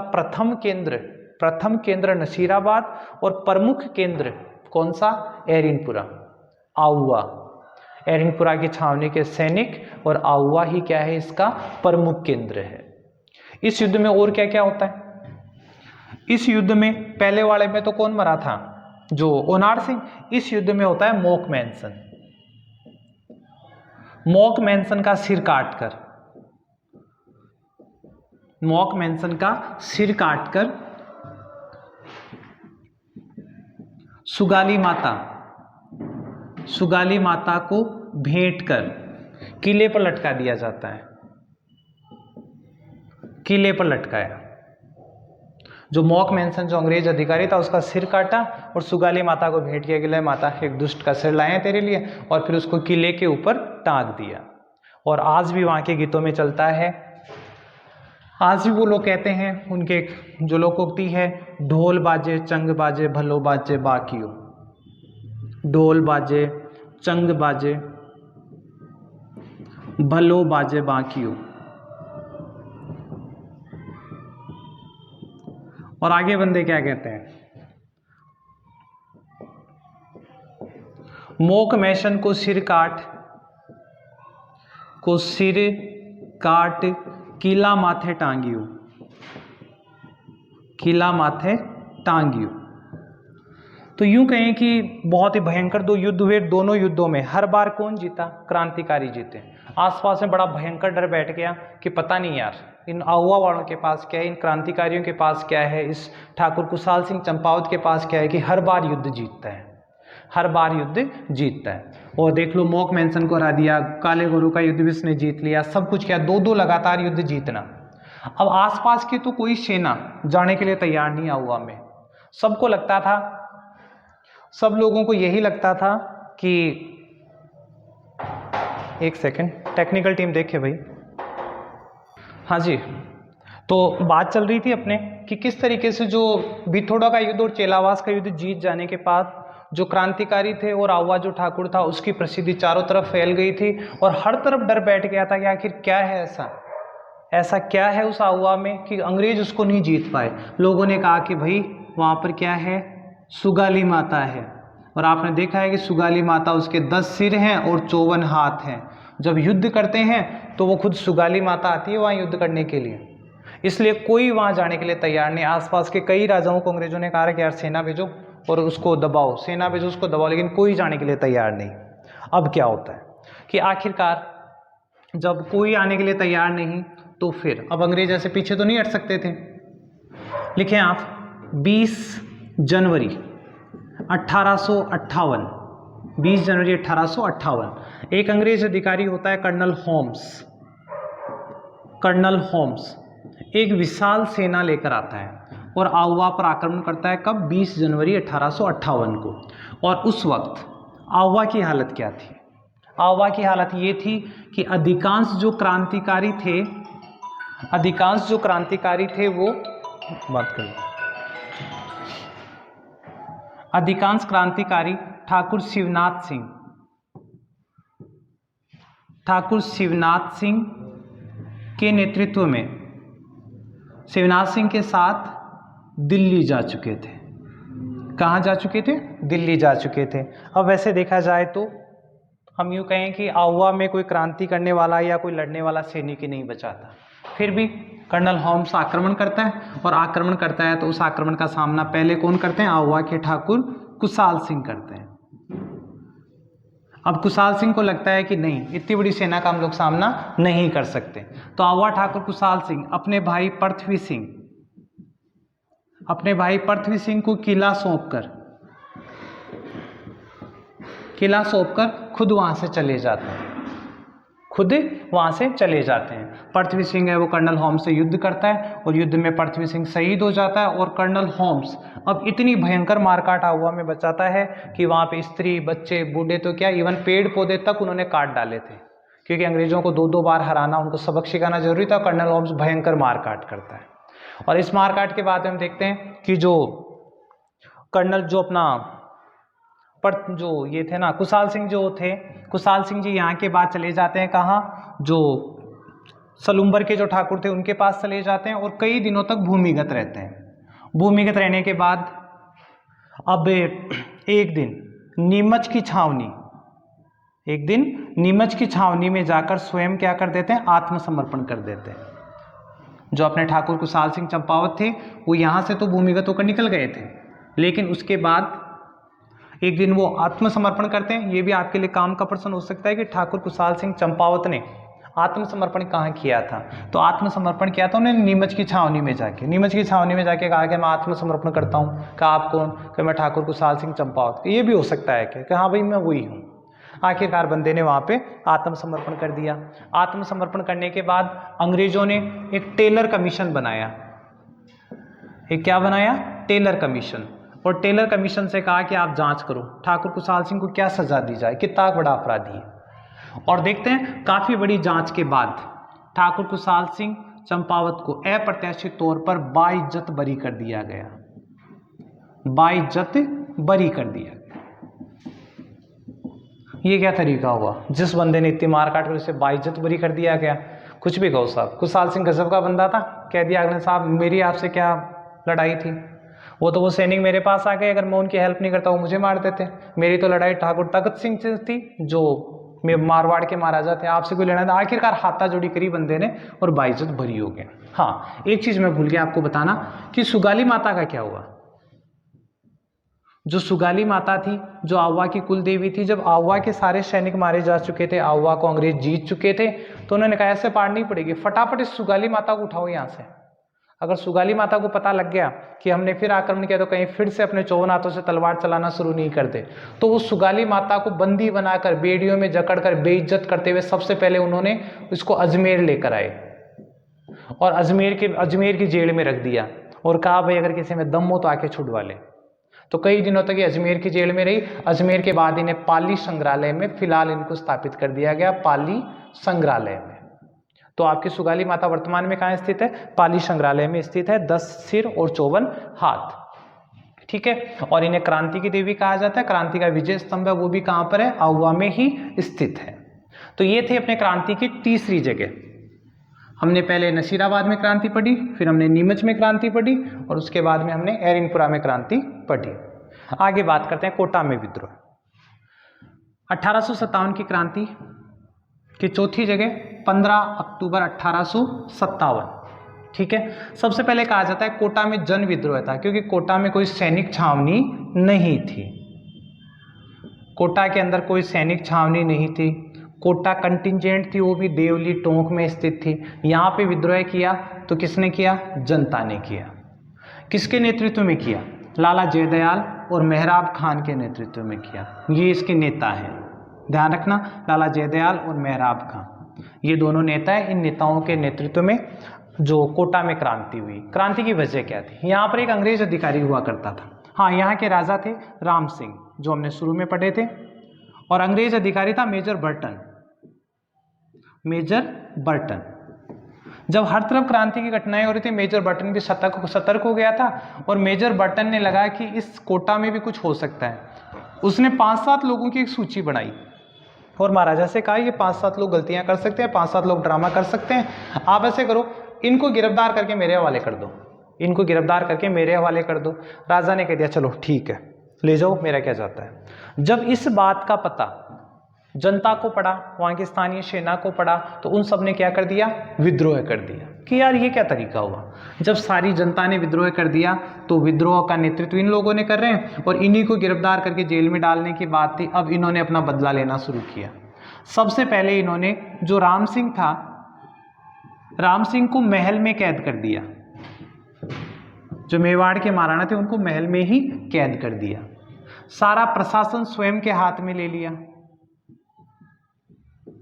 Speaker 1: प्रथम केंद्र नसीराबाद, और प्रमुख केंद्र कौन सा? एरिनपुरा, आउवा। एरिनपुरा की छावनी के सैनिक, और आउवा ही क्या है? इसका प्रमुख केंद्र है। इस युद्ध में और क्या क्या होता है? इस युद्ध में पहले वाले में तो कौन मरा था? जो ओनार सिंह। इस युद्ध में होता है मॉक मैनसन। मॉक मैनसन का सिर काटकर, मॉक मैनसन का सिर काटकर सुगाली माता को भेंट कर किले पर लटका दिया जाता है। किले पर लटकाया। जो मॉक मैनसन, जो अंग्रेज अधिकारी था, उसका सिर काटा और सुगाली माता को भेंट किया कि ले माता, एक दुष्ट का सिर लाए हैं तेरे लिए, और फिर उसको किले के ऊपर टांग दिया। और आज भी वहाँ के गीतों में चलता है। आज भी वो लोग कहते हैं, उनके जो लोकोक्ति है, ढोल बाजे चंग बाजे भलो बाजे बाकियो। ढोल बाजे चंग बाजे भलो बाजे बाकियो। और आगे बंदे क्या कहते हैं? मॉक मैनसन को सिर काट किला माथे टांगियो। किला माथे टांगियो। तो यूं कहें कि बहुत ही भयंकर दो युद्ध हुए। दोनों युद्धों में हर बार कौन जीता? क्रांतिकारी जीते। आसपास में बड़ा भयंकर डर बैठ गया कि पता नहीं यार, इन आउवा वालों के पास क्या है, इन क्रांतिकारियों के पास क्या है, इस ठाकुर कुशाल सिंह चंपावत के पास क्या है कि हर बार युद्ध जीतता है, हर बार युद्ध जीतता है। और देख लो, मॉक मैनसन को हरा दिया, काले गोरों का युद्ध भी उसने जीत लिया, सब कुछ किया, दो लगातार युद्ध जीतना। अब आसपास की तो कोई सेना जाने के लिए तैयार नहीं आउवा में। सबको लगता था, सब लोगों को यही लगता था कि, एक सेकंड, टेक्निकल टीम देखे भाई। हाँ जी, तो बात चल रही थी अपने कि किस तरीके से जो भिथोड़ा का युद्ध और चेलावास का युद्ध जीत जाने के बाद जो क्रांतिकारी थे और आउवा जो ठाकुर था, उसकी प्रसिद्धि चारों तरफ फैल गई थी और हर तरफ डर बैठ गया था कि आखिर क्या है, ऐसा क्या है उस आउवा में कि अंग्रेज उसको नहीं जीत पाए। लोगों ने कहा कि भाई वहाँ पर क्या है? सुगाली माता है। और आपने देखा है कि सुगाली माता, उसके 10 सिर हैं और 54 हाथ हैं। जब युद्ध करते हैं तो वो खुद सुगाली माता आती है वहाँ युद्ध करने के लिए, इसलिए कोई वहाँ जाने के लिए तैयार नहीं। आसपास के कई राजाओं को अंग्रेजों ने कहा कि यार सेना भेजो और उसको दबाओ, सेना भेजो उसको दबाओ, लेकिन कोई जाने के लिए तैयार नहीं। अब क्या होता है कि आखिरकार जब कोई आने के लिए तैयार नहीं तो फिर अब अंग्रेज ऐसे पीछे तो नहीं हट सकते थे। लिखें आप 20 जनवरी 1858, 20 जनवरी 1858 एक अंग्रेज अधिकारी होता है कर्नल होम्स, एक विशाल सेना लेकर आता है। और आहुआ पर आक्रमण करता है कब? 20 जनवरी 1858 को। और उस वक्त आहुआ की हालत क्या थी? आहुआ की हालत ये थी कि अधिकांश जो क्रांतिकारी थे वो बात करें, अधिकांश क्रांतिकारी ठाकुर शिवनाथ सिंह के नेतृत्व में, शिवनाथ सिंह के साथ दिल्ली जा चुके थे। कहाँ जा चुके थे? दिल्ली जा चुके थे। अब वैसे देखा जाए तो हम यूँ कहें कि आहुआ में कोई क्रांति करने वाला या कोई लड़ने वाला सैनिक ही नहीं बचा था। फिर भी कर्नल होम्स आक्रमण करता है, और आक्रमण करता है तो उस आक्रमण का सामना पहले कौन करते हैं? आहुआ के ठाकुर कुशाल सिंह करते हैं। अब कुशाल सिंह को लगता है कि नहीं, इतनी बड़ी सेना का हम लोग सामना नहीं कर सकते, तो आहुआ ठाकुर कुशाल सिंह अपने भाई पृथ्वी सिंह को किला सौंपकर खुद वहां से चले जाते हैं। पृथ्वी सिंह है वो कर्नल होम्स से युद्ध करता है, और युद्ध में पृथ्वी सिंह शहीद हो जाता है, और कर्नल होम्स अब इतनी भयंकर मारकाट आहुआ में बचाता है कि वहाँ पे स्त्री, बच्चे, बूढ़े तो क्या, इवन पेड़ पौधे तक उन्होंने काट डाले थे, क्योंकि अंग्रेजों को 2-2 बार हराना, उनको सबक सिखाना जरूरी था। कर्नल होम्स भयंकर मारकाट करता है, और इस मारकाट के बाद हम देखते हैं कि जो कर्नल ये थे ना, कुशाल सिंह जी यहाँ के बाद चले जाते हैं कहाँ? जो सलूम्बर के जो ठाकुर थे उनके पास चले जाते हैं, और कई दिनों तक भूमिगत रहते हैं। भूमिगत रहने के बाद अब एक दिन नीमच की छावनी में जाकर स्वयं क्या कर देते हैं? आत्मसमर्पण कर देते हैं। जो अपने ठाकुर कुशाल सिंह चंपावत थे वो यहाँ से तो भूमिगत होकर निकल गए थे, लेकिन उसके बाद एक दिन वो आत्मसमर्पण करते हैं। ये भी आपके लिए काम का प्रश्न हो सकता है कि ठाकुर कुशाल सिंह चंपावत ने आत्मसमर्पण कहाँ किया था? तो आत्मसमर्पण किया था उन्होंने नीमच की छावनी में जाके कहा कि मैं आत्मसमर्पण करता हूँ। कहा आप कौन? कि मैं ठाकुर कुशाल सिंह चंपावत। ये भी हो सकता है कि हाँ भाई मैं वही हूँ। आखिरकार बंदे ने वहाँ पे आत्मसमर्पण कर दिया। आत्मसमर्पण करने के बाद अंग्रेजों ने एक टेलर कमीशन बनाया। एक क्या बनाया? Taylor commission. और टेलर कमीशन से कहा कि आप जांच करो ठाकुर कुशाल सिंह को क्या सजा दी जाए, कितना बड़ा अपराधी है। और देखते हैं काफी बड़ी जांच के बाद ठाकुर कुशाल सिंह चंपावत को अप्रत्याशित तौर पर बाइज्जत बरी कर दिया गया। ये क्या तरीका हुआ? जिस बंदे ने इतनी मार काट कर उसे बाइज्जत बरी कर दिया गया। कुछ भी कहो साहब, कुशाल सिंह गजब का बंदा था। कह दिया अगले साहब मेरी आपसे क्या लड़ाई थी, वो सैनिक मेरे पास आ गए, अगर मैं उनकी हेल्प नहीं करता वो मुझे मार देते। मेरी तो लड़ाई ठाकुर तखत सिंह से थी जो मारवाड़ के महाराजा थे, आपसे कोई लड़ाई। आखिरकार हाथाजोड़ी करी बंदे ने और बाइज्जत भरी हो गए। हाँ, एक चीज मैं भूल गया आपको बताना कि सुगाली माता का क्या हुआ। जो सुगाली माता थी, जो आहुआ की कुल देवी थी, जब आहुआ के सारे सैनिक मारे जा चुके थे, आहुआ को अंग्रेज जीत चुके थे, तो उन्होंने कहा ऐसे पाड़नी पड़ेगी, फटाफट इस सुगाली माता को उठाओ यहाँ से। अगर सुगाली माता को पता लग गया कि हमने फिर आक्रमण किया तो कहीं फिर से अपने 54 हाथों से तलवार चलाना शुरू नहीं करते, तो वो सुगाली माता को बंदी बनाकर बेड़ियों में जकड़कर बेइज्जत करते हुए सबसे पहले उन्होंने उसको अजमेर लेकर आए और अजमेर की जेल में रख दिया और कहा भाई अगर किसी में दम हो तो आके छुड़वा ले। तो कई दिनों तक ये अजमेर की जेल में रही। अजमेर के बाद इन्हें पाली संग्रहालय में फिलहाल इनको स्थापित कर दिया गया, पाली संग्रहालय में। तो आपकी सुगाली माता वर्तमान में कहाँ स्थित है? पाली संग्रहालय में स्थित है, 10 सिर और 54 हाथ। ठीक है, और इन्हें क्रांति की देवी कहा जाता है। क्रांति का विजय स्तंभ है वो भी कहाँ पर है? आहुआ में ही स्थित है। तो ये थे अपने क्रांति की तीसरी जगह। हमने पहले नसीराबाद में क्रांति पढ़ी, फिर हमने नीमच में क्रांति पढ़ी और उसके बाद में हमने एरिनपुरा में क्रांति पढ़ी। आगे बात करते हैं कोटा में विद्रोह। 1857 की क्रांति की चौथी जगह 15 अक्टूबर 1857। ठीक है, सबसे पहले कहा जाता है कोटा में जन विद्रोह था, क्योंकि कोटा में कोई सैनिक छावनी नहीं थी। कोटा के अंदर कोई सैनिक छावनी नहीं थी। कोटा कंटिंजेंट थी, वो भी देवली टोंक में स्थित थी। यहाँ पे विद्रोह किया तो किसने किया? जनता ने किया। किसके नेतृत्व में किया? लाला जयदयाल और मेहराब खान के नेतृत्व में किया। ये इसके नेता हैं, ध्यान रखना, लाला जयदयाल और मेहराब खान, ये दोनों नेता हैं। इन नेताओं के नेतृत्व में जो कोटा में क्रांति हुई, क्रांति की वजह क्या थी? यहाँ पर एक अंग्रेज अधिकारी हुआ करता था। हाँ, यहाँ के राजा थे राम सिंह, जो हमने शुरू में पढ़े थे, और अंग्रेज अधिकारी था मेजर बर्टन। Major Burton. जब हर तरफ क्रांति की घटनाएं हो रही थी, मेजर बर्टन भी सतर्क हो गया था, और मेजर बर्टन ने लगा कि इस कोटा में भी कुछ हो सकता है। उसने 5-7 लोगों की एक सूची बनाई और महाराजा से कहा ये 5-7 लोग गलतियां कर सकते हैं, 5-7 लोग ड्रामा कर सकते हैं, आप ऐसे करो, इनको गिरफ्तार करके मेरे हवाले कर दो, इनको गिरफ्तार करके मेरे हवाले कर दो। राजा ने कह दिया चलो ठीक है, ले जाओ, मेरा क्या जाता है। जब इस बात का पता जनता को पड़ा, वहां की स्थानीय सेना को पड़ा, तो उन सब ने क्या कर दिया? विद्रोह कर दिया कि यार ये क्या तरीका हुआ। जब सारी जनता ने विद्रोह कर दिया तो विद्रोह का नेतृत्व इन लोगों ने कर रहे हैं और इन्हीं को गिरफ्तार करके जेल में डालने की बात थी। अब इन्होंने अपना बदला लेना शुरू किया। सबसे पहले इन्होंने जो राम सिंह था, राम सिंह को महल में कैद कर दिया। जो मेवाड़ के महाराणा थे उनको महल में ही कैद कर दिया। सारा प्रशासन स्वयं के हाथ में ले लिया,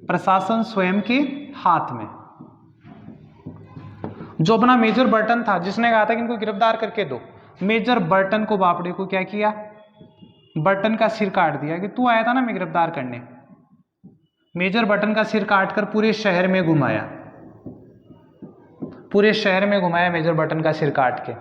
Speaker 1: प्रशासन स्वयं के हाथ में। जो अपना मेजर बर्टन था, जिसने कहा था कि इनको गिरफ्तार करके दो, मेजर बर्टन को बापड़े को क्या किया? बर्टन का सिर काट दिया कि तू आया था ना मैं गिरफ्तार करने। मेजर बर्टन का सिर काटकर पूरे शहर में घुमाया, पूरे शहर में घुमाया मेजर बर्टन का सिर काट के।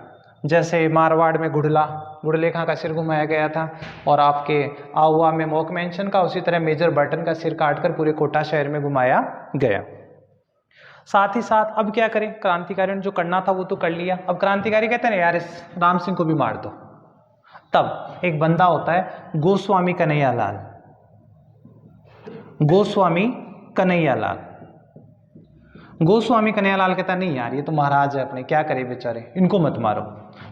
Speaker 1: जैसे मारवाड़ में गुड़ले खां का सिर घुमाया गया था और आपके आहुआ में मोक मेंशन का, उसी तरह मेजर बर्टन का सिर काटकर पूरे कोटा शहर में घुमाया गया। साथ ही साथ अब क्या करें, क्रांतिकारियों ने जो करना था वो तो कर लिया। अब क्रांतिकारी कहते हैं यार इस राम सिंह को भी मार दो। तब एक बंदा होता है गोस्वामी कन्हैयालाल, गोस्वामी कन्हैयालाल। गोस्वामी कन्हैयालाल कहता नहीं यार ये तो महाराज है अपने, क्या करे बेचारे, इनको मत मारो।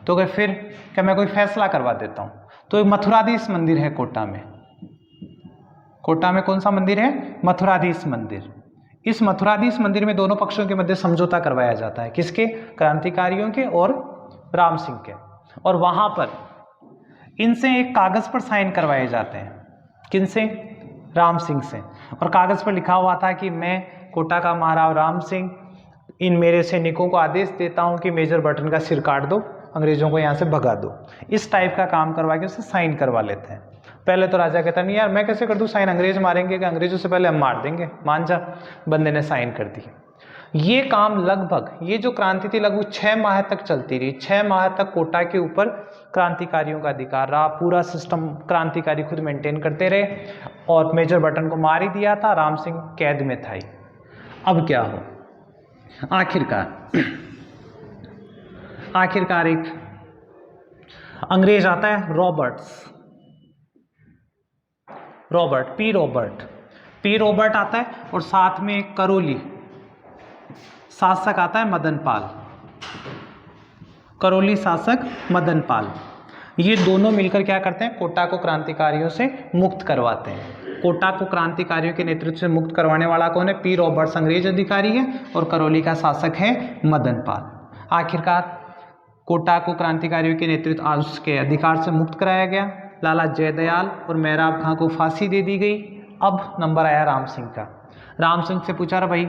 Speaker 1: तो कहे फिर क्या मैं कोई फैसला करवा देता हूं। तो एक मथुराधीश मंदिर है कोटा में। कोटा में कौन सा मंदिर है? मथुराधीश मंदिर। इस मथुराधीश मंदिर में दोनों पक्षों के मध्य समझौता करवाया जाता है। किसके? क्रांतिकारियों के और राम सिंह के। और वहां पर इनसे एक कागज पर साइन करवाए जाते हैं। किनसे? राम सिंह से। और कागज पर लिखा हुआ था कि मैं कोटा का महाराव राम सिंह इन मेरे सैनिकों को आदेश देता हूं कि मेजर बर्टन का सिर काट दो, अंग्रेजों को यहाँ से भगा दो। इस टाइप का काम करवा के उसे साइन करवा लेते हैं। पहले तो राजा कहता नहीं यार मैं कैसे कर दूं साइन, अंग्रेज मारेंगे, कि अंग्रेजों से पहले हम मार देंगे, मान जा। बंदे ने साइन कर दी। ये काम लगभग, ये जो क्रांति थी लगभग 6 माह तक चलती रही। 6 माह तक कोटा के ऊपर क्रांतिकारियों का अधिकार रहा। पूरा सिस्टम क्रांतिकारी खुद मेंटेन करते रहे और मेजर बर्टन को मार ही दिया था, राम सिंह कैद में था ही। अब क्या हो, आखिरकार एक अंग्रेज आता है पी रॉबर्ट आता है और साथ में एक करौली शासक आता है करौली शासक मदन पाल। ये दोनों मिलकर क्या करते हैं? कोटा को क्रांतिकारियों से मुक्त करवाते हैं। कोटा को क्रांतिकारियों के नेतृत्व से मुक्त करवाने वाला कौन है? पी रॉबर्ट्स अंग्रेज अधिकारी है और करौली का शासक है मदन पाल। आखिरकार कोटा को क्रांतिकारियों के नेतृत्व उसके अधिकार से मुक्त कराया गया। लाला जयदयाल और मेहराब खां को फांसी दे दी गई। अब नंबर आया राम सिंह का। राम सिंह से पूछा रहा भाई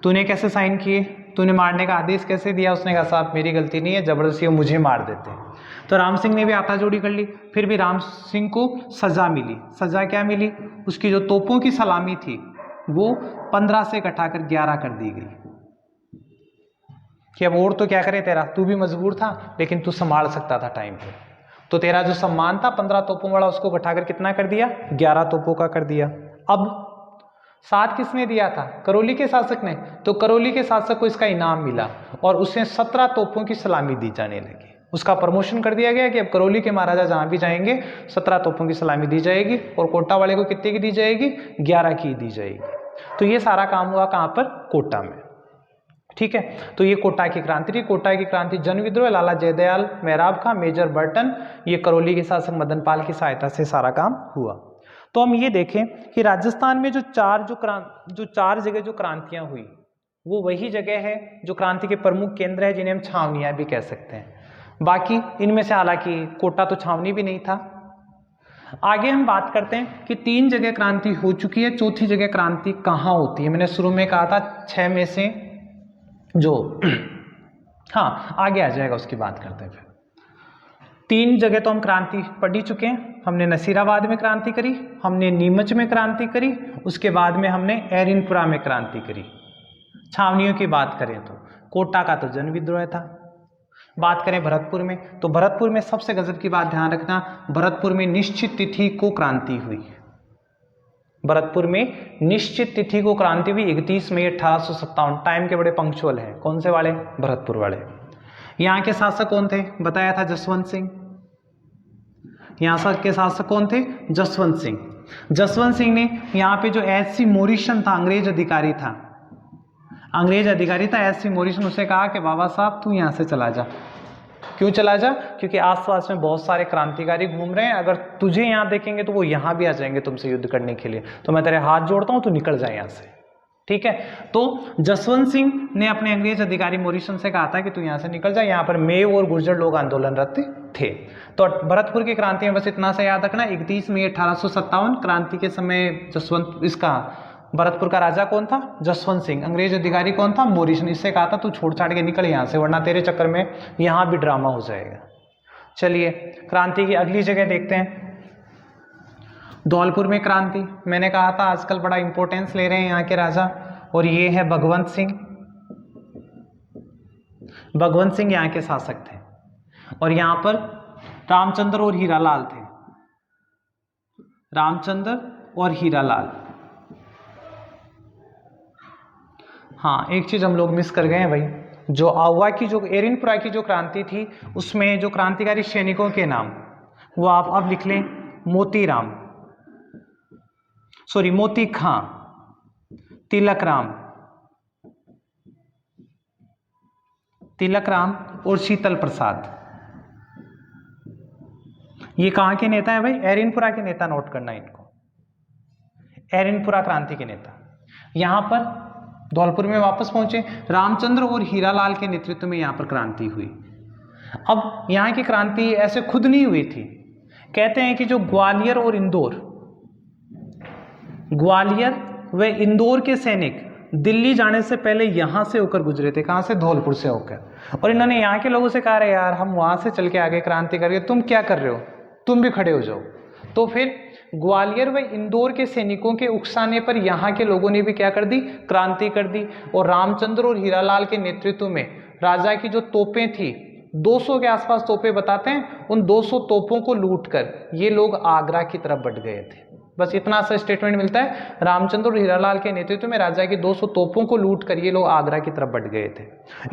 Speaker 1: तूने कैसे साइन किए, तूने मारने का आदेश कैसे दिया? उसने कहा साहब मेरी गलती नहीं है, जबरदस्ती वो मुझे मार देते हैं। तो राम सिंह ने भी हाथाजोड़ी कर ली। फिर भी राम सिंह को सजा मिली। सजा क्या मिली? उसकी जो तोपों की सलामी थी वो 15 से घटाकर 11 कर दी गई कि अब और तो क्या करे तेरा, तू भी मजबूर था लेकिन तू संभाल सकता था टाइम पे। तो तेरा जो सम्मान था 15 तोपों वाला उसको घटाकर कितना कर दिया? 11 तोपों का कर दिया। अब साथ किसने दिया था? करौली के शासक ने। तो करौली के शासक को इसका इनाम मिला और उसे 17 तोपों की सलामी दी जाने लगी। उसका प्रमोशन कर दिया गया कि अब करौली के महाराजा जहां भी जाएंगे 17 तोपों की सलामी दी जाएगी और कोटा वाले को कितने की दी जाएगी? 11 की दी जाएगी। तो ये सारा काम हुआ कहां पर? कोटा में। ठीक है, तो ये कोटा की क्रांति थी। कोटा की क्रांति जन विद्रोह, लाला जयदयाल, मेहराब खां, मेजर बर्टन, ये करौली के शासक मदन पाल की सहायता से सारा काम हुआ। तो हम ये देखें कि राजस्थान में जो चार जगह जो क्रांतियां हुई वो वही जगह है जो क्रांति के प्रमुख केंद्र है, जिन्हें हम छावनियां भी कह सकते हैं। बाकी इनमें से हालांकि कोटा तो छावनी भी नहीं था। आगे हम बात करते हैं कि 3 जगह क्रांति हो चुकी है, चौथी जगह क्रांति कहाँ होती है। मैंने शुरू में कहा था 6 में से जो हाँ आगे आ जाएगा, उसकी बात करते हैं फिर। 3 जगह तो हम क्रांति पढ़ ही चुके हैं। हमने नसीराबाद में क्रांति करी, हमने नीमच में क्रांति करी, उसके बाद में हमने एरिनपुरा में क्रांति करी। छावनियों की बात करें तो कोटा का तो जन विद्रोह था। बात करें भरतपुर में, तो भरतपुर में सबसे गजब की बात ध्यान रखना, भरतपुर में निश्चित तिथि को क्रांति हुई। भरतपुर में निश्चित तिथि को क्रांति हुई 31 मई 1857। टाइम के बड़े पंक्चुअल हैं। कौन से वाले? भरतपुर वाले। यहाँ के शासक कौन थे? बताया था जसवंत सिंह। यहाँ के शासक कौन थे? जसवंत सिंह। जसवंत सिंह ने यहाँ पे जो एस.सी. मोरिसन था, अंग्रेज अधिकारी था, एस.सी. मोरिसन, उसे कहा कि बाबा साहब तू यहाँ से चला जा। क्यों चला जा? क्योंकि आसपास में बहुत सारे क्रांतिकारी घूम रहे हैं, अगर तुझे यहाँ देखेंगे तो वो यहाँ भी आ जाएंगे तुमसे युद्ध करने के लिए, तो मैं तेरे हाथ जोड़ता हूँ, तू निकल जाए यहाँ से। ठीक है, तो जसवंत सिंह ने अपने अंग्रेज अधिकारी मोरिसन से कहा था कि तू यहाँ से निकल जा। यहाँ पर मेव और गुर्जर लोग आंदोलनरत थे। तो भरतपुर की क्रांति में बस इतना सा याद रखना, 31 मई 1857 क्रांति के समय भरतपुर का राजा कौन था? जसवंत सिंह। अंग्रेज अधिकारी कौन था? मोरिसन। इससे कहा था तू छोड़ छाड़ के निकल यहाँ से, वरना तेरे चक्कर में यहाँ भी ड्रामा हो जाएगा। चलिए क्रांति की अगली जगह देखते हैं, धौलपुर में क्रांति। मैंने कहा था आजकल बड़ा इंपॉर्टेंस ले रहे हैं यहाँ के राजा, और ये है भगवंत सिंह। भगवंत सिंह यहाँ के शासक थे, और यहाँ पर रामचंद्र और हीरालाल थे। रामचंद्र और हीरालाल। हाँ, एक चीज हम लोग मिस कर गए हैं भाई, जो आवा की, जो एरिनपुरा की जो क्रांति थी, उसमें जो क्रांतिकारी सैनिकों के नाम वो आप अब लिख लें। मोती खां, तिलक राम और शीतल प्रसाद। ये कहाँ के नेता है भाई? एरिनपुरा के नेता। नोट करना इनको, एरिनपुरा क्रांति के नेता। यहां पर धौलपुर में वापस पहुंचे। रामचंद्र और हीरालाल के नेतृत्व में यहां पर क्रांति हुई। अब यहां की क्रांति ऐसे खुद नहीं हुई थी। कहते हैं कि जो ग्वालियर व इंदौर के सैनिक दिल्ली जाने से पहले यहां से होकर गुजरे थे। कहां से? धौलपुर से होकर। और इन्होंने यहाँ के लोगों से कहा, अरे यार हम वहां से चल के आगे क्रांति करेंगे, तुम क्या कर रहे हो, तुम भी खड़े हो जाओ। तो फिर ग्वालियर व इंदौर के सैनिकों के उकसाने पर यहाँ के लोगों ने भी क्या कर दी? क्रांति कर दी। और रामचंद्र और हीरालाल के नेतृत्व में राजा की जो तोपें थी, 200 के आसपास तोपें बताते हैं, उन 200 तोपों को लूटकर ये लोग आगरा की तरफ बढ़ गए थे। बस इतना सा स्टेटमेंट मिलता है, रामचंद्र और हीरालाल के नेतृत्व में राजा की 200 तोपों को लूटकर ये लोग आगरा की तरफ बढ़ गए थे।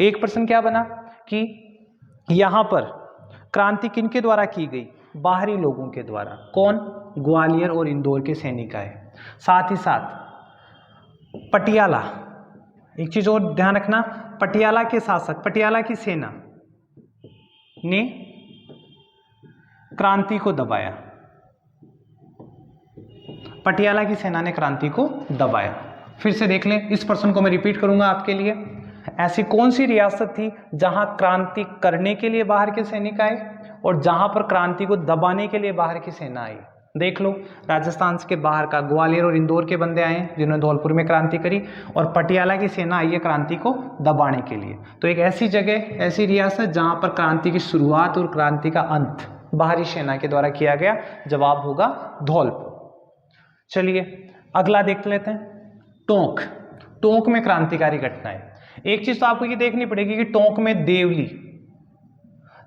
Speaker 1: एक प्रश्न क्या बना कि यहाँ पर क्रांति किनके द्वारा की गई? बाहरी लोगों के द्वारा। कौन? ग्वालियर और इंदौर के सैनिक आए। साथ ही साथ पटियाला, एक चीज और ध्यान रखना, पटियाला के शासक, पटियाला की सेना ने क्रांति को दबाया। पटियाला की सेना ने क्रांति को दबाया। फिर से देख लें, इस प्रश्न को मैं रिपीट करूंगा आपके लिए। ऐसी कौन सी रियासत थी जहां क्रांति करने के लिए बाहर के सैनिक आए और जहां पर क्रांति को दबाने के लिए बाहर की सेना आई? देख लो, राजस्थान के बाहर का ग्वालियर और इंदौर के बंदे आए जिन्होंने धौलपुर में क्रांति करी, और पटियाला की सेना आई है क्रांति को दबाने के लिए। तो एक ऐसी जगह, ऐसी रियासत जहां पर क्रांति की शुरुआत और क्रांति का अंत बाहरी सेना के द्वारा किया गया। जवाब होगा धौलपुर। चलिए अगला देख लेते हैं, टोंक। टोंक में क्रांतिकारी घटनाएं। एक चीज तो आपको ये देखनी पड़ेगी कि टोंक में देवली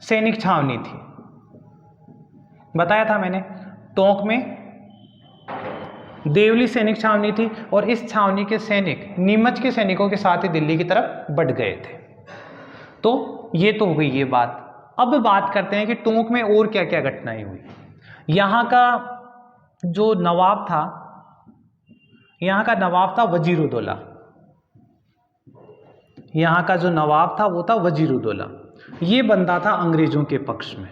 Speaker 1: सैनिक छावनी थी। बताया था मैंने, टोंक में देवली सैनिक छावनी थी, और इस छावनी के सैनिक नीमच के सैनिकों के साथ ही दिल्ली की तरफ बढ़ गए थे। तो ये तो हो गई ये बात। अब बात करते हैं कि टोंक में और क्या क्या घटनाएं हुई। यहाँ का जो नवाब था, यहाँ का नवाब था वजीरुद्दौला। यहाँ का जो नवाब था वो था वजीरुद्दौला। ये बंदा था अंग्रेजों के पक्ष में,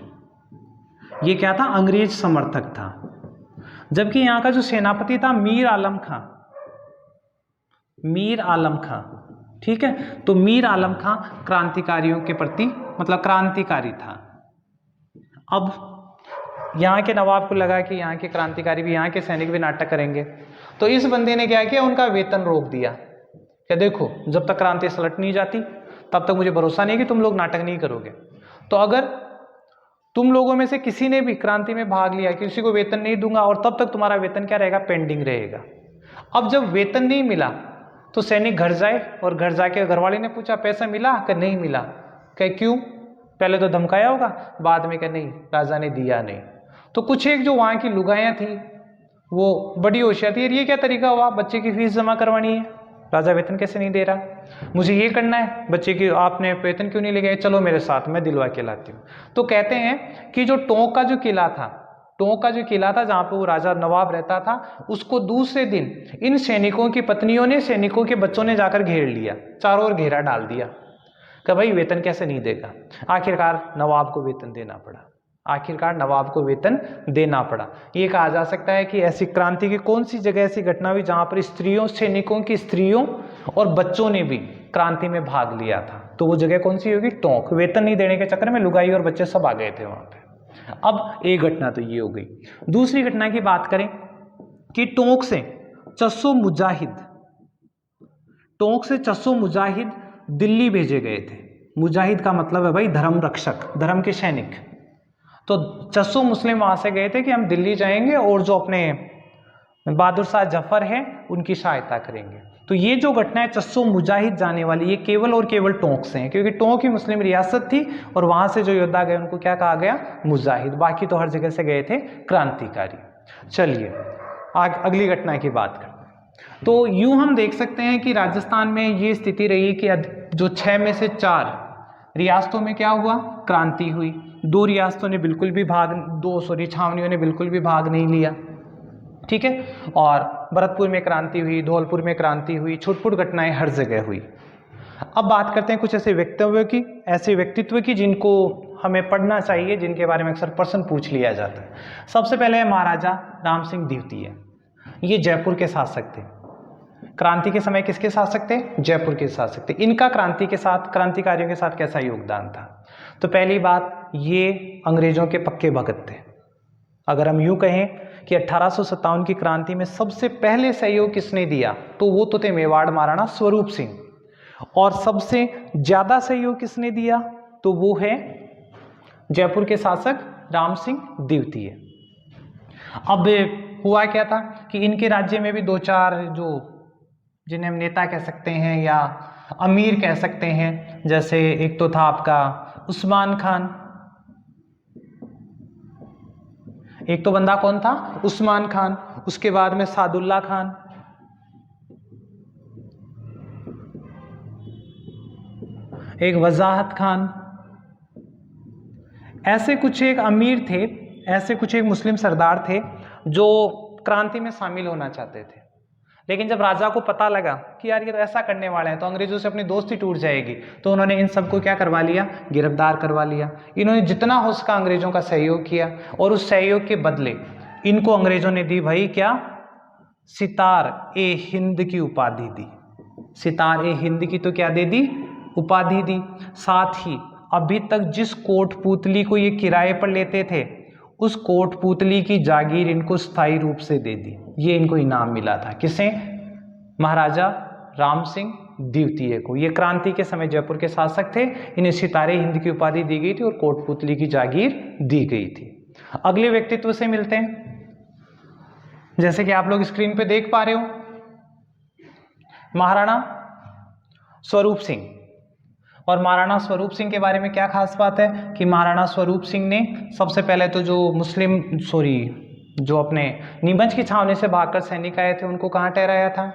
Speaker 1: ये क्या था? अंग्रेज समर्थक था। जबकि यहाँ का जो सेनापति था मीर आलम खां, मीर आलम खां, ठीक है। तो मीर आलम खां क्रांतिकारियों के प्रति मतलब क्रांतिकारी था। अब यहाँ के नवाब को लगा कि यहाँ के क्रांतिकारी भी, यहाँ के सैनिक भी नाटक करेंगे, तो इस बंदे ने क्या किया? उनका वेतन रोक दिया। क्या देखो, जब तक क्रांति सलट नहीं जाती तब तक मुझे भरोसा नहीं कि तुम लोग नाटक नहीं करोगे। तो अगर तुम लोगों में से किसी ने भी क्रांति में भाग लिया, किसी को वेतन नहीं दूंगा, और तब तक तुम्हारा वेतन क्या रहेगा, पेंडिंग रहेगा। अब जब वेतन नहीं मिला तो सैनिक घर जाए और घर जाके घरवाले ने पूछा पैसा मिला कि नहीं मिला, कहे क्यों, पहले तो धमकाया होगा, बाद में कहे नहीं राजा ने दिया नहीं। तो कुछ एक जो वहाँ की लुगाइयाँ थी वो बड़ी होशियार थी, ये क्या तरीका हुआ, बच्चे की फीस जमा करवानी है, राजा वेतन कैसे नहीं दे रहा, मुझे ये करना है, बच्चे की आपने वेतन क्यों नहीं ले गए, चलो मेरे साथ मैं दिलवा के लाती हूँ। तो कहते हैं कि जो टोंक का जो किला था, टोंक का जो किला था जहाँ पे वो राजा नवाब रहता था, उसको दूसरे दिन इन सैनिकों की पत्नियों ने, सैनिकों के बच्चों ने जाकर घेर लिया, चारों ओर घेरा डाल दिया कि भाई वेतन कैसे नहीं देगा। आखिरकार नवाब को वेतन देना पड़ा, आखिरकार नवाब को वेतन देना पड़ा। ये कहा जा सकता है कि ऐसी क्रांति की कौन सी जगह ऐसी घटना हुई जहां पर स्त्रियों, सैनिकों की स्त्रियों और बच्चों ने भी क्रांति में भाग लिया था, तो वो जगह कौन सी होगी, टोंक। वेतन नहीं देने के चक्कर में लुगाई और बच्चे सब आ गए थे वहां पे। अब एक घटना तो ये हो गई। दूसरी घटना की बात करें कि टोंक से 600 मुजाहिद, टोंक से 600 मुजाहिद दिल्ली भेजे गए थे। मुजाहिद का मतलब है भाई धर्म रक्षक, धर्म के सैनिक। तो 600 मुस्लिम वहां से गए थे कि हम दिल्ली जाएंगे और जो अपने बहादुर शाह जफर है उनकी सहायता करेंगे। तो ये जो घटना है 600 मुजाहिद जाने वाली, ये केवल और केवल टोंक से है, क्योंकि टोंक ही मुस्लिम रियासत थी और वहां से जो योद्धा गए उनको क्या कहा गया, मुजाहिद। बाकी तो हर जगह से गए थे क्रांतिकारी। चलिए अगली घटना की बात करते हैं। तो यूं हम देख सकते हैं कि राजस्थान में ये स्थिति रही कि जो 6 में से 4 रियासतों में क्या हुआ, क्रांति हुई। 2 रियासतों ने बिल्कुल भी छावनियों ने बिल्कुल भी भाग नहीं लिया, ठीक है। और भरतपुर में क्रांति हुई, धौलपुर में क्रांति हुई, छुटपुट घटनाएं हर जगह हुई। अब बात करते हैं कुछ ऐसे व्यक्तित्व की जिनको हमें पढ़ना चाहिए, जिनके बारे में अक्सर प्रश्न पूछ लिया जाता है। सबसे पहले है महाराजा राम सिंह द्वितीय। ये जयपुर के शासक थे। क्रांति के समय किसके शासक थे, जयपुर के शासक थे। इनका क्रांति के साथ, क्रांतिकारियों के साथ कैसा योगदान था। तो पहली बात, ये अंग्रेजों के पक्के भगत थे। अगर हम यूं कहें कि 1857 की क्रांति में सबसे पहले सहयोग किसने दिया, तो वो तो थे मेवाड़ महाराणा स्वरूप सिंह। और सबसे ज्यादा सहयोग किसने दिया, तो वो है जयपुर के शासक राम सिंह द्वितीय। अब हुआ क्या था कि इनके राज्य में भी 2-4 जो जिन्हें हम नेता कह सकते हैं या अमीर कह सकते हैं, जैसे एक तो था आपका उस्मान खान, एक तो बंदा कौन था, उस्मान खान। उसके बाद में सादुल्ला खान, एक वजाहत खान। ऐसे कुछ एक अमीर थे, ऐसे कुछ एक मुस्लिम सरदार थे जो क्रांति में शामिल होना चाहते थे। लेकिन जब राजा को पता लगा कि यार ये तो ऐसा करने वाले हैं तो अंग्रेजों से अपनी दोस्ती टूट जाएगी, तो उन्होंने इन सबको क्या करवा लिया, गिरफ्तार करवा लिया। इन्होंने जितना हो सका अंग्रेजों का सहयोग किया और उस सहयोग के बदले इनको अंग्रेजों ने दी भाई क्या, सितार ए हिंद की उपाधि दी। सितार ए हिंद की तो क्या दे दी, उपाधि दी। साथ ही अभी तक जिस कोटपुतली को ये किराए पर लेते थे, उस कोटपुतली की जागीर इनको स्थायी रूप से दे दी। ये इनको इनाम मिला था, किसे, महाराजा राम सिंह द्वितीय को। ये क्रांति के समय जयपुर के शासक थे, इन्हें सितारे हिंद की उपाधि दी गई थी और कोटपुतली की जागीर दी गई थी। अगले व्यक्तित्व से मिलते हैं, जैसे कि आप लोग स्क्रीन पे देख पा रहे हो, महाराणा स्वरूप सिंह। और महाराणा स्वरूप सिंह के बारे में क्या खास बात है कि महाराणा स्वरूप सिंह ने सबसे पहले तो जो अपने नीमच की छावनी से भागकर सैनिक आए थे उनको कहाँ ठहराया था,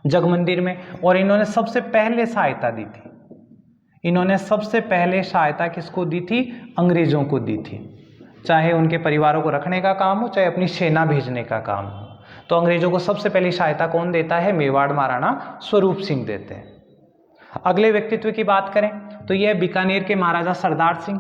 Speaker 1: जगमंदिर में। और इन्होंने सबसे पहले सहायता दी थी, इन्होंने सबसे पहले सहायता किसको दी थी, अंग्रेजों को दी थी। चाहे उनके परिवारों को रखने का काम हो, चाहे अपनी सेना भेजने का काम हो, तो अंग्रेजों को सबसे पहली सहायता कौन देता है, मेवाड़ महाराणा स्वरूप सिंह देते हैं। अगले व्यक्तित्व की बात करें तो यह बीकानेर के महाराजा सरदार सिंह,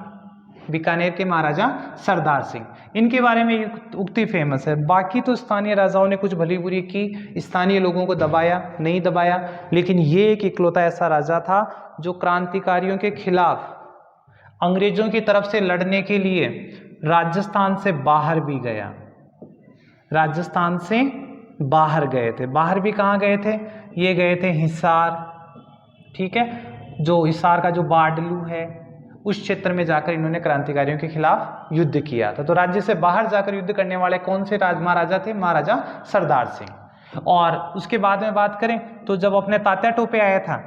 Speaker 1: बीकानेर के महाराजा सरदार सिंह। इनके बारे में एक उक्ति फेमस है, बाकी तो स्थानीय राजाओं ने कुछ भली बुरी की, स्थानीय लोगों को दबाया नहीं दबाया, लेकिन ये एक इकलौता ऐसा राजा था जो क्रांतिकारियों के खिलाफ अंग्रेजों की तरफ से लड़ने के लिए राजस्थान से बाहर भी गया, राजस्थान से बाहर गए थे। बाहर भी कहाँ गए थे, ये गए थे हिसार, ठीक है, जो हिसार का जो बाडलू है उस क्षेत्र में जाकर इन्होंने क्रांतिकारियों के खिलाफ युद्ध किया था। तो राज्य से बाहर जाकर युद्ध करने वाले कौन से महाराजा थे? महाराजा सरदार सिंह। और उसके बाद में बात करें तो जब अपने तात्या टोपे आया था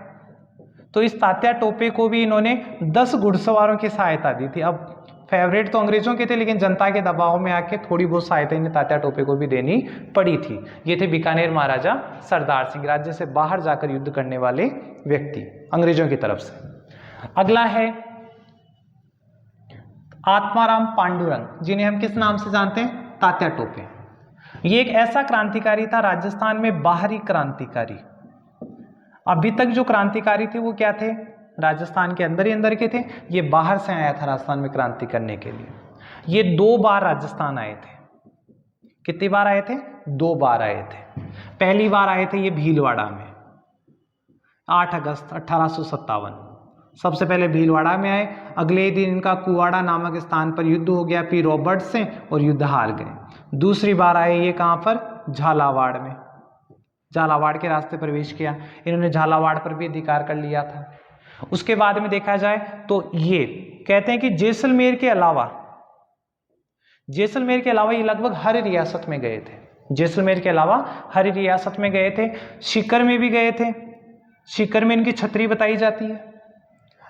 Speaker 1: तो इस तात्या टोपे को भी इन्होंने 10 घुड़सवारों की सहायता दी थी। अब फेवरेट तो अंग्रेजों के थे, लेकिन जनता के दबाव में आके थोड़ी बहुत सहायता इन्हें तात्या टोपे को भी देनी पड़ी थी। ये थे बीकानेर महाराजा सरदार सिंह, राज्य से बाहर जाकर युद्ध करने वाले व्यक्ति अंग्रेजों की तरफ से। अगला है आत्माराम पांडुरंग, जिन्हें हम किस नाम से जानते हैं? तात्या टोपे। ये एक ऐसा क्रांतिकारी था राजस्थान में, बाहरी क्रांतिकारी। अभी तक जो क्रांतिकारी थे वो क्या थे? राजस्थान के अंदर ही अंदर के थे। ये बाहर से आया था राजस्थान में क्रांति करने के लिए। ये 2 बार राजस्थान आए थे। कितनी बार आए थे? 2 बार आए थे। पहली बार आए थे ये भीलवाड़ा में 8 अगस्त 1857। सबसे पहले भीलवाड़ा में आए। अगले दिन इनका कुवाड़ा नामक स्थान पर युद्ध हो गया पी रॉबर्ट से, और युद्ध हार गए। दूसरी बार आए ये कहाँ पर? झालावाड़ में। झालावाड़ के रास्ते प्रवेश किया इन्होंने, झालावाड़ पर भी अधिकार कर लिया था। उसके बाद में देखा जाए तो ये कहते हैं कि जैसलमेर के अलावा ये लगभग हर रियासत में गए थे। जैसलमेर के अलावा हर रियासत में गए थे। सीकर में भी गए थे। सीकर में इनकी छतरी बताई जाती है।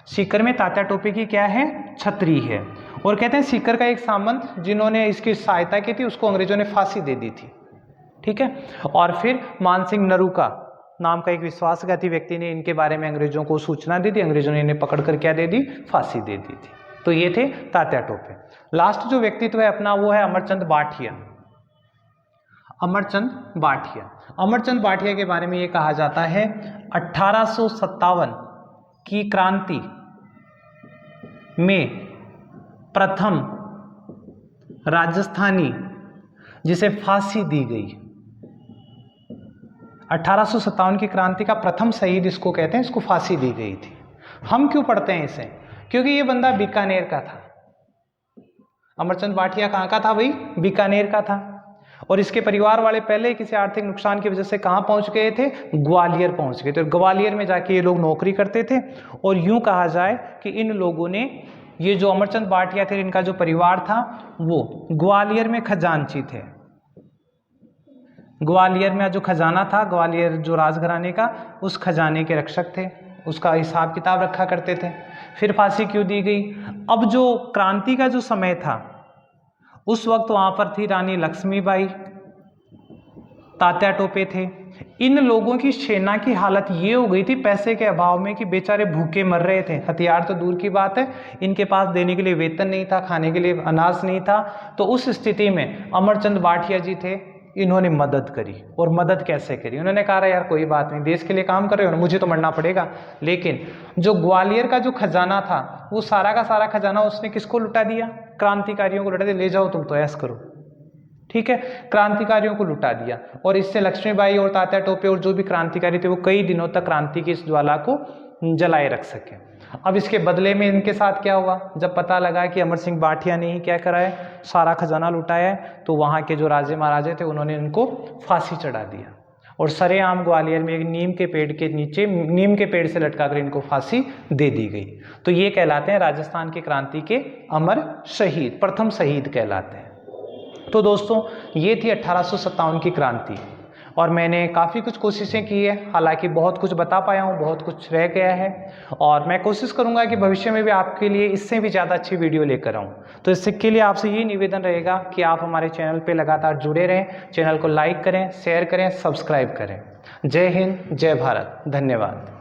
Speaker 1: सीकर में तात्या टोपे की क्या है? छतरी है। और कहते हैं सीकर का एक सामंत जिन्होंने इसकी सहायता की थी उसको अंग्रेजों ने फांसी दे दी थी। ठीक है। और फिर मानसिंह नरूका नाम का एक विश्वासघाती व्यक्ति ने इनके बारे में अंग्रेजों को सूचना दी थी। अंग्रेजों ने इन्हें पकड़कर क्या दे दी? फांसी दे दी थी। तो ये थे तात्या टोपे। लास्ट जो व्यक्तित्व है अपना वो है अमरचंद बाठिया। अमरचंद बाठिया। अमरचंद बाठिया के बारे में ये कहा जाता है 1857 की क्रांति में प्रथम राजस्थानी जिसे फांसी दी गई। 1857 की क्रांति का प्रथम शहीद इसको कहते हैं, इसको फांसी दी गई थी। हम क्यों पढ़ते हैं इसे? क्योंकि ये बंदा बीकानेर का था। अमरचंद बाठिया कहाँ का था भाई? बीकानेर का था। और इसके परिवार वाले पहले किसी आर्थिक नुकसान की वजह से कहाँ पहुंच गए थे? ग्वालियर पहुंच गए थे। और ग्वालियर में जाके ये लोग नौकरी करते थे। और यूं कहा जाए कि इन लोगों ने, ये जो अमरचंद बाठिया थे इनका जो परिवार था वो ग्वालियर में खजांची थे। ग्वालियर में जो खजाना था, ग्वालियर जो राजघराने का, उस खजाने के रक्षक थे, उसका हिसाब किताब रखा करते थे। फिर फांसी क्यों दी गई? अब जो क्रांति का जो समय था उस वक्त वहां पर थी रानी लक्ष्मीबाई, तात्या टोपे थे। इन लोगों की सेना की हालत ये हो गई थी पैसे के अभाव में कि बेचारे भूखे मर रहे थे। हथियार तो दूर की बात है, इनके पास देने के लिए वेतन नहीं था, खाने के लिए अनाज नहीं था। तो उस स्थिति में अमरचंद बाठिया जी थे, इन्होंने मदद करी। और मदद कैसे करी? उन्होंने कहा यार कोई बात नहीं, देश के लिए काम कर रहे हो ना, मुझे तो मरना पड़ेगा। लेकिन जो ग्वालियर का जो खजाना था वो सारा का सारा खजाना उसने किसको लुटा दिया? क्रांतिकारियों को लुटा दिया। ले जाओ तुम तो ऐश करो। ठीक है, क्रांतिकारियों को लुटा दिया। और इससे लक्ष्मीबाई और तात्या टोपे और जो भी क्रांतिकारी थे वो कई दिनों तक क्रांति की इस ज्वाला को जलाए रख सके। अब इसके बदले में इनके साथ क्या हुआ? जब पता लगा कि अमर सिंह बाठिया ने ही क्या करा है, सारा खजाना लुटाया है, तो वहाँ के जो राजे महाराजे थे उन्होंने इनको फांसी चढ़ा दिया। और सरेआम ग्वालियर में एक नीम के पेड़ के नीचे, नीम के पेड़ से लटकाकर इनको फांसी दे दी गई। तो ये कहलाते हैं राजस्थान की क्रांति के अमर शहीद, प्रथम शहीद कहलाते हैं। तो दोस्तों ये थी 1857 की क्रांति। और मैंने काफ़ी कुछ कोशिशें की है, हालांकि बहुत कुछ बता पाया हूँ, बहुत कुछ रह गया है। और मैं कोशिश करूँगा कि भविष्य में भी आपके लिए इससे भी ज़्यादा अच्छी वीडियो लेकर आऊँ। तो इसके लिए आपसे यही निवेदन रहेगा कि आप हमारे चैनल पे लगातार जुड़े रहें, चैनल को लाइक करें, शेयर करें, सब्सक्राइब करें। जय हिंद, जय भारत, धन्यवाद।